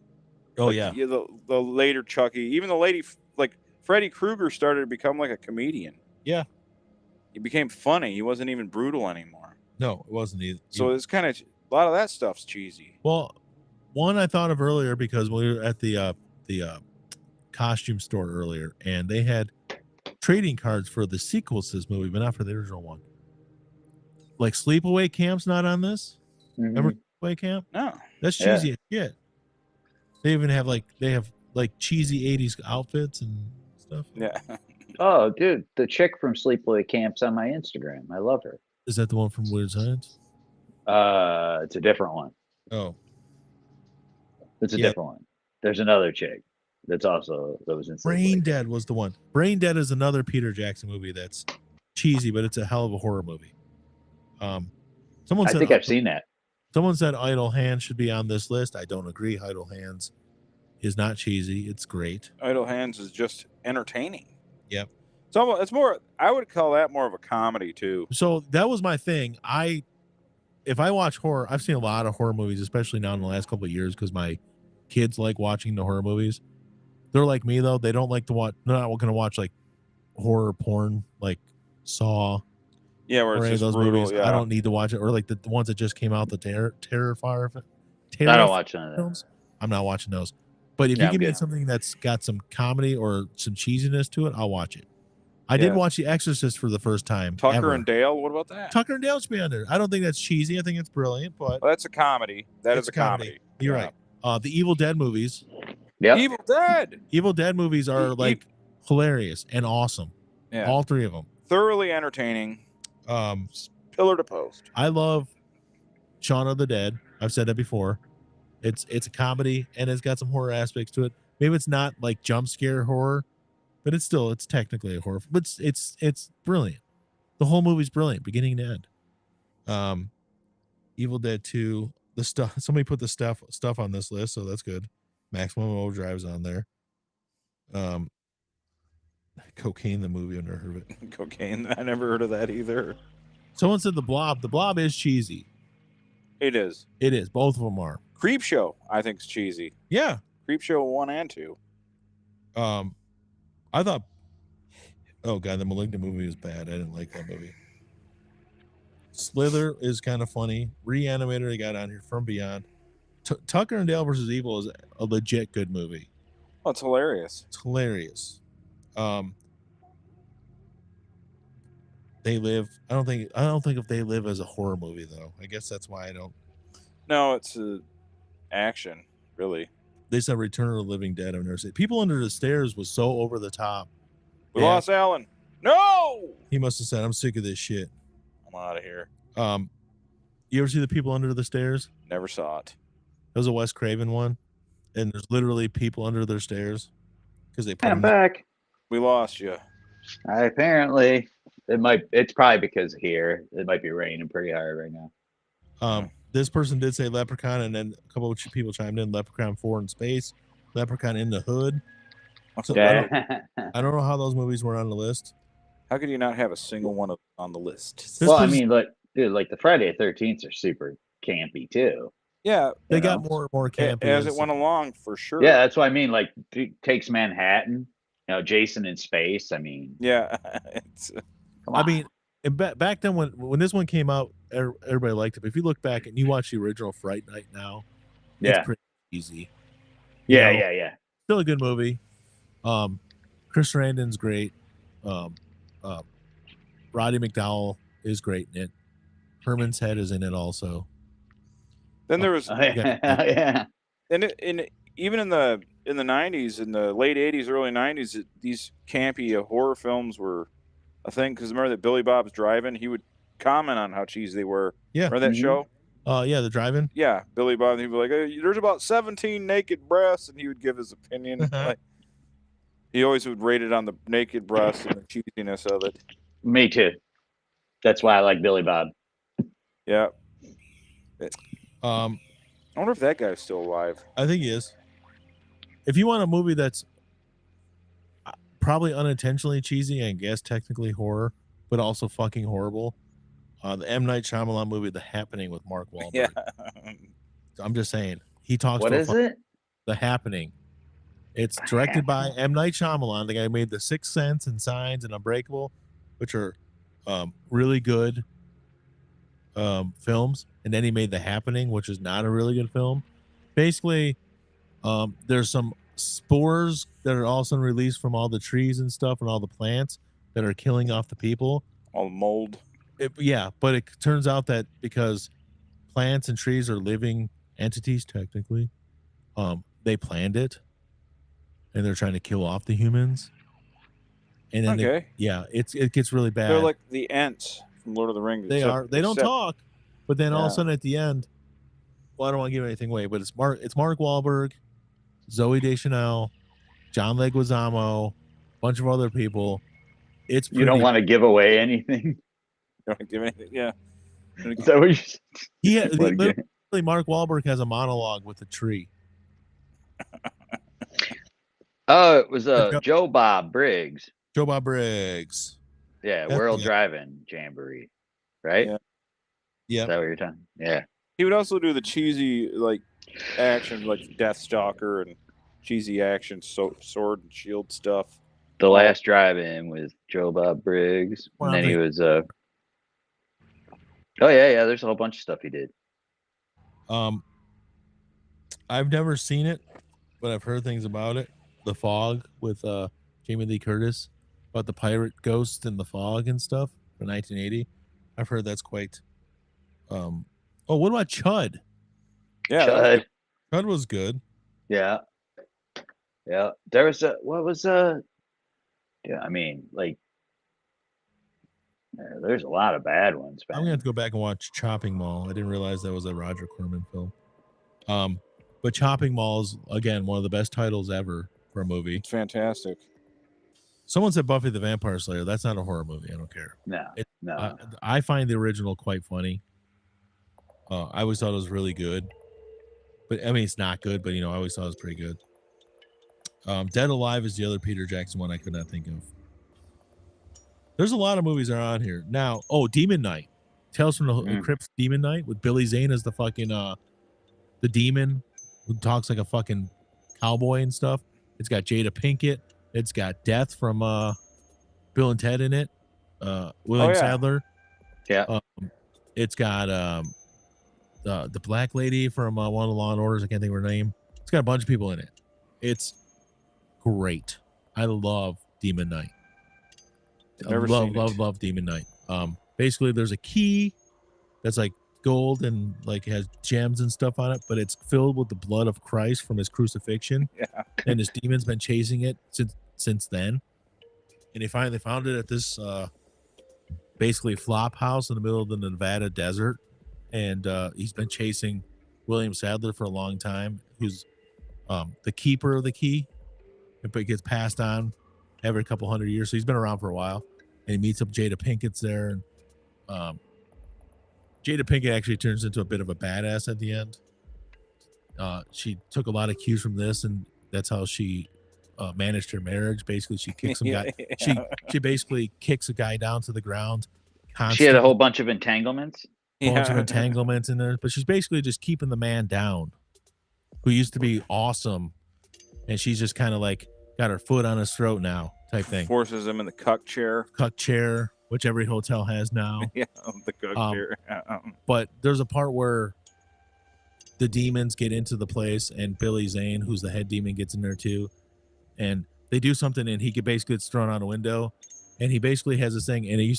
Oh, like, yeah. The later Chucky. Even the lady, like Freddy Krueger started to become like a comedian. Yeah. He became funny. He wasn't even brutal anymore. No, it wasn't either. So it's kind of, a lot of that stuff's cheesy. Well, one I thought of earlier because we were at the costume store earlier and they had trading cards for the sequels to this movie, but not for the original one. Like Sleepaway Camp's not on this. Remember Sleepaway Camp? No. That's cheesy as shit. They even have like cheesy 80s outfits and stuff. Yeah. Oh, dude, the chick from Sleepaway Camp's on my Instagram. I love her. Is that the one from Weird Science? It's a different one. Oh. It's a different one. There's another chick that was in Brain Dead was the one. Brain Dead is another Peter Jackson movie that's cheesy, but it's a hell of a horror movie. I think I've seen that. Someone said Idle Hands should be on this list. I don't agree. Idle Hands is not cheesy. It's great. Idle Hands is just entertaining. Yep. So it's more, I would call that more of a comedy too. So that was my thing. If I watch horror, I've seen a lot of horror movies, especially now in the last couple of years because my kids like watching the horror movies. They're like me though. They don't like to watch. They're not going to watch like horror porn, like Saw. Yeah, where it's just brutal. Movies. Yeah. I don't need to watch it, or like the ones that just came out, the Terrifier. I don't watch none of films. I'm not watching those. But if you give me something that's got some comedy or some cheesiness to it, I'll watch it. I did watch The Exorcist for the first time. Tucker and Dale. What about that? Tucker and Dale should be on there. I don't think that's cheesy. I think it's brilliant, but that's a comedy. That is a comedy. You're right. The Evil Dead movies. Yeah. Evil Dead movies are like hilarious and awesome. Yeah. All three of them. Thoroughly entertaining. Pillar to post. I love Shaun of the Dead. I've said that before. It's a comedy and it's got some horror aspects to it. Maybe it's not like jump scare horror, but it's technically a horror. But it's brilliant. The whole movie's brilliant, beginning to end. Evil Dead 2. The stuff. Somebody put the stuff on this list, so that's good. Maximum Overdrive's on there. Cocaine, the movie. I've never heard of it. Cocaine. I never heard of that either. Someone said The Blob. The Blob is cheesy. It is. It is. Both of them are. Creepshow, I think, is cheesy. Yeah. Creepshow 1 and 2. I thought. Oh god, the Malignant movie was bad. I didn't like that movie. Slither is kind of funny. Reanimator, I got on here. From Beyond. Tucker and Dale versus Evil is a legit good movie. Oh, it's hilarious. It's hilarious. They Live. I don't think if They Live as a horror movie though. I guess that's why I don't. No, it's action, really. They said Return of the Living Dead. I've never seen. People Under the Stairs was so over the top. We lost Alan. No. He must have said, "I'm sick of this shit. I'm out of here." You ever see The People Under the Stairs? Never saw it. That was a Wes Craven one, and there's literally people under their stairs because they put I'm back. We lost you. Apparently, it's probably because here it might be raining pretty hard right now. This person did say Leprechaun, and then a couple of people chimed in Leprechaun 4 in Space, Leprechaun in the Hood. So I don't know how those movies were on the list. How could you not have a single one on the list? I mean, dude, like the Friday the 13th are super campy too. Yeah, they got more and more campy as it went along, for sure. Yeah, that's what I mean. Like, takes Manhattan, Jason in Space. I mean, yeah, I mean, back then when this one came out, everybody liked it. But if you look back and you watch the original Fright Night now, it's pretty easy. Yeah. Still a good movie. Chris Sarandon's great. Roddy McDowell is great in it. Herman's Head is in it also. Then there was yeah. and even in the in the 90s, in the late 80s, early 90s, these campy horror films were a thing. Because remember that Billy Bob's Driving? He would comment on how cheesy they were. Yeah. Remember that show? Yeah, the drive-in. Yeah, Billy Bob. He'd be like, hey, "There's about 17 naked breasts," and he would give his opinion. Like, he always would rate it on the naked breasts and the cheesiness of it. Me too. That's why I like Billy Bob. Yeah. I wonder if that guy's still alive. I think he is. If you want a movie that's probably unintentionally cheesy and I guess technically horror, but also fucking horrible, the M. Night Shyamalan movie, The Happening, with Mark Wahlberg. Yeah. I'm just saying. He talks What to is it? The Happening. It's directed by M. Night Shyamalan, the guy who made The Sixth Sense and Signs and Unbreakable, which are really good films. And then he made The Happening, which is not a really good film. Basically, there's some spores that are also released from all the trees and stuff and all the plants that are killing off the people. All the mold. But it turns out that because plants and trees are living entities, technically, they planned it, and they're trying to kill off the humans. And then it gets really bad. They're like the Ents from Lord of the Rings. They don't talk, but then all of a sudden at the end, well, I don't want to give anything away, but it's Mark Wahlberg, Zoe Deschanel, John Leguizamo, a bunch of other people. You don't want to give away anything. Don't give anything. Yeah. Is that what you said? Literally, Mark Wahlberg has a monologue with a tree. Oh, it was Joe Bob Briggs. Joe Bob Briggs. Yeah, World Driving Jamboree, right? Yeah. Is that what you're talking? Yeah. He would also do the cheesy like action, like Deathstalker and cheesy action, sword and shield stuff. The Last Drive-In with Joe Bob Briggs. And then he was oh yeah, there's a whole bunch of stuff he did. I've never seen it, but I've heard things about it. The Fog with Jamie Lee Curtis, about the pirate ghost in the fog and stuff from 1980. I've heard that's quite what about Chud? Yeah, Chud was good. Yeah. There was I mean, like, there's a lot of bad ones. I'm gonna have to go back and watch Chopping Mall. I didn't realize that was a Roger Corman film. But Chopping Mall is, again, one of the best titles ever for a movie. It's fantastic. Someone said Buffy the Vampire Slayer. That's not a horror movie. I don't care. No. I find the original quite funny. I always thought it was really good. But I mean, it's not good, but I always thought it was pretty good. Dead Alive is the other Peter Jackson one I could not think of. There's a lot of movies that are on here now. Oh, Demon Knight, Tales from the Crypt, Demon Knight with Billy Zane as the fucking the demon who talks like a fucking cowboy and stuff. It's got Jada Pinkett. It's got Death from Bill and Ted in it. William Sadler. Yeah. It's got the black lady from one of the Law and Orders. I can't think of her name. It's got a bunch of people in it. It's great. I love Demon Knight. Love Demon Knight. Basically, there's a key that's like gold and like has gems and stuff on it, but it's filled with the blood of Christ from his crucifixion. Yeah. And this demon's been chasing it since then. And they finally found it at this basically flop house in the middle of the Nevada desert. And he's been chasing William Sadler for a long time, who's the keeper of the key. It gets passed on every couple hundred years. So he's been around for a while. And he meets up Jada Pinkett's there. And Jada Pinkett actually turns into a bit of a badass at the end. She took a lot of cues from this, and that's how she managed her marriage. Basically, she kicks some guy. She basically kicks a guy down to the ground. She had a whole bunch of entanglements. Bunch of entanglements in there, but she's basically just keeping the man down, who used to be awesome, and she's just kind of like got her foot on his throat now, type thing. Forces him in the cuck chair, which every hotel has now. Yeah, the cuck chair. But there's a part where the demons get into the place, and Billy Zane, who's the head demon, gets in there too, and they do something, and he basically gets thrown out a window. And he basically has this thing, and the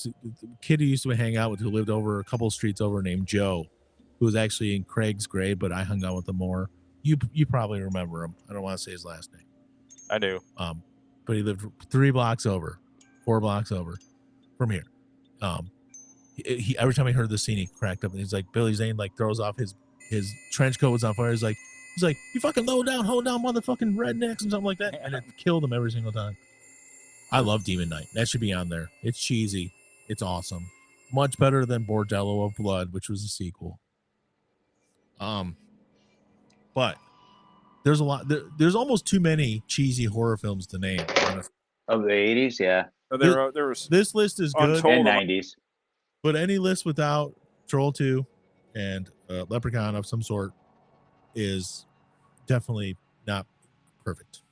kid who used to hang out with, who lived over a couple streets over, named Joe, who was actually in Craig's grade, but I hung out with him more. You probably remember him. I don't want to say his last name. I do. But he lived 4 blocks over from here. He every time he heard the scene, he cracked up and he's like, Billy Zane like throws off his trench coat was on fire. He's like, you fucking hold down, motherfucking rednecks and something like that, and it killed him every single time. I love Demon Knight. That should be on there. It's cheesy. It's awesome. Much better than Bordello of Blood, which was a sequel. But there's a lot. There's almost too many cheesy horror films to name. Honestly. Of the 80s, yeah. There was This list is good. Untold. And 90s. But any list without Troll 2 and Leprechaun of some sort is definitely not perfect.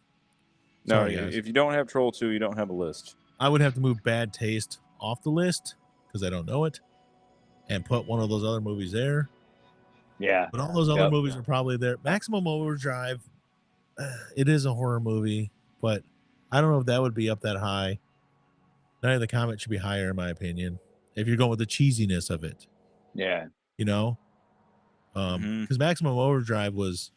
no. Sorry, guys. If you don't have Troll 2, you don't have a list. I would have to move Bad Taste off the list because I don't know it and put one of those other movies there. Yeah. But all those other movies are probably there. Maximum Overdrive, it is a horror movie, but I don't know if that would be up that high. Night of the Comet should be higher, in my opinion, if you're going with the cheesiness of it. Yeah. You know? Because Maximum Overdrive was,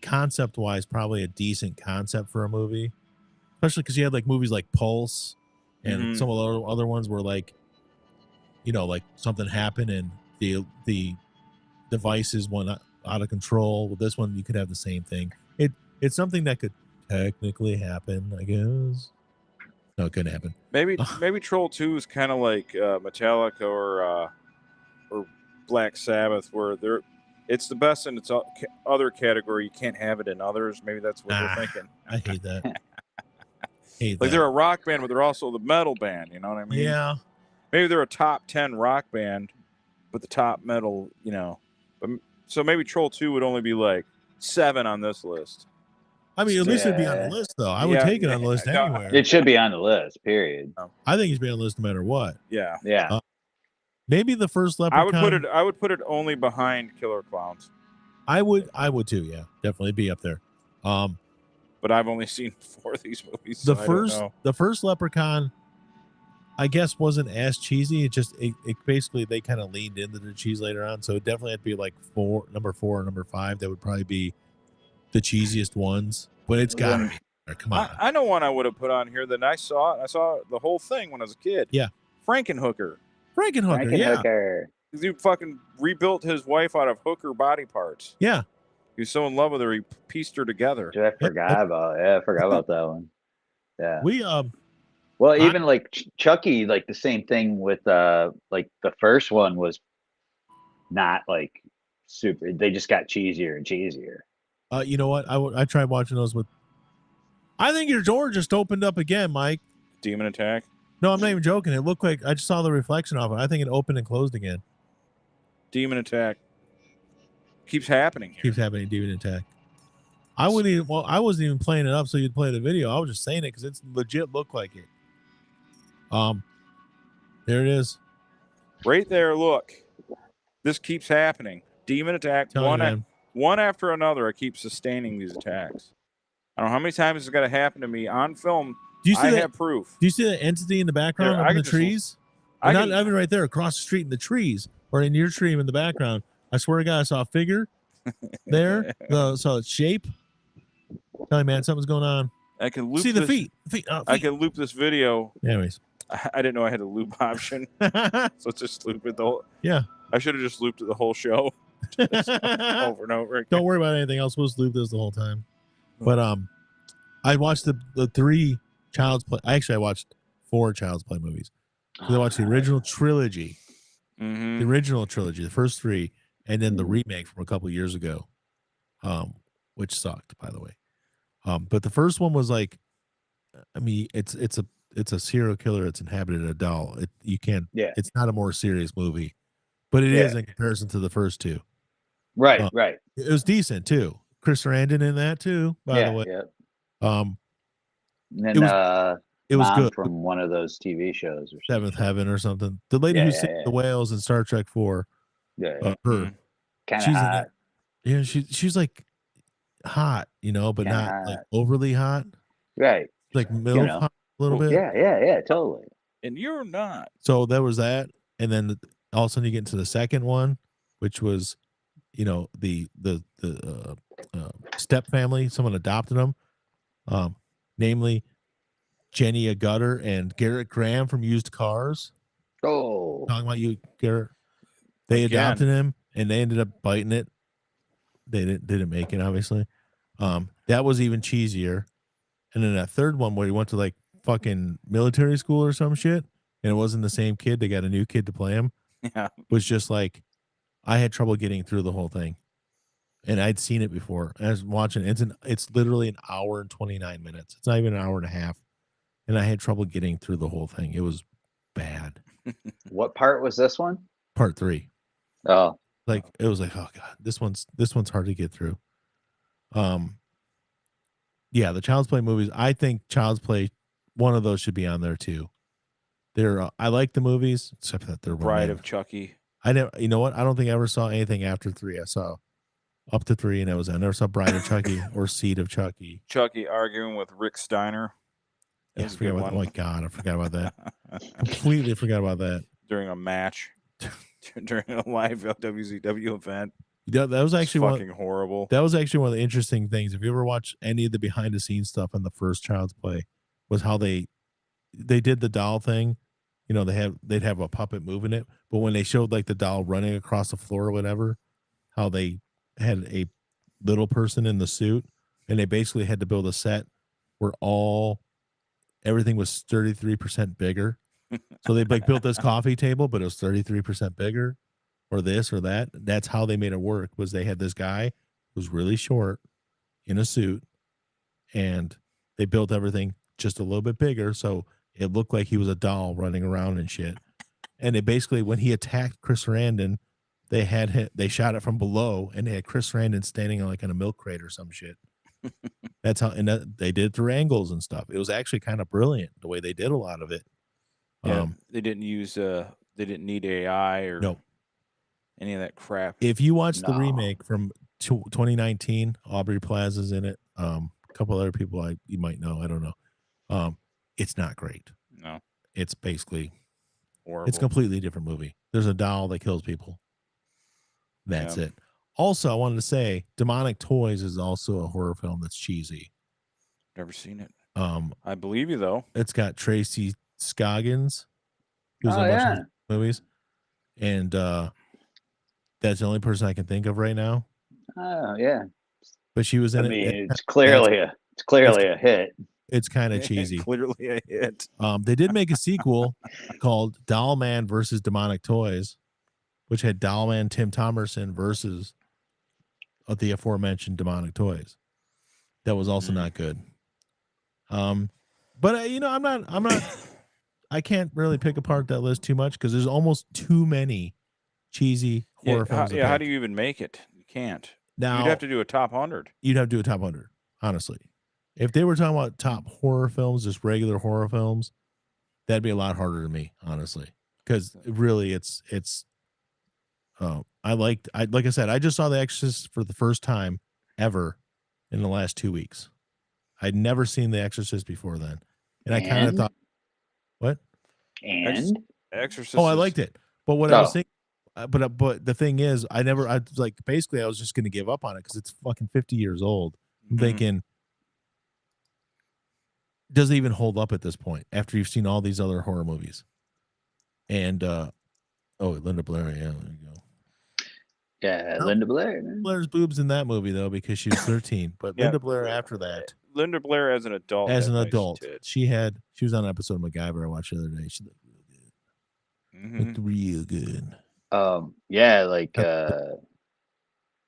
concept-wise, probably a decent concept for a movie. Especially because you had like movies like Pulse and some of the other ones where like, you know, like something happened and the devices went out of control. With this one, you could have the same thing. It's something that could technically happen, I guess. No, it couldn't happen. Maybe Troll 2 is kind of like Metallica or Black Sabbath, where it's the best in its other category. You can't have it in others. Maybe that's what they're thinking. I hate that. They're a rock band, but they're also the metal band. You know what I mean? Yeah. Maybe they're a top 10 rock band, but the top metal, you know. So maybe Troll 2 would only be like 7 on this list. I mean, at least it'd be on the list, though. I would take it on the list anywhere. It should be on the list, period. I think it should be on the list no matter what. Yeah. Yeah. Maybe the first Leprechaun. I would put it only behind Killer Clowns. I would too, yeah. Definitely be up there. But I've only seen 4 of these movies. The first Leprechaun, I guess, wasn't as cheesy. It basically they kind of leaned into the cheese later on. So it definitely had to be like number 4 or number 5. That would probably be the cheesiest ones. But it's got to be there. Come on. I know one I would have put on here that I saw the whole thing when I was a kid. Yeah. Frankenhooker. Yeah. He fucking rebuilt his wife out of hooker body parts. Yeah. He was so in love with her, he pieced her together. Dude, I forgot about that one. Yeah. We Well, even like Chucky, like the same thing with like the first one was not like super. They just got cheesier and cheesier. You know what? I tried watching those with. I think your door just opened up again, Mike. Demon Attack. No, I'm not even joking. It looked like I just saw the reflection of it. I think it opened and closed again. Demon Attack. Keeps happening here. Keeps happening. Demon Attack. I wouldn't even. Well, I wasn't even playing it up so you'd play the video. I was just saying it because it's legit looked like it. There it is. Right there. Look. This keeps happening. Demon Attack. One after another. I keep sustaining these attacks. I don't know how many times it's got to happen to me on film. I have proof. Do you see the entity in the background of the trees? Not even right there across the street in the trees or in your tree in the background. I swear to God, I saw a figure there. Saw its shape. Tell me, man, something's going on. I can loop. See the feet. I can loop this video. Anyways, I didn't know I had a loop option, so let's just loop it the whole. Yeah, I should have just looped it the whole show, over and over again. Don't worry about anything else. We'll just loop this the whole time. But I watched the 3 Child's Play. I watched 4 Child's Play movies. So I watched the original trilogy, the first 3, and then the remake from a couple of years ago, which sucked, by the way. But the first one was like, I mean, it's a serial killer. It's inhabited a doll. It's not a more serious movie, but it is in comparison to the first 2. Right. It was decent too. Chris Sarandon in that too, by the way. Yeah. And then it was good from one of those TV shows or Seventh Heaven or something. The lady who sings the whales in Star Trek 4. Her. Kind of hot. Yeah, she's like hot, but not like overly hot. Right. Like MILF hot a little bit. Yeah, totally. And you're not. So there was that, and then all of a sudden you get into the second one, which was, the step family. Someone adopted them, namely Jenny Gutter and Garrett Graham from Used Cars. Oh, Talking about you, Garrett. They Again. adopted him, and they ended up biting it. They didn't make it, obviously. That was even cheesier. And then that third one where he went to like fucking military school or some shit, and it wasn't the same kid. They got a new kid to play him. Yeah. Was just like, I had trouble getting through the whole thing, and I'd seen it before. I was watching. It's literally an hour and 29 minutes. It's not even an hour and a half, and I had trouble getting through the whole thing. It was bad. what part was this one? Part 3. Oh, Like it was like, oh god, this one's hard to get through. Yeah, the Child's Play movies. I think Child's Play, one of those should be on there too. I like the movies, except that they're Bride of Chucky. I never, you know what? I don't think I ever saw anything after 3. I saw up to 3, and I never saw Bride of Chucky or Seed of Chucky. Chucky arguing with Rick Steiner. Yeah, I forgot about that. Oh my god, I forgot about that. Completely forgot about that. During a match, during a live WCW event. Yeah, that was actually fucking horrible. That was actually one of the interesting things. If you ever watch any of the behind the scenes stuff on the first Child's Play, was how they did the doll thing. You know, they'd have a puppet moving it, but when they showed like the doll running across the floor or whatever, how they had a little person in the suit, and they basically had to build a set where everything was 33% bigger. So they like built this coffee table, but it was 33% bigger, or this or that. That's how they made it work. Was they had this guy who was really short in a suit, and they built everything just a little bit bigger, so it looked like he was a doll running around and shit. And they basically, when he attacked Chris Sarandon, they shot it from below, and they had Chris Sarandon standing like in a milk crate or some shit. That's how, and they did it through angles and stuff. It was actually kind of brilliant the way they did a lot of it. Yeah, they didn't use they didn't need AI or any of that crap. If you watch the remake from 2019, Aubrey Plaza's in it. A couple other people you might know. I don't know. It's not great. No, it's basically horrible. It's a completely different movie. There's a doll that kills people. That's it. Also, I wanted to say, Demonic Toys is also a horror film that's cheesy. Never seen it. I believe you though. It's got Tracy Scoggins, who's in a bunch of movies, and that's the only person I can think of right now. Oh yeah, but she was in it. It's clearly a hit. It's kind of cheesy. Clearly a hit. They did make a sequel called Doll Man versus Demonic Toys, which had Doll Man Tim Thomerson versus the aforementioned Demonic Toys. That was also not good. But I'm not. I can't really pick apart that list too much because there's almost too many cheesy horror films. How do you even make it? You can't. Now you'd have to do a top 100. You'd have to do a top 100, honestly. If they were talking about top horror films, just regular horror films, that'd be a lot harder to me, honestly. Because really, it's. Like I said, I just saw The Exorcist for the first time ever in the last 2 weeks. I'd never seen The Exorcist before then, and I kind of thought, what? And Exorcist. Oh, I liked it, but what I was thinking, but the thing is, I was like, basically, I was just going to give up on it because it's fucking 50 years old. I'm thinking, does it even hold up at this point after you've seen all these other horror movies? And Linda Blair, yeah, there you go. Yeah, Linda Blair. Blair's boobs in that movie though because she was 13, but Linda Blair after that. Linda Blair as an adult. She was on an episode of MacGyver I watched the other day. She looked real good. Looked real good.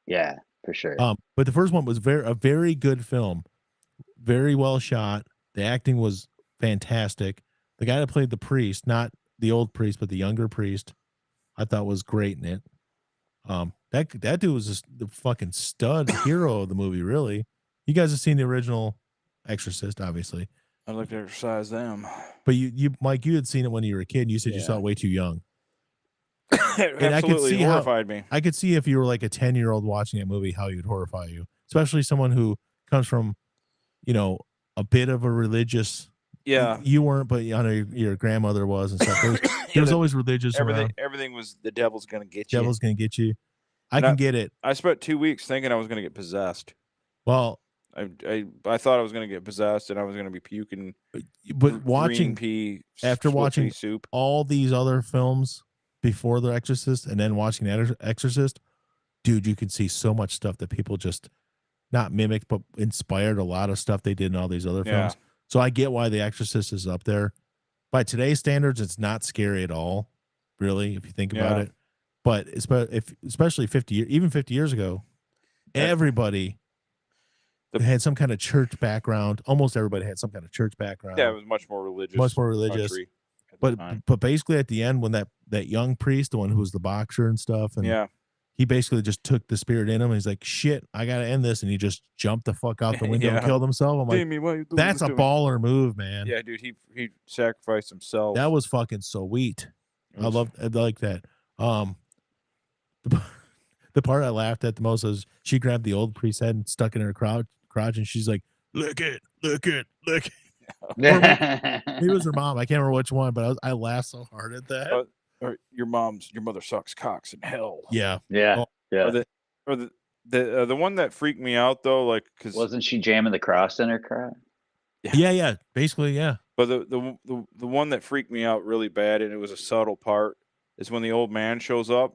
Yeah, for sure. But the first one was a very good film, very well shot. The acting was fantastic. The guy that played the priest, not the old priest, but the younger priest, I thought was great in it. That dude was just the fucking stud hero of the movie, really. You guys have seen the original Exorcist, obviously. I'd like to exercise them. But you Mike, you had seen it when you were a kid. And you said you saw it way too young. It and absolutely horrified me. I could see if you were like a 10-year-old watching that movie, how you'd horrify you, especially someone who comes from, a bit of a religious. Yeah, you weren't, but your grandmother was and stuff. There was always religious. Everything was the devil's gonna get you. Devil's gonna get you. I can get it. I spent 2 weeks thinking I was gonna get possessed. Well, I thought I was gonna get possessed and I was gonna be puking. but watching green pea after split watching pea soup. all these other films before The Exorcist and then watching The Exorcist, dude, you can see so much stuff that people just not mimicked, but inspired a lot of stuff they did in all these other Yeah. films. So I get why The Exorcist is up there. By today's standards, it's not scary at all, really, if you think about Yeah. it. But especially 50 years ago, everybody had some kind of church background. Almost everybody had some kind of church background. Yeah, it was much more religious. But basically at the end, when that young priest, the one who was the boxer and stuff, and yeah, he basically just took the spirit in him. And he's like, shit, I got to end this. And he just jumped the fuck out the window and killed himself. I'm like, Jamie, why you doing that's this a to me? baller move, man. Yeah, dude, he sacrificed himself. That was fucking sweet. I like that. The part I laughed at the most was she grabbed the old priest's head and stuck it in her crotch, and she's like, lick it. Maybe it was her mom. I can't remember which one, but I laughed so hard at that. Or your mother sucks cocks in hell. Yeah. Yeah. Or the one that freaked me out though, like, because wasn't she jamming the cross in her crotch? Yeah. Basically, yeah. But the one that freaked me out really bad, and it was a subtle part, is when the old man shows up,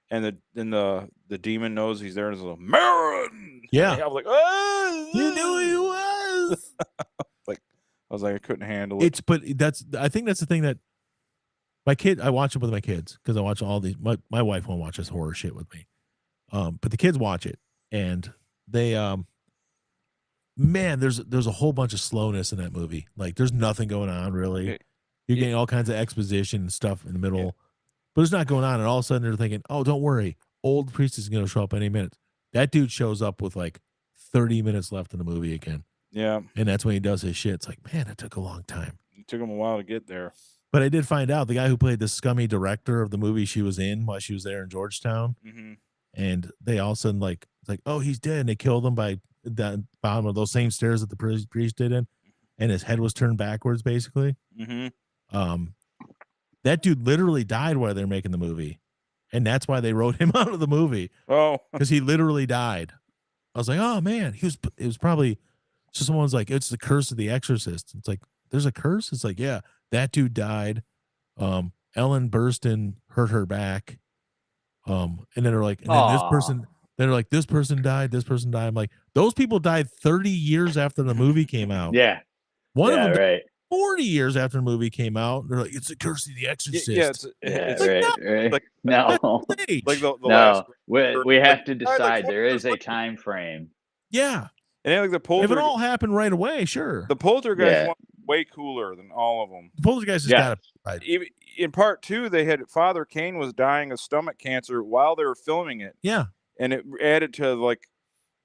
and the demon knows he's there, and is like, Marin. Yeah. I was like, oh, You knew he was. I was like, I couldn't handle it. I think that's the thing that I watch it with my kids because I watch all these. My wife won't watch this horror shit with me, but the kids watch it, and they man, there's a whole bunch of slowness in that movie. Like, there's nothing going on really. You're getting all kinds of exposition and stuff in the middle, but it's not going on. And all of a sudden they're thinking, oh, don't worry, old priest is going to show up any minute. That dude shows up with like 30 minutes left in the movie again. Yeah. And that's when he does his shit. It's like, man, it took a long time. It took him a while to get there. But I did find out the guy who played the scummy director of the movie she was in while she was there in Georgetown. Mm-hmm. And they all of a sudden like oh, he's dead. And they killed him by the bottom of those same stairs that the priest did in. And his head was turned backwards, basically. Mm-hmm. That dude literally died while they're making the movie. And that's why they wrote him out of the movie. Oh. Because he literally died. I was like, oh, man. It was probably... So someone's like, it's the curse of the Exorcist. It's like, there's a curse? It's like, yeah, that dude died. Ellen Burstyn hurt her back. And then they're like, and then this person died. I'm like, those people died 30 years after the movie came out. Yeah. One of them right. 40 years after the movie came out. They're like, it's the curse of the Exorcist. It's right. Like, no. Like the no. last. We have to decide. There is a time frame. Yeah. And like the poltergeist. If it all happened right away, sure. The poltergeist one was way cooler than all of them. The poltergeist has got it. Even in part 2, they had Father Kane was dying of stomach cancer while they were filming it. Yeah. And it added to like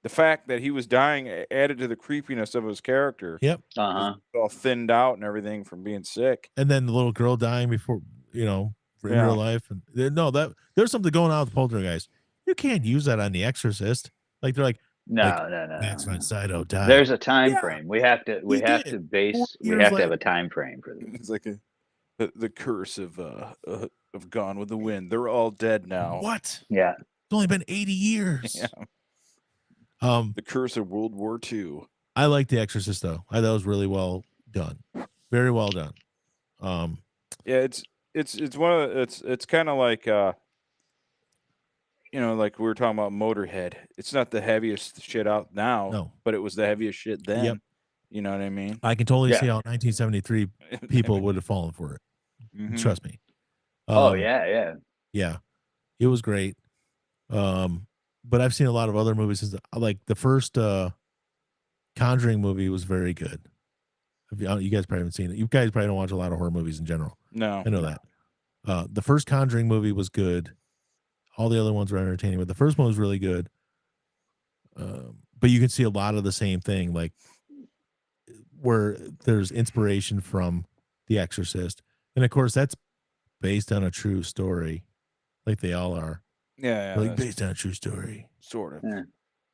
the fact that he was dying, added to the creepiness of his character. Yep. All thinned out and everything from being sick. And then the little girl dying before, in real life. And there's something going on with the poltergeist. You can't use that on the Exorcist. Like they're like, no. Max von Sydow died. There's a time frame. We have to have a time frame for this. It's like the curse of Gone with the Wind. They're all dead now. What? Yeah. It's only been 80 years. Yeah. The curse of World War II. I like The Exorcist though. I thought it was really well done. Very well done. Yeah, it's one of it's kind of like like we were talking about Motorhead. It's not the heaviest shit out now, but it was the heaviest shit then. Yep. You know what I mean? I can totally see how 1973 people would have fallen for it. Mm-hmm. Trust me. Yeah. It was great. But I've seen a lot of other movies since, like the first Conjuring movie was very good. You guys probably haven't seen it. You guys probably don't watch a lot of horror movies in general. No, I know that. The first Conjuring movie was good. All the other ones were entertaining, but the first one was really good. But you can see a lot of the same thing, like where there's inspiration from The Exorcist. And of course, that's based on a true story, like they all are. Yeah. Like based on a true story. Sort of. Yeah.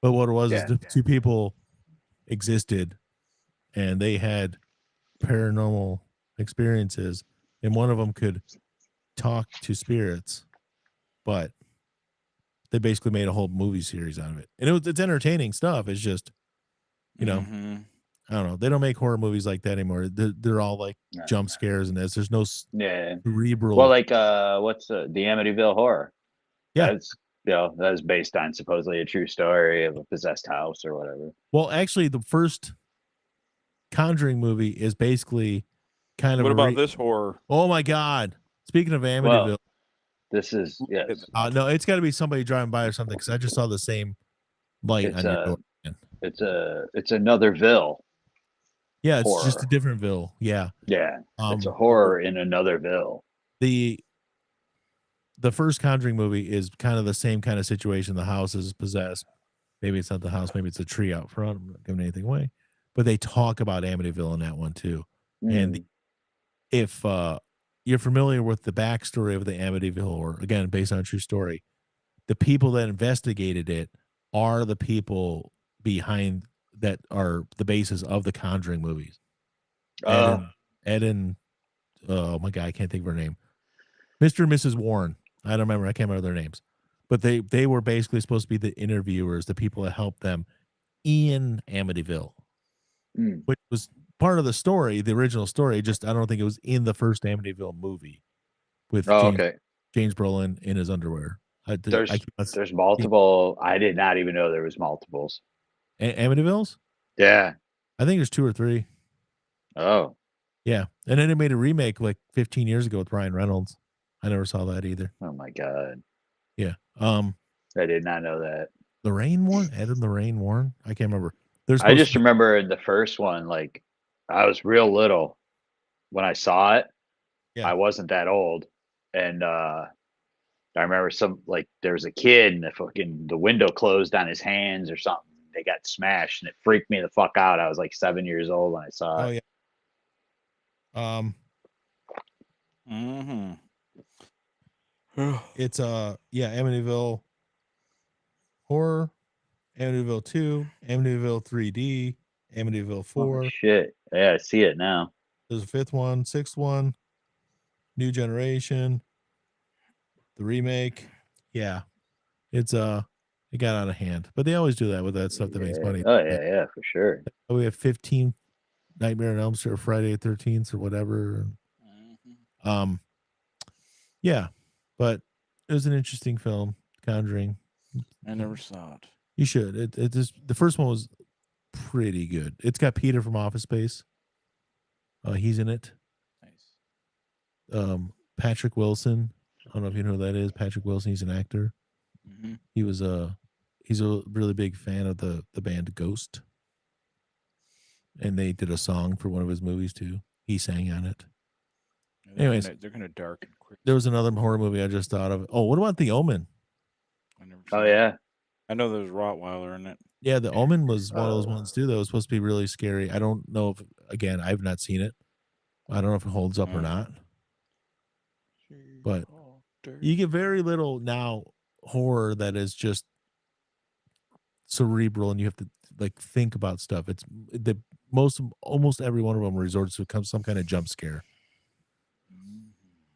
But what it was is the two people existed and they had paranormal experiences, and one of them could talk to spirits, but they basically made a whole movie series out of it. And it's entertaining stuff. It's just You know, Mhm. I don't know. They don't make horror movies like that anymore. They're all like No. jump scares and this. There's no Yeah. cerebral. Well, like what's the Amityville Horror? Yeah. That's that was based on supposedly a true story of a possessed house or whatever. Well, actually, the first Conjuring movie is basically kind of What a about this horror? Oh my God! Speaking of Amityville, Well, this is yes. no, it's got to be somebody driving by or something because I just saw the same light It's on your door. it's another Ville. Yeah, it's horror. just a different Ville. Yeah, Yeah, it's a horror in another Ville. The first Conjuring movie is kind of the same kind of situation. The house is possessed. Maybe it's not the house. Maybe it's a tree out front. I'm not giving anything away. But they talk about Amityville in that one too. And if you're familiar with the backstory of the Amityville, or again based on a true story, the people that investigated it are the people behind that are the basis of the Conjuring movies. Ed and oh my God, I can't think of her name. Mr. and Mrs. Warren. I don't remember. I can't remember their names. But they were basically supposed to be the interviewers, the people that helped them in Amityville, which was part of the story, the original story. Just I don't think it was in the first Amityville movie with James Brolin in his underwear. There's multiple. I did not even know there was multiples. Amityvilles? Yeah. I think there's 2 or 3. Oh. Yeah. And then they made a remake like 15 years ago with Ryan Reynolds. I never saw that either. Oh my God. Yeah. I did not know that. Lorraine Warren? Ed and Lorraine Warren? I can't remember. I just remember in the first one, like I was real little when I saw it. Yeah. I wasn't that old. And I remember there was a kid and the window closed on his hands or something. They got smashed and it freaked me the fuck out. I was like 7 years old when I saw it. Oh yeah. It's Amityville Horror, Amityville 2, Amityville 3D, Amityville 4. Oh, shit. Yeah, I see it now. There's a 5th one, 6th one, New Generation, the remake. Yeah. It's it got out of hand. But they always do that with that stuff that makes money. Oh yeah, for sure. We have 15 Nightmare on Elm Street or Friday the 13th or whatever. Yeah. But it was an interesting film, Conjuring. I never saw it. You should. It just the first one was pretty good. It's got Peter from Office Space. He's in it. Nice. Patrick Wilson. I don't know if you know who that is. Patrick Wilson. He's an actor. Mm-hmm. He's a really big fan of the band Ghost, and they did a song for one of his movies too. He sang on it. Anyways, they're gonna darken quick. There was another horror movie I just thought of. Oh, what about The Omen? I never saw it. Yeah. I know there's Rottweiler in it. Yeah, The Omen was one of those ones too that was supposed to be really scary. I don't know if, again, I've not seen it. I don't know if it holds up or not. But you get very little now horror that is just cerebral and you have to like think about stuff. It's almost every one of them resorts to some kind of jump scare.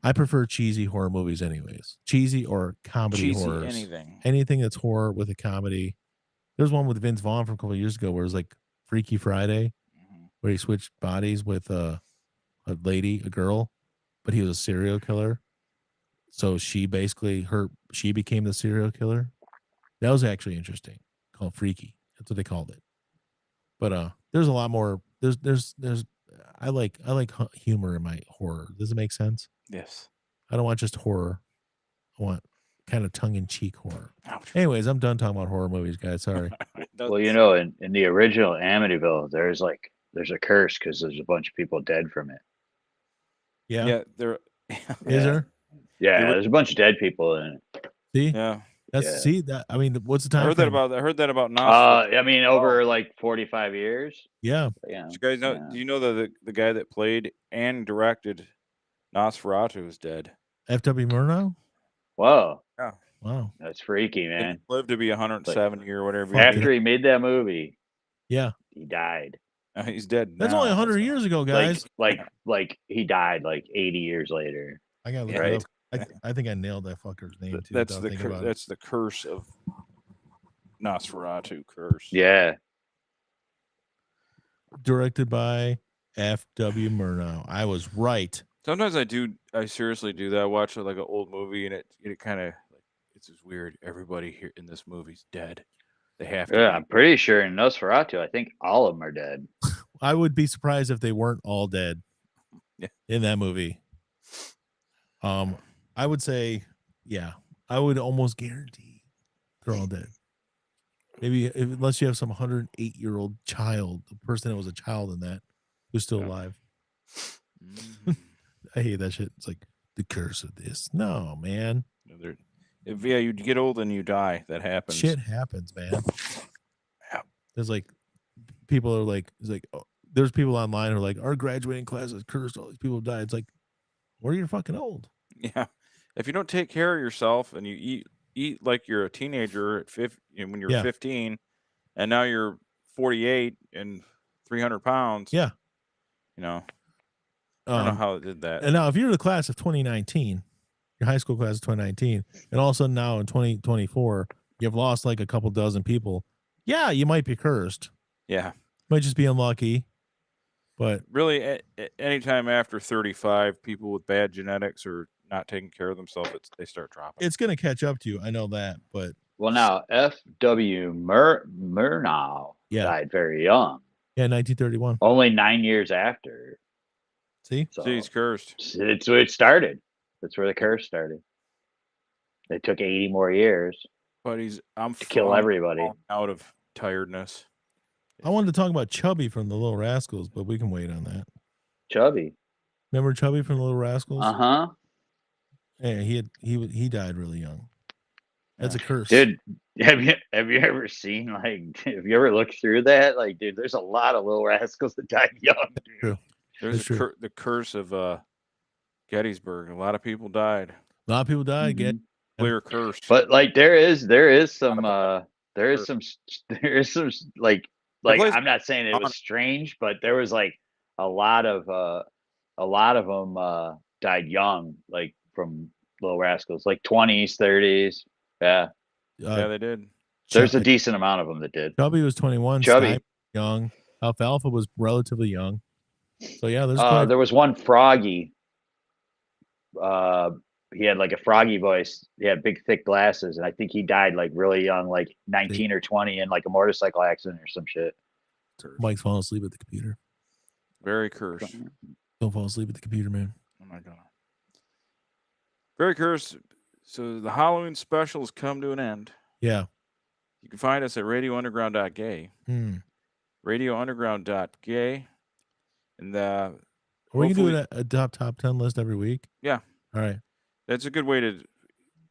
I prefer cheesy horror movies anyways. Cheesy or comedy horrors. Anything that's horror with a comedy. There's one with Vince Vaughn from a couple of years ago where it was like Freaky Friday, where he switched bodies with a girl, but he was a serial killer. So she became the serial killer. That was actually interesting. Called Freaky. That's what they called it. But there's a lot more. I like humor in my horror. Does it make sense? Yes. I don't want just horror. I want kind of tongue-in-cheek horror. Anyways, I'm done talking about horror movies, guys. Sorry. Well, in the original Amityville, there's a curse because there's a bunch of people dead from it. Yeah. Yeah. There. Is there? Yeah, there's a bunch of dead people in it. See? Yeah. See that? I mean, what's the time? I heard that about Nosferatu. I mean, over like 45 years. Yeah. Yeah. You guys know? Do you know that the guy that played and directed Nosferatu is dead? F.W. Murnau? Whoa. Yeah. Wow. That's freaky, man. He lived to be 170 or whatever. After he made that movie, yeah, he died. He's dead. That's now. only 100 years ago, guys. Like he died like 80 years later. I gotta look it up. I think I nailed that fucker's name too. That's the curse of Nosferatu curse. Yeah. directed by F.W. Murnau. I was right. Sometimes I seriously do that. I watch like an old movie and it kind of like it's just weird. Everybody here in this movie's dead. They have to Yeah, be. I'm pretty sure in Nosferatu, I think all of them are dead. I would be surprised if they weren't all dead Yeah. in that movie. I would say, yeah, I would almost guarantee they're all dead. Maybe unless you have some 108-year-old child, the person that was a child in that who's still alive. Mhm. I hate that shit. It's like the curse of this. No, man. You get old and you die. That happens. Shit happens, man. Yeah. There's like people are like, it's like, oh, there's people online who are like, our graduating class is cursed. All these people died. It's like, well, you're fucking old. Yeah. If you don't take care of yourself and you eat like you're a teenager at when you're 15, and now you're 48 and 300 pounds. Yeah. You know, I don't know how it did that. And now if you're the class of 2019, your high school class of 2019, and all of a sudden now in 2024, you've lost like a couple dozen people. Yeah, you might be cursed. Yeah. Might just be unlucky. But really, anytime after 35, people with bad genetics or not taking care of themselves, they start dropping. It's going to catch up to you. I know that, but well, now F.W. Murnau died very young. Yeah, 1931. Only 9 years after. See, he's cursed. It's where it started. That's where the curse started. It took 80 more years. But I'm to kill everybody. Out of tiredness. I wanted to talk about Chubby from the Little Rascals, but we can wait on that. Chubby. Remember Chubby from the Little Rascals? Uh-huh. Yeah, he died really young. That's a curse. Dude, have you ever seen have you ever looked through that? Like, dude, there's a lot of Little Rascals that died young. Dude. True. There's the curse of Gettysburg. A lot of people died. A lot of people died. Mm-hmm. Clear curse. But like there is some like I'm not saying it was strange, but there was like a lot of them died young, like from Little Rascals, like 20s, 30s. Yeah. Yeah, they did. There's a decent amount of them that did. Chubby was 21. Chubby. Young. Alfalfa was relatively young. So yeah, there was one Froggy. He had like a froggy voice. He had big, thick glasses, and I think he died like really young, like 19 or 20, in like a motorcycle accident or some shit. Mike's falling asleep at the computer. Very cursed. Don't fall asleep at the computer, man. Oh my god. Very cursed. So the Halloween special has come to an end. Yeah. You can find us at radiounderground.gay. Radiounderground.gay. And we can do a top 10 list every week. Yeah. All right. That's a good way to,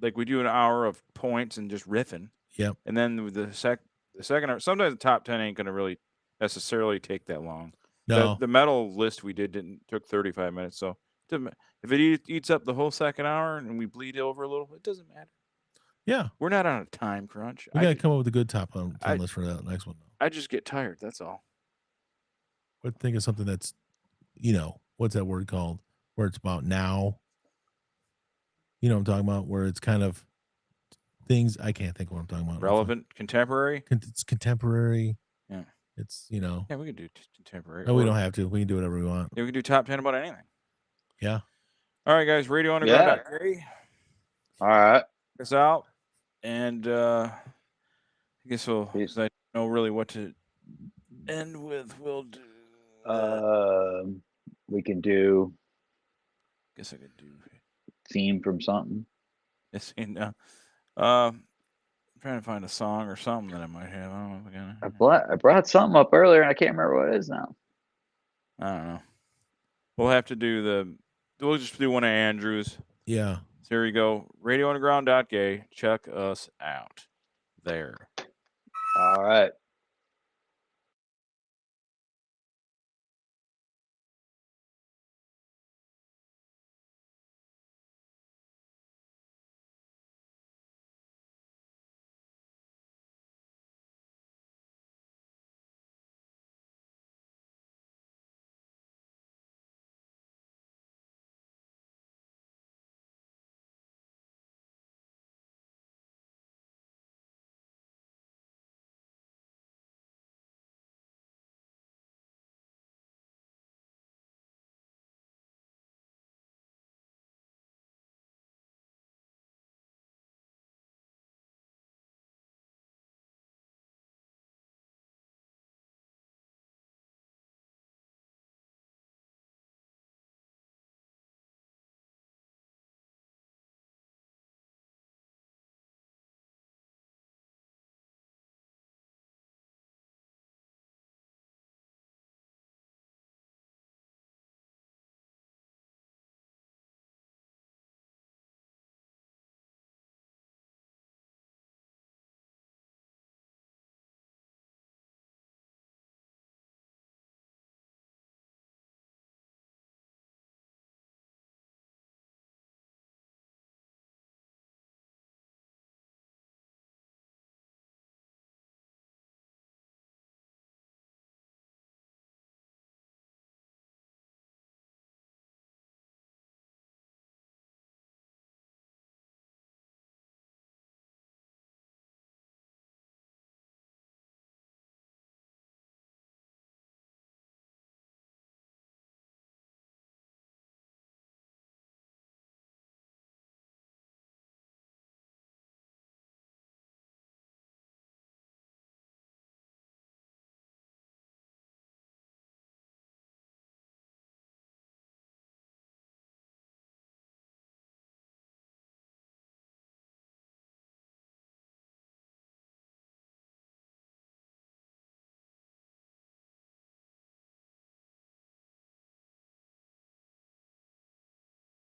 like, we do an hour of points and just riffing. Yep. And then the second hour, sometimes the top 10 ain't going to really necessarily take that long. No. The metal list we took 35 minutes. So if it eats up the whole second hour and we bleed over a little, it doesn't matter. Yeah. We're not on a time crunch. We got to come up with a good top 10 list for that next one. I just get tired. That's all. But think of something that's, what's that word called? Where it's about now. You know what I'm talking about? Where it's kind of things, I can't think of what I'm talking about. Relevant, contemporary? It's contemporary. Yeah. It's, Yeah, we can do contemporary. No, we don't have to. We can do whatever we want. Yeah, we can do top 10 about anything. Yeah. All right, guys. Radio Underground. Yeah. All right. Check us out. And I guess because I don't know really what to end with, we'll do. We can do. Guess I could do theme from something. Yes, I'm trying to find a song or something that I might have. I don't know if I brought something up earlier and I can't remember what it is now. I don't know. We'll have to do we'll just do one of Andrew's. Yeah. So here you go. RadioUnderground.gay. Check us out there. All right.